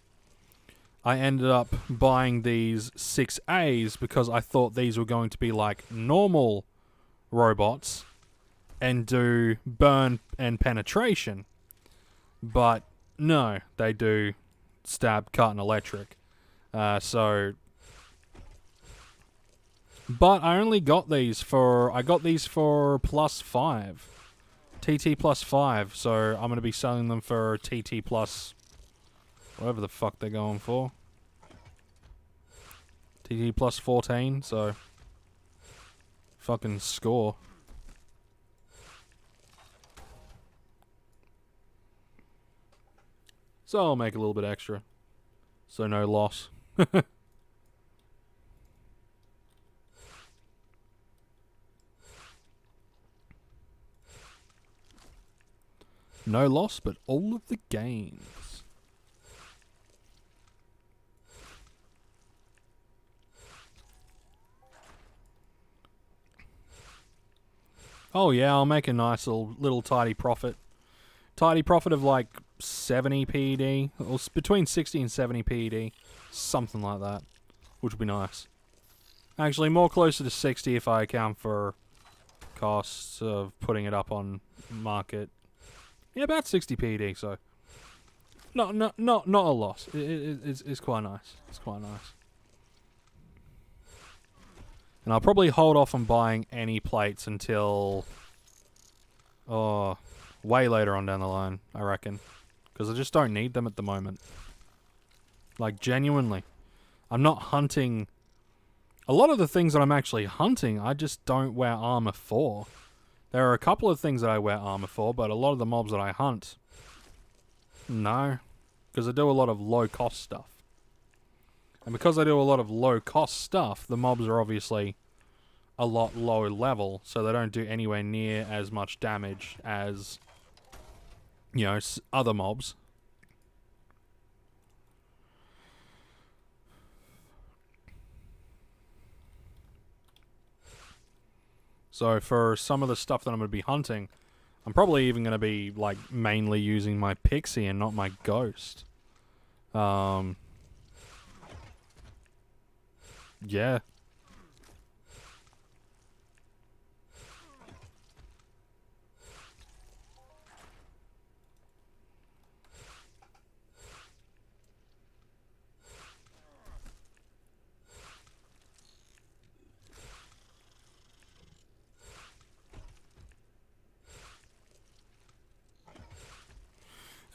I ended up buying these 6As because I thought these were going to be like normal robots, and do burn and penetration. But no, they do stab, cut, and electric. But I only got these for... I got these for +5. TT +5. So I'm going to be selling them for TT plus... whatever the fuck they're going for. TT +14, so... fucking score. So I'll make a little bit extra. So no loss. No loss, but all of the gains. Oh yeah, I'll make a nice little tidy profit. Tidy profit of like 70 PED, or between 60 and 70 PED, something like that, which would be nice. Actually, more closer to 60 if I account for costs of putting it up on market. Yeah, about 60 PED, so not a loss. It's quite nice. It's quite nice. And I'll probably hold off on buying any plates until way later on down the line, I reckon. Because I just don't need them at the moment. Like, genuinely. I'm not hunting... A lot of the things that I'm actually hunting, I just don't wear armor for. There are a couple of things that I wear armor for, but a lot of the mobs that I hunt... no. Because I do a lot of low-cost stuff. And because I do a lot of low-cost stuff, the mobs are obviously a lot lower level, so they don't do anywhere near as much damage as... you know, other mobs. So for some of the stuff that I'm going to be hunting, I'm probably even going to be, like, mainly using my pixie and not my ghost. Yeah.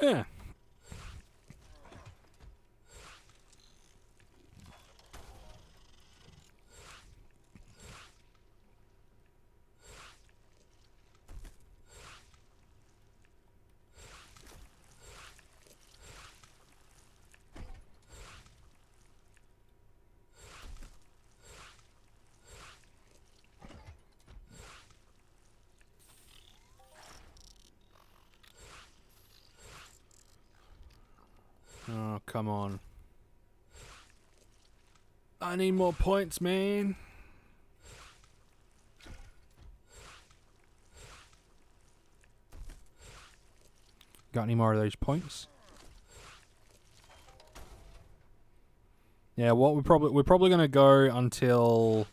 Yeah. Oh, come on. I need more points, man. Got any more of those points? Yeah, what we're probably gonna go until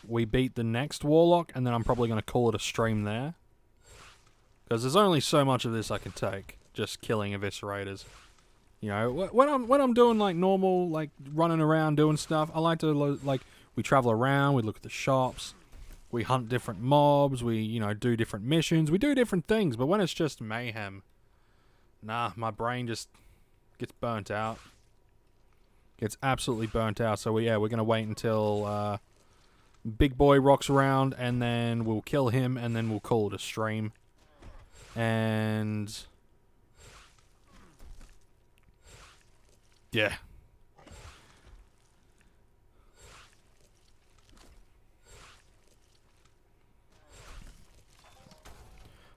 we beat the next warlock, and then I'm probably gonna call it a stream there. Because there's only so much of this I can take, just killing eviscerators. You know, when I'm doing like normal, like running around doing stuff, I like to we travel around, we look at the shops, we hunt different mobs, we do different missions, we do different things. But when it's just mayhem, nah, my brain just gets burnt out. Gets absolutely burnt out. So we're gonna wait until Big Boy rocks around, and then we'll kill him, and then we'll call it a stream. And yeah.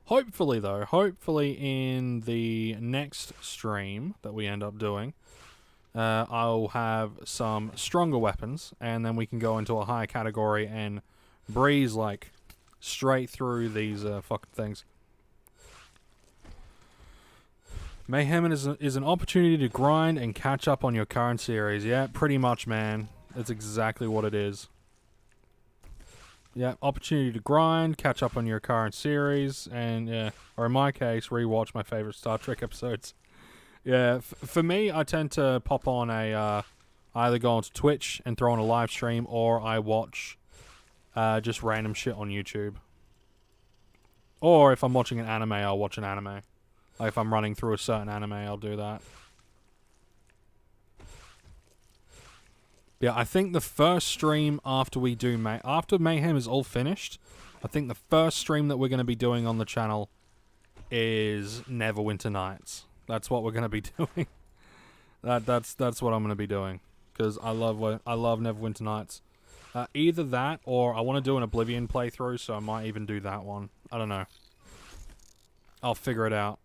Hopefully in the next stream that we end up doing, I'll have some stronger weapons, and then we can go into a higher category and breeze like straight through these fucking things. Mayhem is an opportunity to grind and catch up on your current series. Yeah, pretty much, man. That's exactly what it is. Yeah, opportunity to grind, catch up on your current series, and yeah, or in my case, rewatch my favorite Star Trek episodes. Yeah, for me, I tend to pop on I either go onto Twitch and throw on a live stream, or I watch just random shit on YouTube. Or if I'm watching an anime, I'll watch an anime. Like if I'm running through a certain anime, I'll do that. Yeah, I think the first stream after we do after Mayhem is all finished, I think the first stream that we're going to be doing on the channel is Neverwinter Nights. That's what we're going to be doing. That's what I'm going to be doing, because I love Neverwinter Nights. Either that, or I want to do an Oblivion playthrough, so I might even do that one. I don't know. I'll figure it out.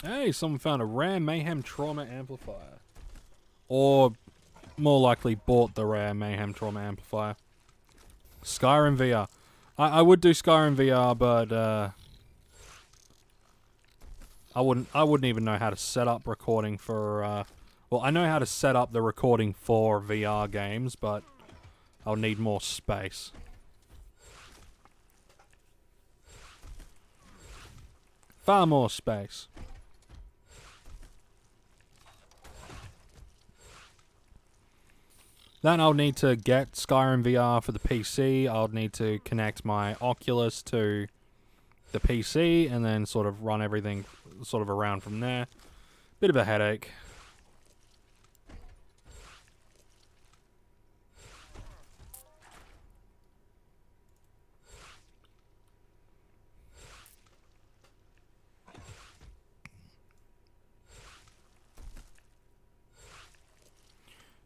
Hey, someone found a rare Mayhem Trauma Amplifier. Or, more likely, bought the rare Mayhem Trauma Amplifier. Skyrim VR. I would do Skyrim VR, but I wouldn't even know how to set up recording for well, I know how to set up the recording for VR games, but I'll need more space. Far more space. Then I'll need to get Skyrim VR for the PC. I'll need to connect my Oculus to the PC and then sort of run everything sort of around from there. Bit of a headache.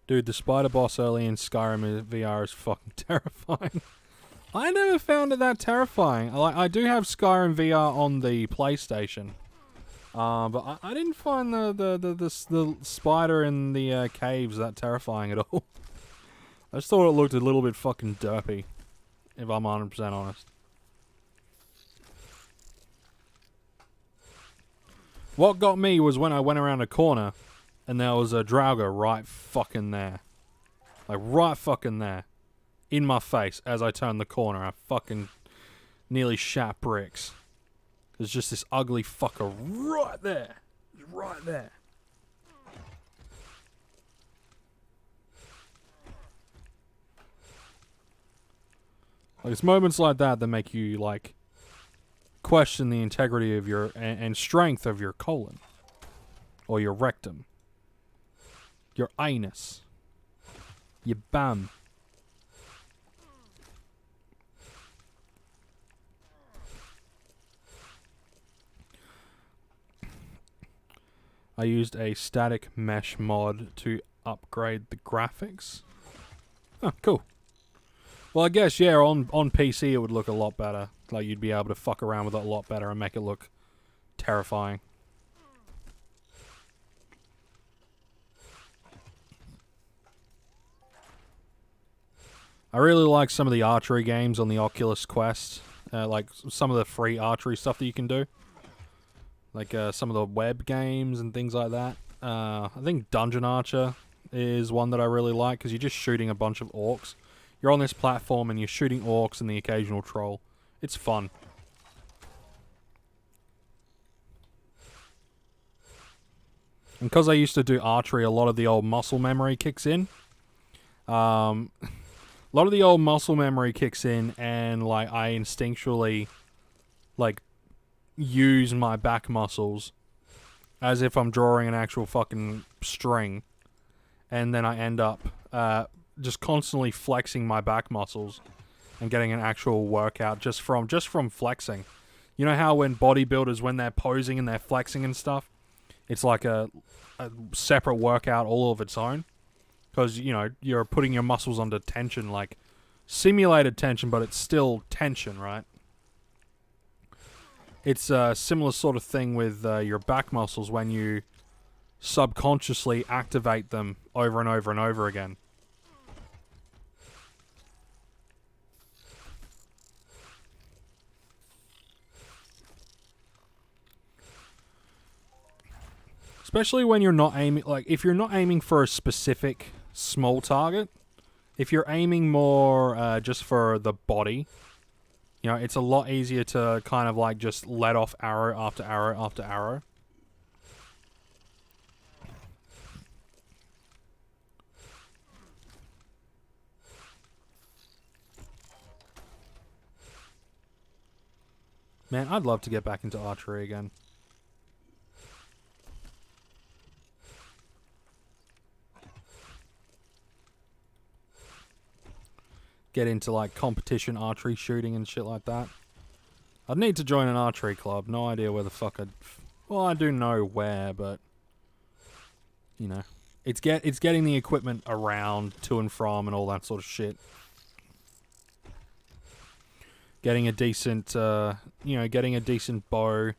Dude, the spider boss early in Skyrim VR is fucking terrifying. I never found it that terrifying. I do have Skyrim VR on the PlayStation, but I didn't find the spider in the caves that terrifying at all. I just thought it looked a little bit fucking derpy, if I'm 100% honest. What got me was when I went around a corner and there was a Draugr right fucking there. Like, right fucking there. In my face as I turned the corner. I fucking nearly shat bricks. There's just this ugly fucker right there. Right there. Like, it's moments like that that make you, like, question the integrity of your and strength of your colon. Or your rectum. Your anus. Your bum. I used a static mesh mod to upgrade the graphics. Oh, cool. Well, I guess, yeah, on PC it would look a lot better. Like, you'd be able to fuck around with it a lot better and make it look terrifying. I really like some of the archery games on the Oculus Quest. Like some of the free archery stuff that you can do. Like some of the web games and things like that. I think Dungeon Archer is one that I really like because you're just shooting a bunch of orcs. You're on this platform and you're shooting orcs and the occasional troll. It's fun. And because I used to do archery, a lot of the old muscle memory kicks in. A lot of the old muscle memory kicks in, and like I instinctually like use my back muscles as if I'm drawing an actual fucking string, and then I end up just constantly flexing my back muscles and getting an actual workout just from flexing. You know how when bodybuilders, when they're posing and they're flexing and stuff, it's like a separate workout all of its own? Because, you know, you're putting your muscles under tension, like simulated tension, but it's still tension, right? It's a similar sort of thing with your back muscles when you subconsciously activate them over and over and over again. Especially when you're not aiming, like, if you're not aiming for a specific small target, if you're aiming more just for the body, you know, it's a lot easier to kind of like just let off arrow after arrow after arrow. Man, I'd love to get back into archery again. Get into like competition archery shooting and shit like that. I'd need to join an archery club. No idea where the fuck I'd... Well, I do know where, but... You know. It's getting the equipment around, to and from, and all that sort of shit. Getting a decent, you know, getting a decent bow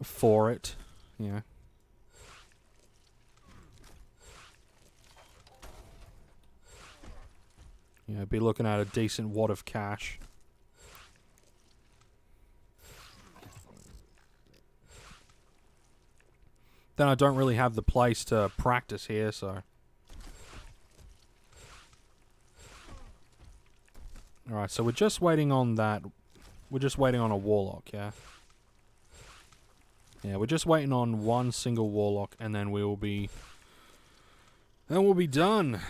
for it, you know. You know, be looking at a decent wad of cash. Then I don't really have the place to practice here, so... Alright, so we're just waiting on that. We're just waiting on a warlock, yeah? Yeah, we're just waiting on one single warlock, and then we will be... Then we'll be done.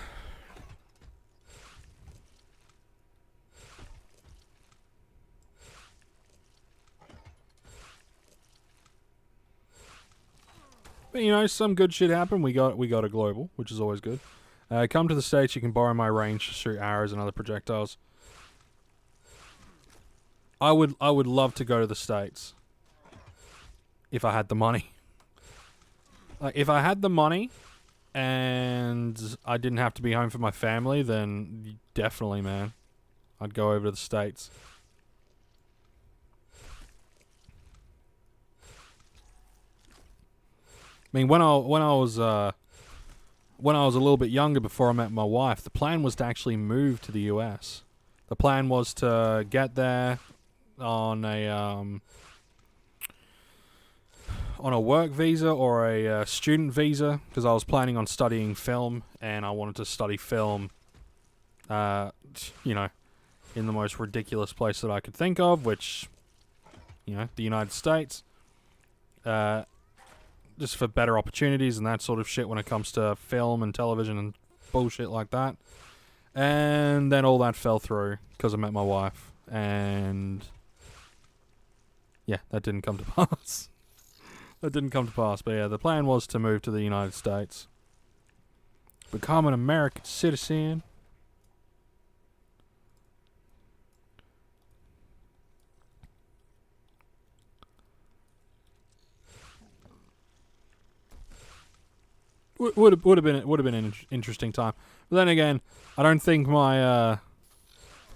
But, you know, some good shit happened. We got a global, which is always good. Come to the States, you can borrow my range to shoot arrows and other projectiles. I would love to go to the States. If I had the money. Like, if I had the money and I didn't have to be home for my family, then definitely, man. I'd go over to the States. I mean, when I was a little bit younger, before I met my wife, the plan was to actually move to the US. The plan was to get there on a work visa or a student visa, because I was planning on studying film, and I wanted to study film, you know, in the most ridiculous place that I could think of, which, you know, the United States. Just for better opportunities and that sort of shit when it comes to film and television and bullshit like that. And then all that fell through because I met my wife. And yeah, that didn't come to pass. That didn't come to pass. But yeah, the plan was to move to the United States. Become an American citizen. Would have been an interesting time. But then again, I don't think my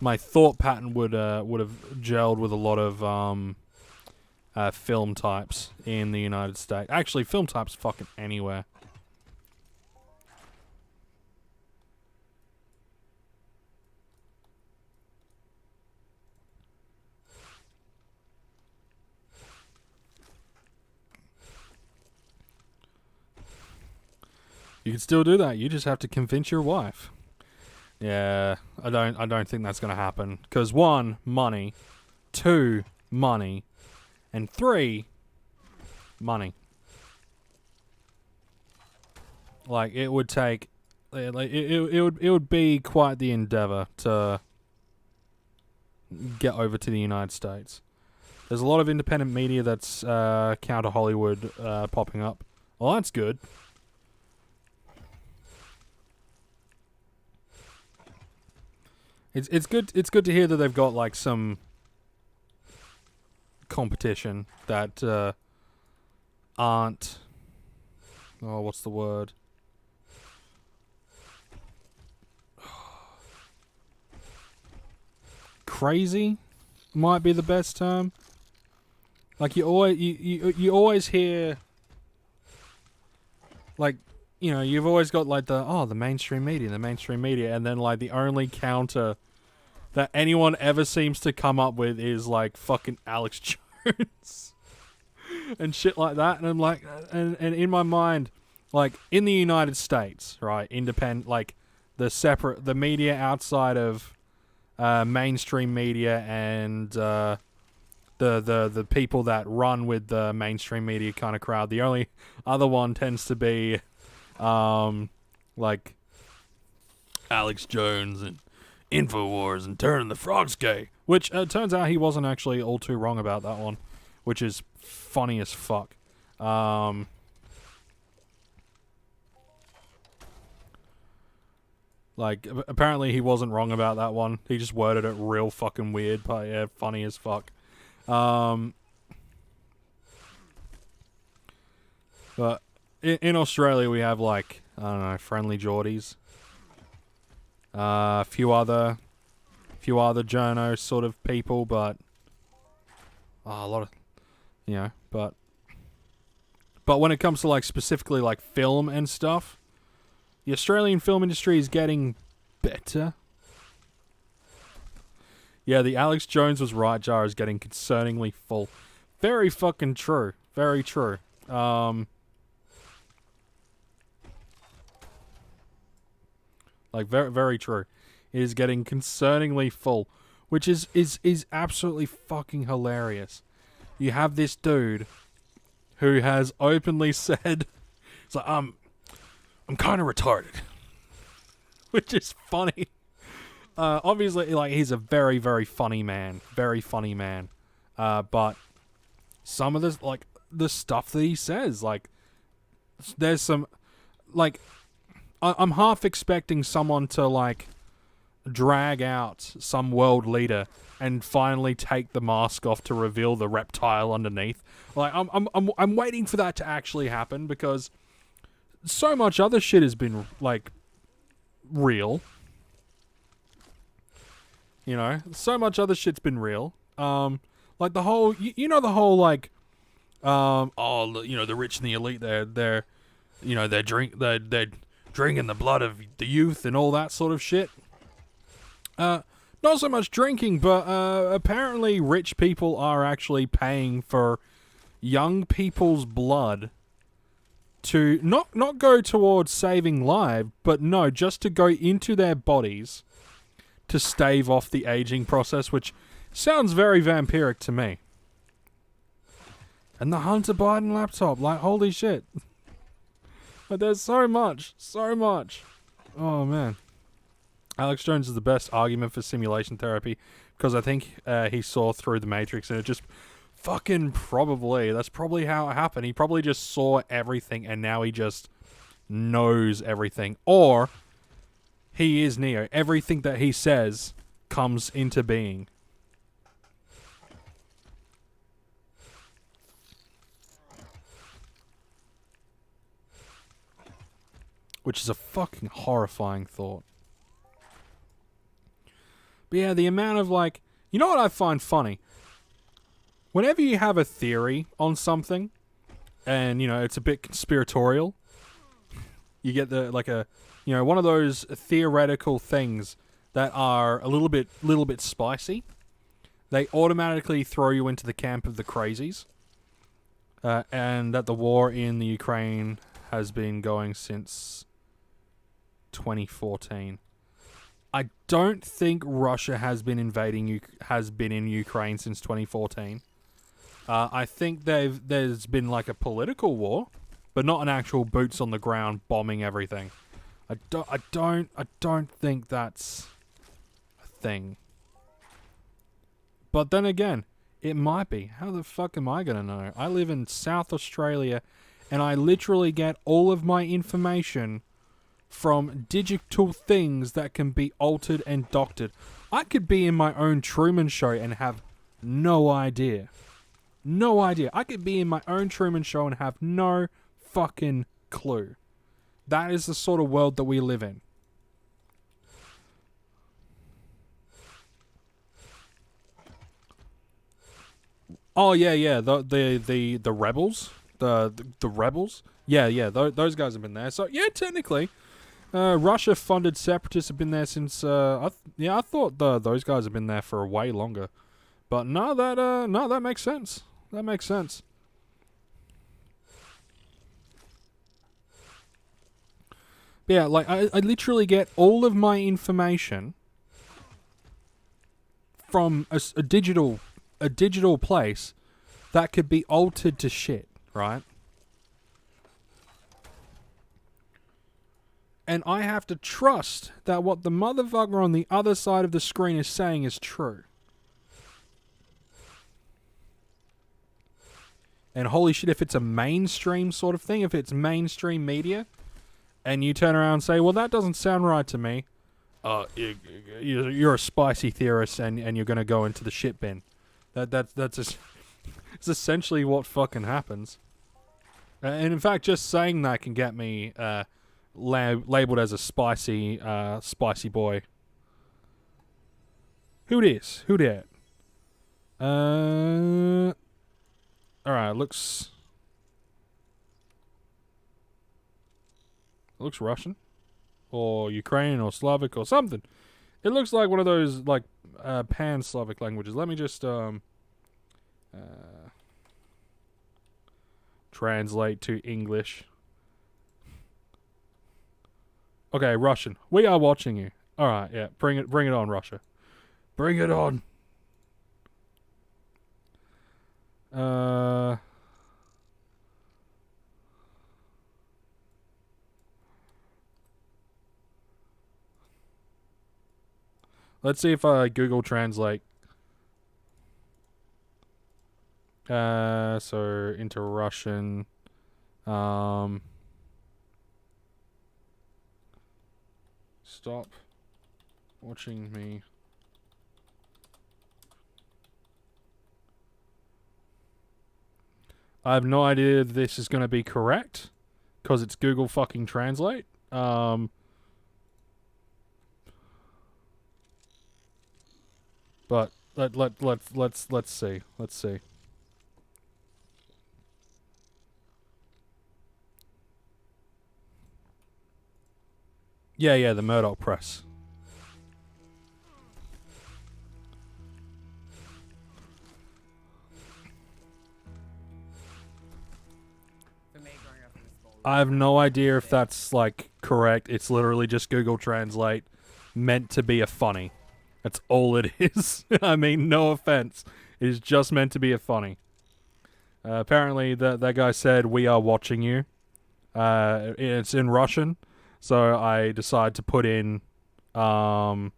my thought pattern would have gelled with a lot of film types in the United States. Actually, film types fucking anywhere. You can still do that. You just have to convince your wife. Yeah, I don't think that's gonna happen. 'Cause 1, money, 2, money, and 3, money. Like, it would take, like, it would be quite the endeavor to get over to the United States. There's a lot of independent media that's counter Hollywood popping up. Well, that's good. It's good to hear that they've got like some competition that aren't, oh, what's the word? Crazy might be the best term. Like, you always hear like, you know, you've always got like the mainstream media, and then like the only counter that anyone ever seems to come up with is like fucking Alex Jones and shit like that. And I'm like, and in my mind, like in the United States, right, independent, like the media outside of mainstream media and the people that run with the mainstream media kind of crowd. The only other one tends to be like Alex Jones and InfoWars and turning the frogs gay, which turns out he wasn't actually all too wrong about that one, which is funny as fuck. Like, apparently he wasn't wrong about that one. He just worded it real fucking weird, but yeah, funny as fuck. But in Australia we have like, I don't know, Friendly Geordies. A few other journo sort of people, but a lot of, you know, but when it comes to like specifically like film and stuff, the Australian film industry is getting better. Yeah, the Alex Jones was right jar is getting concerningly full. Very fucking true. Very true. Like very, very true. It is getting concerningly full, which is absolutely fucking hilarious. You have this dude who has openly said, "It's like I'm kind of retarded," which is funny. Obviously, like he's a very, very funny man, but some of this, like the stuff that he says, like there's some, like I'm half expecting someone to like drag out some world leader and finally take the mask off to reveal the reptile underneath. Like I'm waiting for that to actually happen, because so much other shit has been like real. You know, so much other shit's been real. Like the whole, you know, the whole like, you know, the rich and the elite, they're you know, they're drinking the blood of the youth and all that sort of shit. Not so much drinking, but apparently rich people are actually paying for young people's blood to not go towards saving lives, but no, just to go into their bodies to stave off the aging process, which sounds very vampiric to me. And the Hunter Biden laptop, like, holy shit. But there's so much. Oh, man. Alex Jones is the best argument for simulation therapy, because I think he saw through the Matrix, and it just fucking probably, that's probably how it happened. He probably just saw everything, and now he just knows everything. Or he is Neo. Everything that he says comes into being. Which is a fucking horrifying thought. But yeah, the amount of like, you know what I find funny? Whenever you have a theory on something, and you know it's a bit conspiratorial, you get the like a, you know, one of those theoretical things that are a little bit spicy. They automatically throw you into the camp of the crazies, and that the war in the Ukraine has been going since 2014. I don't think Russia has been in Ukraine since 2014. I think there's been like a political war, but not an actual boots on the ground bombing everything. I don't think that's a thing. But then again, it might be. How the fuck am I gonna know? I live in South Australia, and I literally get all of my information from digital things that can be altered and doctored. I could be in my own Truman Show and have no idea. No idea. I could be in my own Truman Show and have no fucking clue. That is the sort of world that we live in. Oh yeah. The rebels, the rebels. Yeah, those guys have been there. So, yeah, technically, Russia-funded separatists have been there since, I thought those guys have been there for way longer. But no, that makes sense. That makes sense. But yeah, like, I literally get all of my information from a digital place that could be altered to shit, right? And I have to trust that what the motherfucker on the other side of the screen is saying is true. And holy shit, if it's a mainstream sort of thing, if it's mainstream media, and you turn around and say, well, that doesn't sound right to me, you're a spicy theorist and you're going to go into the shit bin. It's essentially what fucking happens. And in fact, just saying that can get me labeled as a spicy boy. Who dis? Who dat? Alright, looks Russian. Or Ukrainian or Slavic or something. It looks like one of those, like, pan-Slavic languages. Let me just, translate to English. Okay, Russian. We are watching you. Alright, yeah. Bring it on, Russia. Bring it on. Let's see if I Google Translate. So into Russian. Stop watching me. I have no idea if this is going to be correct because it's Google fucking Translate. But let's see. Let's see. Yeah, the Murdoch Press. I have no idea if that's, like, correct. It's literally just Google Translate meant to be a funny. That's all it is. I mean, no offense. It is just meant to be a funny. Apparently, that guy said, "We are watching you." It's in Russian, so I decide to put in, "Stop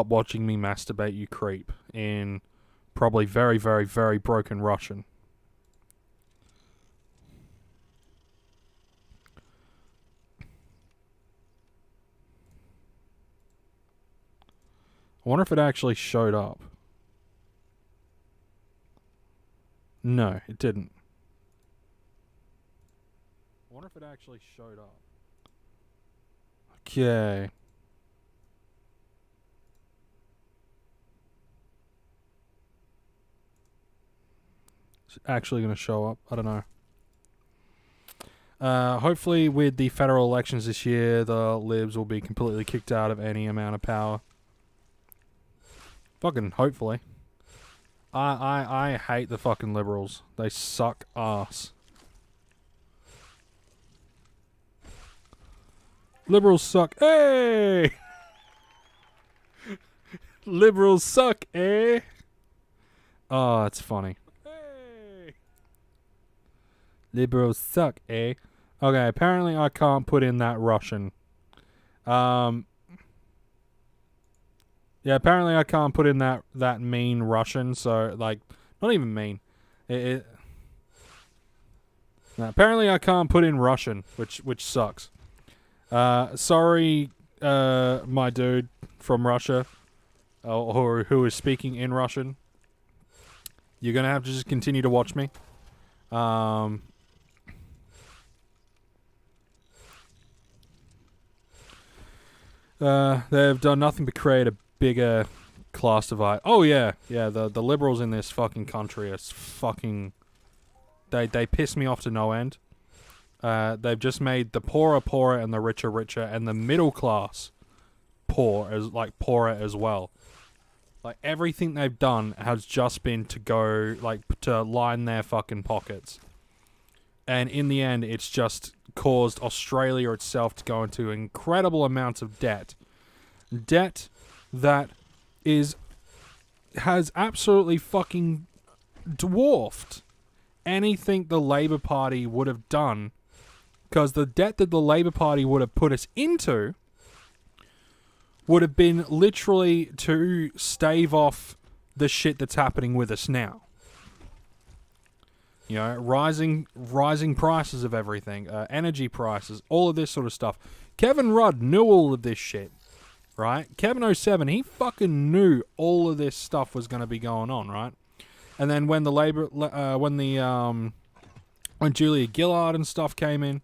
watching me masturbate, you creep," in probably very, very, very broken Russian. I wonder if it actually showed up. No, it didn't. I wonder if it actually showed up. Okay. Is it actually going to show up? I don't know. Hopefully with the federal elections this year, the Libs will be completely kicked out of any amount of power. Fucking hopefully. I hate the fucking Liberals. They suck ass. Liberals suck. Hey! Liberals suck, eh? Oh, it's funny. Hey! Liberals suck, eh? Okay, apparently I can't put in that Russian. Yeah, apparently I can't put in that mean Russian, so, like, not even mean. No, apparently I can't put in Russian, which sucks. Sorry, my dude from Russia, or who is speaking in Russian. You're gonna have to just continue to watch me. They've done nothing but create a bigger class divide. Oh yeah, the Liberals in this fucking country are fucking... They piss me off to no end. they've just made the poorer and the richer, and the middle class poorer as well. Like, everything they've done has just been to go, like, to line their fucking pockets. And in the end, it's just caused Australia itself to go into incredible amounts of debt. Debt that has absolutely fucking dwarfed anything the Labour Party would have done. Because the debt that the Labour Party would have put us into would have been literally to stave off the shit that's happening with us now. You know, rising prices of everything, energy prices, all of this sort of stuff. Kevin Rudd knew all of this shit, right? Kevin 07, he fucking knew all of this stuff was going to be going on, right? And then when when Julia Gillard and stuff came in,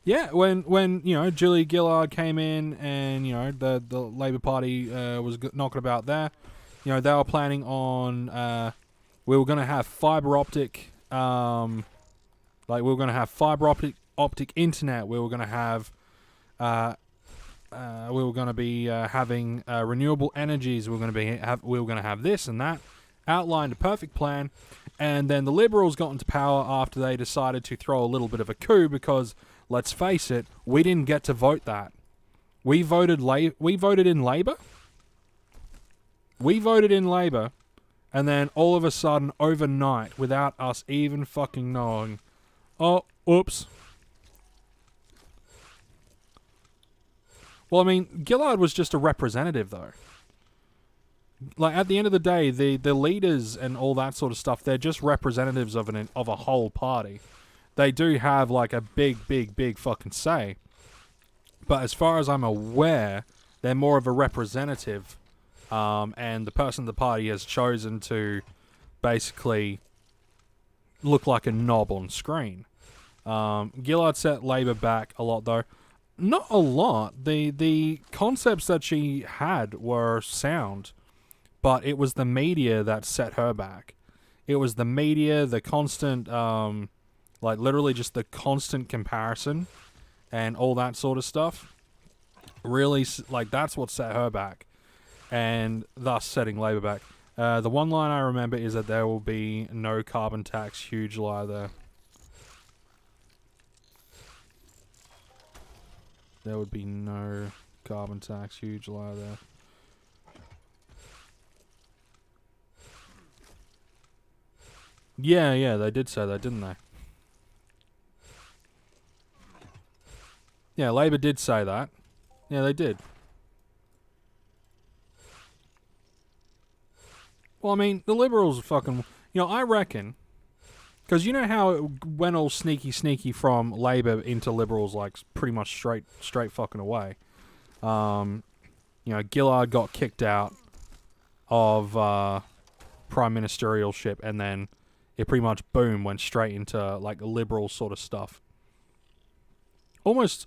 yeah, when you know, Julia Gillard came in and, you know, the Labour Party was knocking about there, you know, they were planning on we were going to have fibre optic. We were going to have fibre optic internet. We were going to have, having renewable energies. We were going to have this and that. Outlined a perfect plan, and then the Liberals got into power after they decided to throw a little bit of a coup because, let's face it, we didn't get to vote that. We voted in Labour. We voted in Labour. And then all of a sudden, overnight, without us even fucking knowing, oh, oops. Well, I mean, Gillard was just a representative, though. Like, at the end of the day, the leaders and all that sort of stuff, they're just representatives of a whole party. They do have, like, a big fucking say. But as far as I'm aware, they're more of a representative. And the person the party has chosen to basically look like a knob on screen. Gillard set Labour back a lot, though. Not a lot. The concepts that she had were sound, but it was the media that set her back. It was the media, the constant, literally just the constant comparison and all that sort of stuff. Really, like, that's what set her back. And thus setting Labour back. The one line I remember is that there will be no carbon tax. Huge lie there. There would be no carbon tax. Huge lie there. Yeah, they did say that, didn't they? Yeah, Labour did say that. Yeah, they did. Well, I mean, the Liberals are fucking... You know, I reckon... Because you know how it went all sneaky from Labour into Liberals, like, pretty much straight fucking away. You know, Gillard got kicked out of prime ministerialship, and then it pretty much, boom, went straight into, like, Liberal sort of stuff. Almost...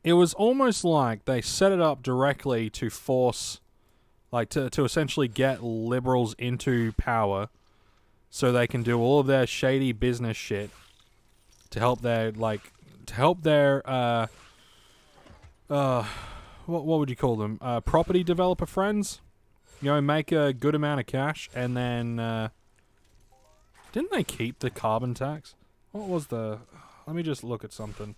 It was almost like they set it up directly to force... Like, to essentially get Liberals into power so they can do all of their shady business shit to help their, what would you call them? Property developer friends? You know, make a good amount of cash, and then, didn't they keep the carbon tax? What was the... Let me just look at something.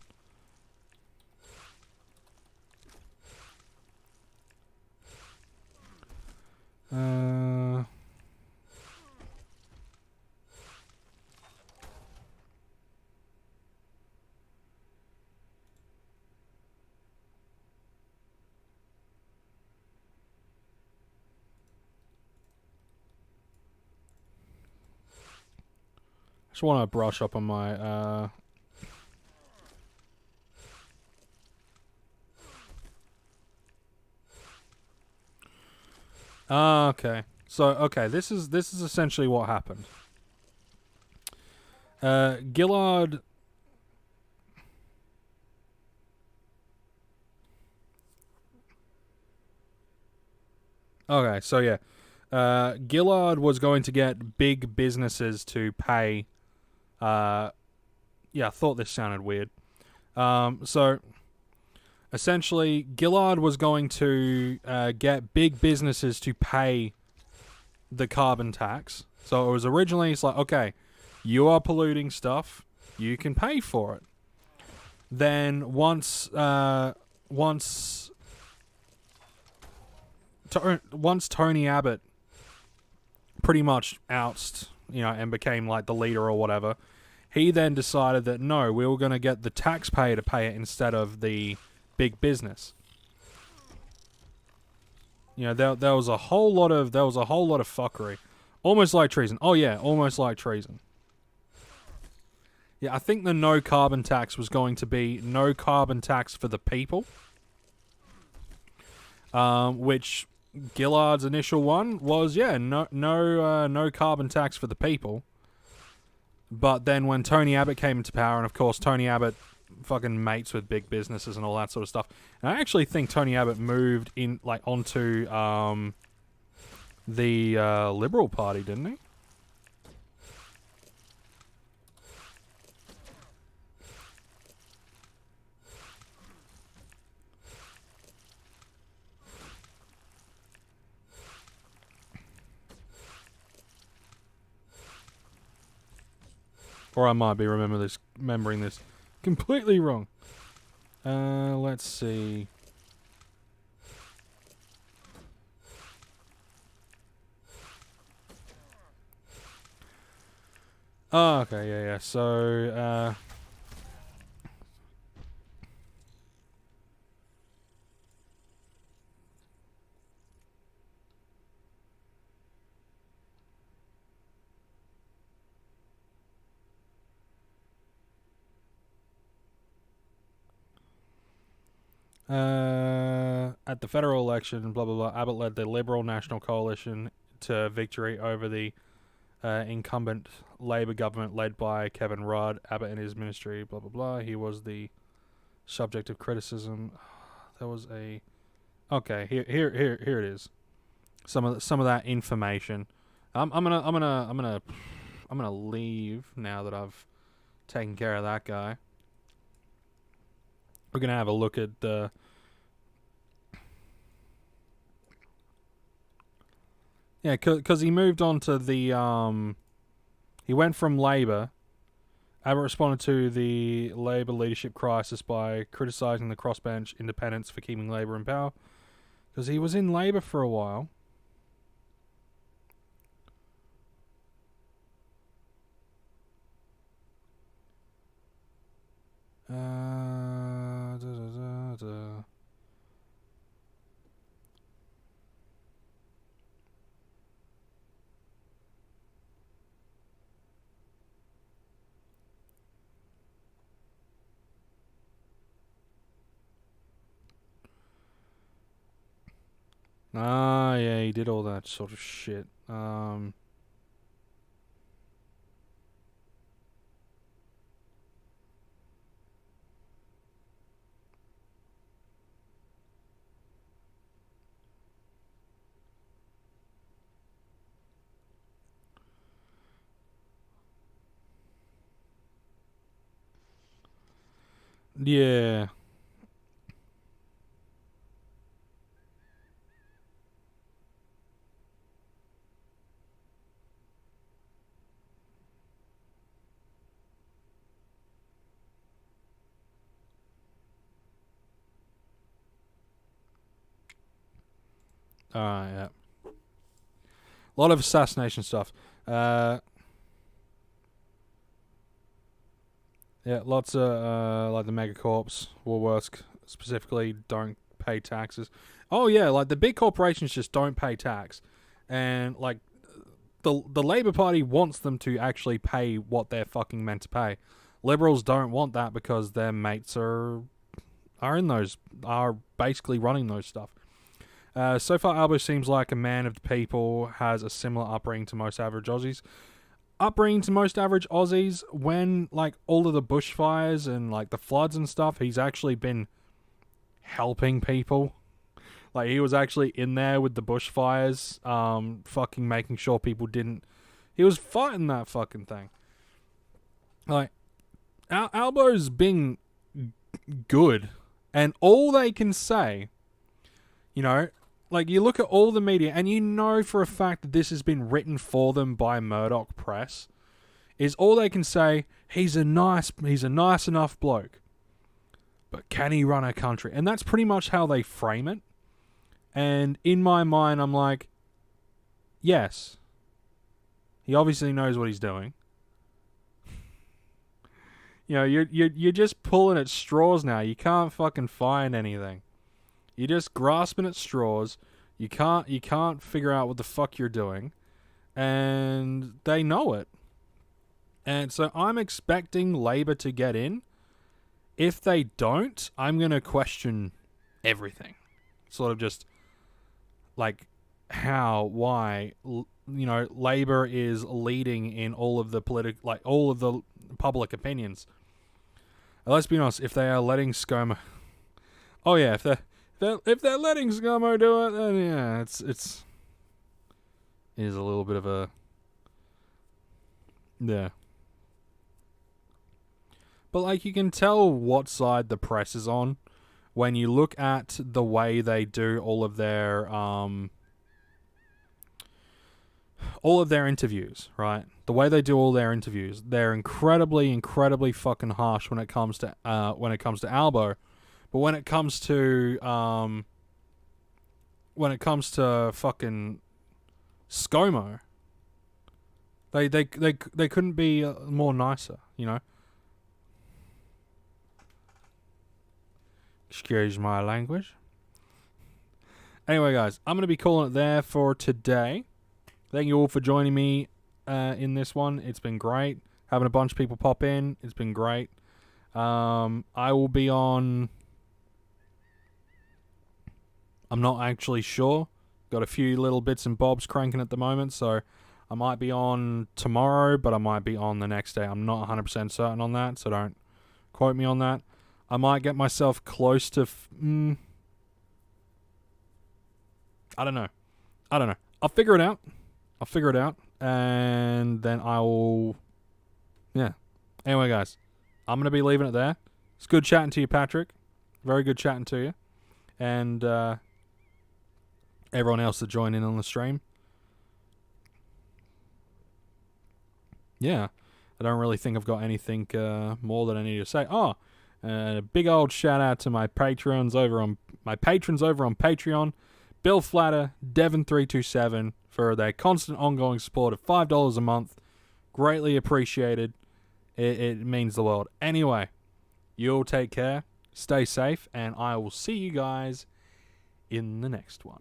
Just want to brush up on my okay. So, okay, this is essentially what happened. Gillard... Okay, so yeah. Gillard was going to get big businesses to pay yeah, I thought this sounded weird. So essentially, Gillard was going to get big businesses to pay the carbon tax. So it was originally, it's like, okay, you are polluting stuff, you can pay for it. Then once Tony Abbott pretty much ousted, and became like the leader or whatever, he then decided that no, we were going to get the taxpayer to pay it instead of the big business. There was a whole lot of fuckery, almost like treason. Oh yeah, almost like treason. Yeah, I think the no carbon tax was going to be no carbon tax for the people, which Gillard's initial one was no carbon tax for the people. But then when Tony Abbott came into power, and of course Tony Abbott fucking mates with big businesses and all that sort of stuff. And I actually think Tony Abbott moved in onto the Liberal Party, didn't he? Or I might be remembering this completely wrong. Let's see. Oh, okay, yeah. So, at the federal election, blah, blah, blah, Abbott led the Liberal National Coalition to victory over the incumbent Labour government led by Kevin Rudd. Abbott and his ministry, blah, blah, blah. He was the subject of criticism. There was a... Okay, here it is. Some of that information. I'm gonna leave now that I've taken care of that guy. We're gonna have a look at the... Yeah, because he moved on to the... He went from Labour. Abbott responded to the Labour leadership crisis by criticising the crossbench independents for keeping Labour in power. Because he was in Labour for a while. Yeah, he did all that sort of shit. Yeah. Yeah. A lot of assassination stuff. Yeah, lots of like the megacorps, Woolworths specifically don't pay taxes. Oh yeah, like the big corporations just don't pay tax, and like the Labour Party wants them to actually pay what they're fucking meant to pay. Liberals don't want that because their mates are basically running those stuff. So far, Albo seems like a man of the people, has a similar upbringing to most average Aussies. When like all of the bushfires and like the floods and stuff, he's actually been helping people. Like he was actually in there with the bushfires, fucking making sure people didn't... He was fighting that fucking thing. Like, Albo's been good, and all they can say, you know, like you look at all the media, and you know for a fact that this has been written for them by Murdoch Press, is all they can say, he's a nice enough bloke, but can he run a country? And that's pretty much how they frame it. And in my mind, I'm like, yes, he obviously knows what he's doing. You know, you're just pulling at straws now. You can't fucking find anything. You're just grasping at straws. You can't figure out what the fuck you're doing, and they know it. And so I'm expecting Labour to get in. If they don't, I'm gonna question everything. Sort of just like how, why, Labour is leading in all of the all of the public opinions. And let's be honest, if they are letting ScoMo, oh yeah, if they're letting ScoMo do it, then yeah, it is a little bit of a, yeah. But like, you can tell what side the press is on when you look at the way they do all of their interviews, right? The way they do all their interviews, they're incredibly, incredibly fucking harsh when it comes to Albo, but when it comes to fucking ScoMo, they couldn't be more nicer, you know. Excuse my language. Anyway, guys, I'm going to be calling it there for today. Thank you all for joining me in this one. It's been great. Having a bunch of people pop in. It's been great. I will be on... I'm not actually sure. Got a few little bits and bobs cranking at the moment, so I might be on tomorrow, but I might be on the next day. I'm not 100% certain on that, so don't quote me on that. I might get myself close to... I don't know. I'll figure it out. And then I will... Yeah. Anyway, guys. I'm going to be leaving it there. It's good chatting to you, Patrick. Very good chatting to you. And everyone else that joined in on the stream. Yeah. I don't really think I've got anything more that I need to say. Oh, a big old shout out to my patrons over on Patreon, Bill Flatter, Devon327 for their constant ongoing support of $5 a month. Greatly appreciated. It means the world. Anyway, you all take care, stay safe, and I will see you guys in the next one.